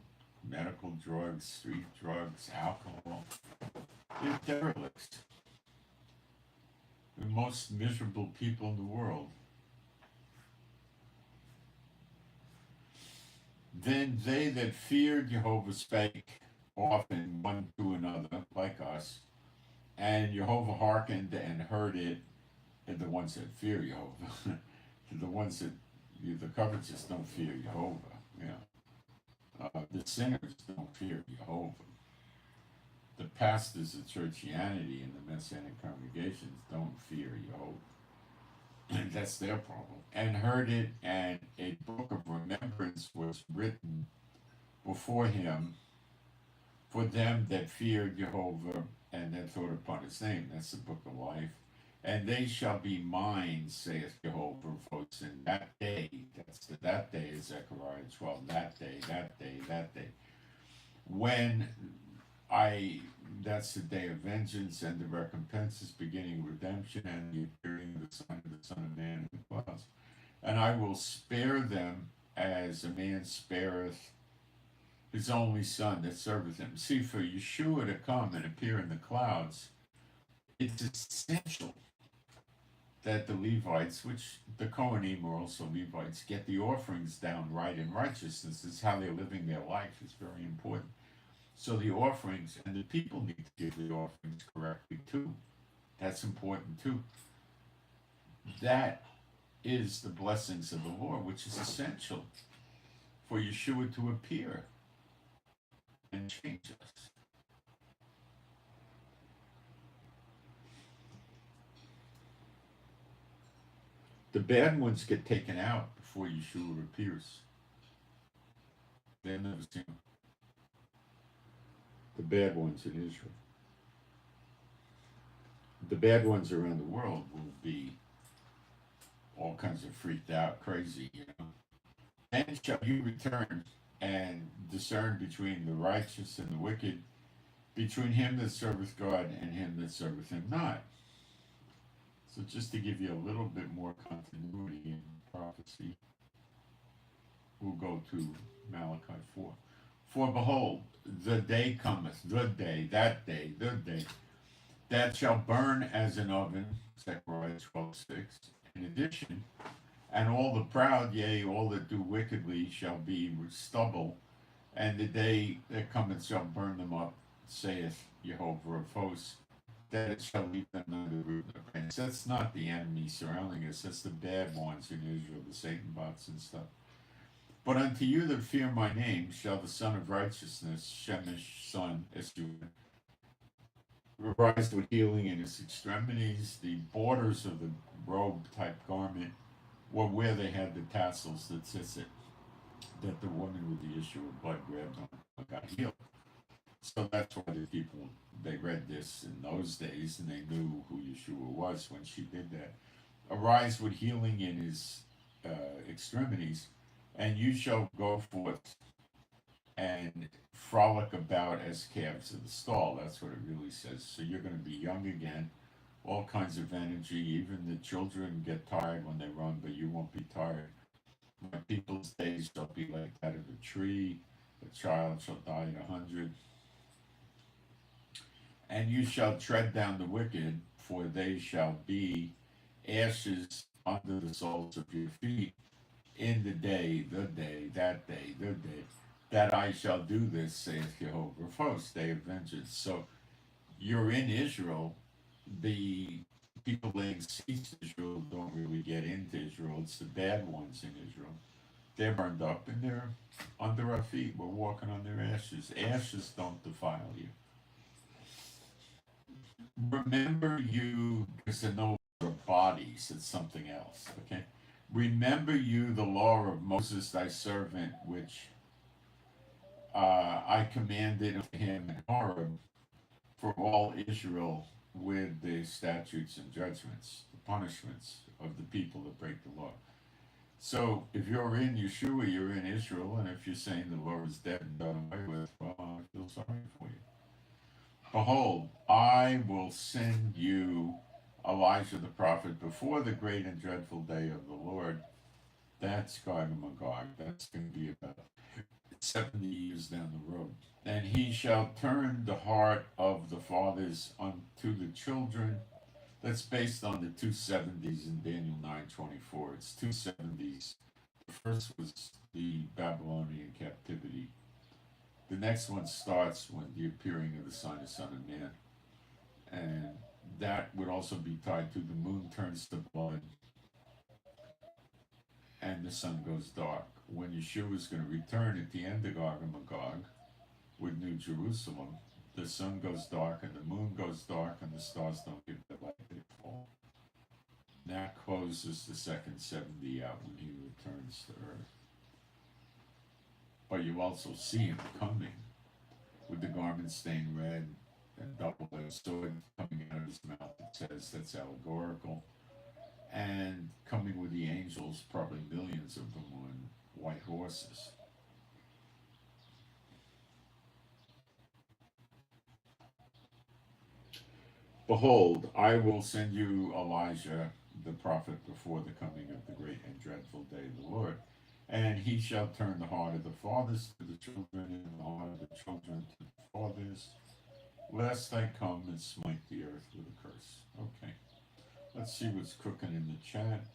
Speaker 1: medical drugs, street drugs, alcohol. They're derelicts. The most miserable people in the world. Then they that feared Jehovah spake often one to another, like us, and Jehovah hearkened and heard it, and the ones that fear Jehovah. The ones that, the covetous don't fear Jehovah. The sinners don't fear Jehovah. The pastors of churchianity and the Messianic congregations don't fear Jehovah. That's their problem. And heard it, and a book of remembrance was written before him for them that feared Jehovah and that thought upon his name. That's the book of life. And they shall be mine, saith Jehovah of hosts, in that day. That day is Zechariah 12. That day, that day, that day. When that's the day of vengeance and the recompenses, beginning redemption and the appearing of the Son of Man in the clouds. And I will spare them as a man spareth his only son that serveth him. See, for Yeshua to come and appear in the clouds, it's essential that the Levites, which the Kohanim are also Levites, get the offerings down right in righteousness. This is how they're living their life. It's very important. So the offerings, and the people need to give the offerings correctly too. That's important too. That is the blessings of the Lord, which is essential for Yeshua to appear and change us. The bad ones get taken out before Yeshua appears. They'll never see him. The bad ones in Israel. The bad ones around the world will be all kinds of freaked out, crazy, Then shall you return and discern between the righteous and the wicked, between him that serveth God and him that serveth him not. So just to give you a little bit more continuity in prophecy, we'll go to Malachi 4. For behold, the day cometh, the day, that shall burn as an oven, Zechariah 12:6. In addition, and all the proud, yea, all that do wickedly, shall be stubble, and the day that cometh shall burn them up, saith Jehovah of hosts, that it shall leave them under the root of the branch. That's not the enemy surrounding us, that's the bad ones in Israel, the Satan bots and stuff. But unto you that fear my name shall the Son of Righteousness, Shemish son, Esjuah, rise with healing in his extremities. The borders of the robe type garment were where they had the tassels that sits it, that the woman with the issue of blood grabbed on and got healed. So that's why the people, they read this in those days and they knew who Yeshua was when she did that. Arise with healing in his extremities, and you shall go forth and frolic about as calves of the stall. That's what it really says. So you're going to be young again, all kinds of energy. Even the children get tired when they run, but you won't be tired. My people's days shall be like that of a tree. A child shall die at 100. And you shall tread down the wicked, for they shall be ashes under the soles of your feet in the day, that I shall do this, saith Jehovah of hosts, day of vengeance. So you're in Israel. The people laying siege to Israel don't really get into Israel. It's the bad ones in Israel. They're burned up and they're under our feet. We're walking on their ashes. Ashes don't defile you. Remember you, because they're no longer bodies, it's something else, okay? Remember you the law of Moses thy servant, which I commanded unto him in Horeb for all Israel with the statutes and judgments, the punishments of the people that break the law. So if you're in Yeshua, you're in Israel, and if you're saying the law is dead and done away with, well, I feel sorry for you. Behold, I will send you Elijah the prophet before the great and dreadful day of the Lord. That's Gog and Magog. That's going to be about 70 years down the road. And he shall turn the heart of the fathers unto the children. That's based on the 270s in Daniel 9:24. It's 270s. The first was the Babylonian captivity. The next one starts when the appearing of the Son of Man. And that would also be tied to the moon turns to blood and the sun goes dark. When Yeshua is going to return at the end of Gog and Magog with New Jerusalem, the sun goes dark and the moon goes dark and the stars don't give their light, they fall. And that closes the second 70 out when he returns to earth. But you also see him coming with the garment stained red and double-edged sword coming out of his mouth. It says that's allegorical. And coming with the angels, probably millions of them on white horses. Behold, I will send you Elijah the prophet before the coming of the great and dreadful day of the Lord. And he shall turn the heart of the fathers to the children, and the heart of the children to the fathers, lest I come and smite the earth with a curse. Okay, let's see what's cooking in the chat.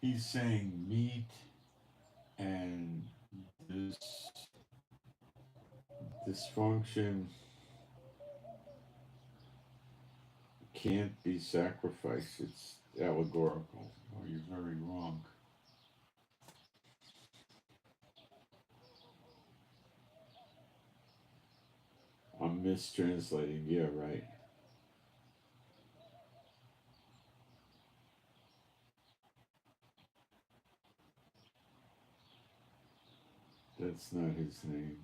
Speaker 1: He's saying meat and this dysfunction can't be sacrificed. It's allegorical. Oh, you're very wrong. I'm mistranslating. Yeah, right. That's not his name.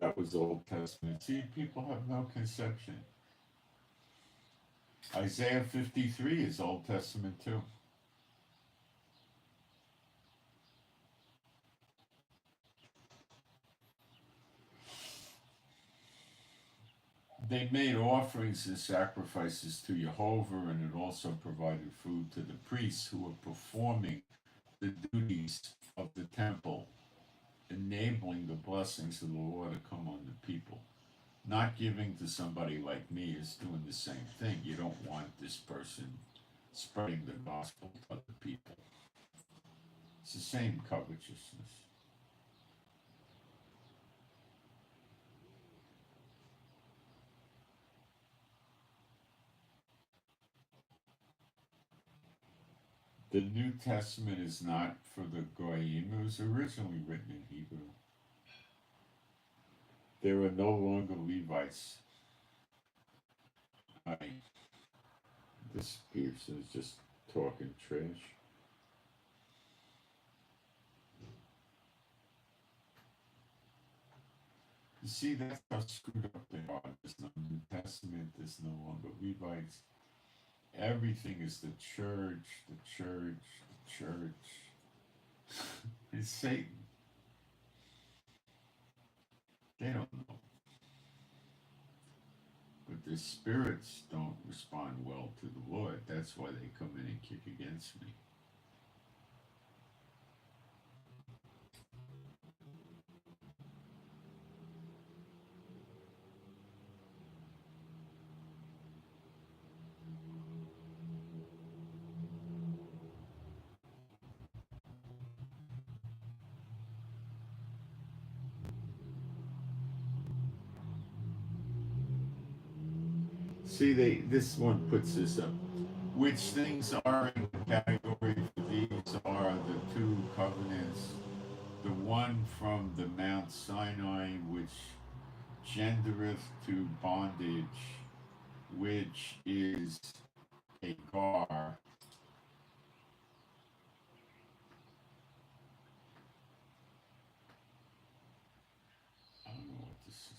Speaker 1: That was Old Testament. See, people have no conception. Isaiah 53 is Old Testament too. They made offerings and sacrifices to Jehovah, and it also provided food to the priests who were performing the duties of the temple, enabling the blessings of the Lord to come on the people. Not giving to somebody like me is doing the same thing. You don't want this person spreading the gospel to other people. It's the same covetousness. The New Testament is not for the Goyim. It was originally written in Hebrew. There are no longer Levites. This Pearson is just talking trash. You see, that's how screwed up they are. There's no New Testament, there's no longer Levites. Everything is the church, the church, the church. It's Satan. They don't know. But the spirits don't respond well to the Lord. That's why they come in and kick against me. See, this one puts this up. Which things are in the category for these are the two covenants, the one from the Mount Sinai, which gendereth to bondage, which is Hagar. I don't know what this is.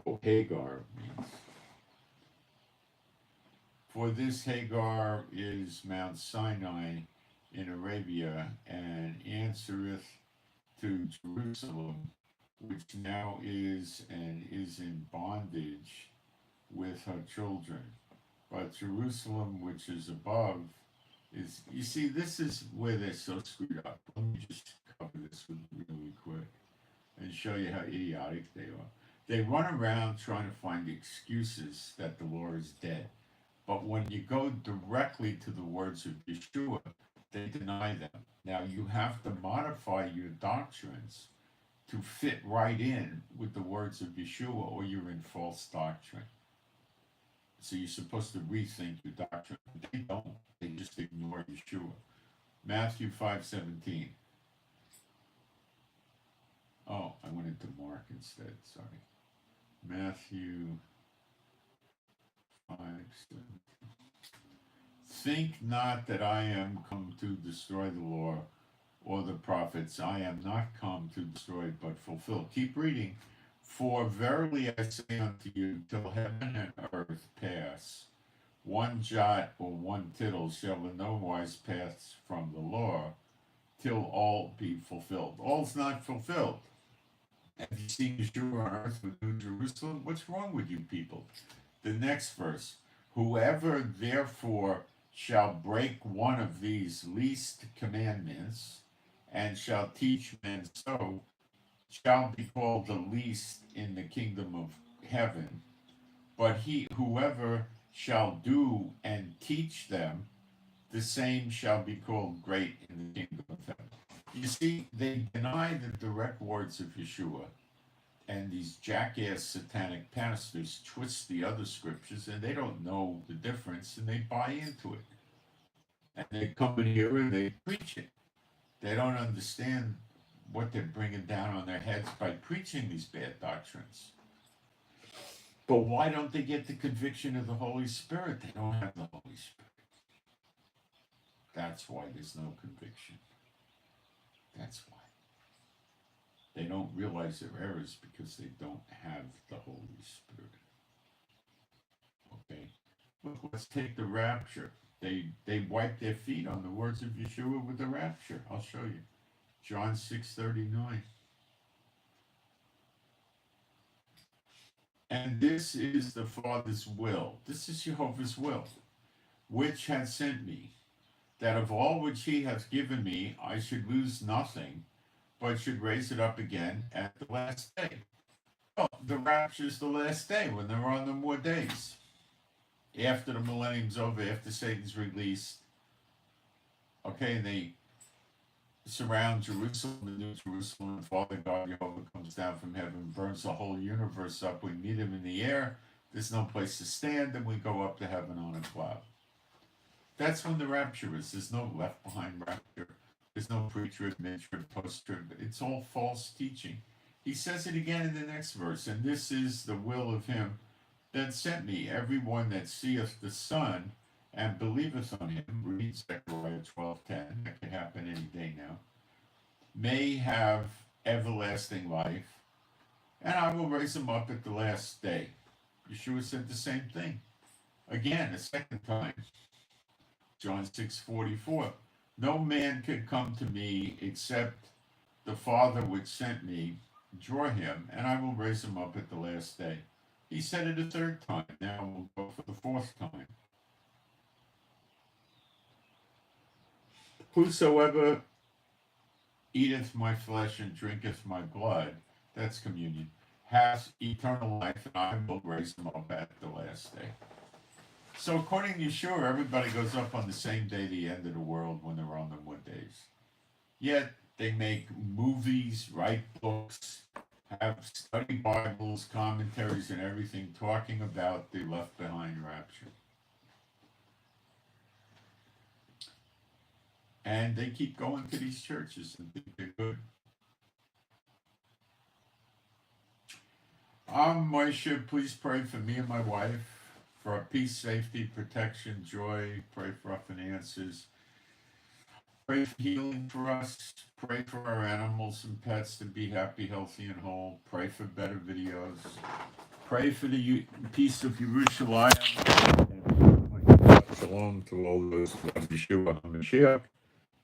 Speaker 1: Oh, Hagar means. For this Hagar is Mount Sinai in Arabia, and answereth to Jerusalem, which now is and is in bondage with her children. But Jerusalem, which is above, is, you see, this is where they're so screwed up. Let me just cover this with really quick and show you how idiotic they are. They run around trying to find excuses that the law is dead. But when you go directly to the words of Yeshua, they deny them. Now you have to modify your doctrines to fit right in with the words of Yeshua, or you're in false doctrine. So you're supposed to rethink your doctrine. They don't. They just ignore Yeshua. Matthew 5:17. Oh, I went into Mark instead. Sorry. Matthew 5:17. Think not that I am come to destroy the law or the prophets. I am not come to destroy but fulfill. Keep reading. For verily I say unto you, till heaven and earth pass, one jot or one tittle shall in no wise pass from the law, till all be fulfilled. All's not fulfilled. Have you seen Yeshua on earth with New Jerusalem? What's wrong with you people? The next verse. Whoever therefore shall break one of these least commandments, and shall teach men so, shall be called the least in the kingdom of heaven. But whoever shall do and teach them, the same shall be called great in the kingdom of heaven. You see, they deny the direct words of Yeshua, and these jackass satanic pastors twist the other scriptures, and they don't know the difference, and they buy into it. And they come in here and they preach it. They don't understand what they're bringing down on their heads by preaching these bad doctrines. But why don't they get the conviction of the Holy Spirit? They don't have the Holy Spirit. That's why there's no conviction. That's why. They don't realize their errors because they don't have the Holy Spirit. Okay? Look, let's take the rapture. They wipe their feet on the words of Yeshua with the rapture. I'll show you. John 6:39. And this is the Father's will. This is Jehovah's will, which has sent me, that of all which he hath given me, I should lose nothing, but should raise it up again at the last day. Well, the rapture is the last day, when there are no more days. After the millennium's over, after Satan's released, okay, and they surround Jerusalem, the New Jerusalem, and Father God Jehovah comes down from heaven, burns the whole universe up. We meet him in the air. There's no place to stand, and we go up to heaven on a cloud. That's when the rapture is. There's no left behind rapture. There's no pre-trib, mid-trib, post-trib. It's all false teaching. He says it again in the next verse. And this is the will of him that sent me. Everyone that seeth the Son and believeth on him, read Zechariah 12:10, that can happen any day now, may have everlasting life, and I will raise him up at the last day. Yeshua said the same thing. Again, a second time. John 6:44. No man can come to me except the Father which sent me draw him, and I will raise him up at the last day. He said it a third time. Now we'll go for the fourth time. Whosoever eateth my flesh and drinketh my blood, that's communion, has eternal life, and I will raise him up at the last day. So according to Yeshua, everybody goes up on the same day, the end of the world, when they're on the 1 days. Yet they make movies, write books, have study Bibles, commentaries, and everything talking about the left behind rapture. And they keep going to these churches and think they're good. Moshe, please pray for me and my wife, for our peace, safety, protection, joy. Pray for our finances. Pray for healing for us. Pray for our animals and pets to be happy, healthy, and whole. Pray for better videos. Pray for the peace of Jerusalem. Shalom to all those who love Yeshua HaMashiach.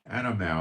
Speaker 1: And I'm out.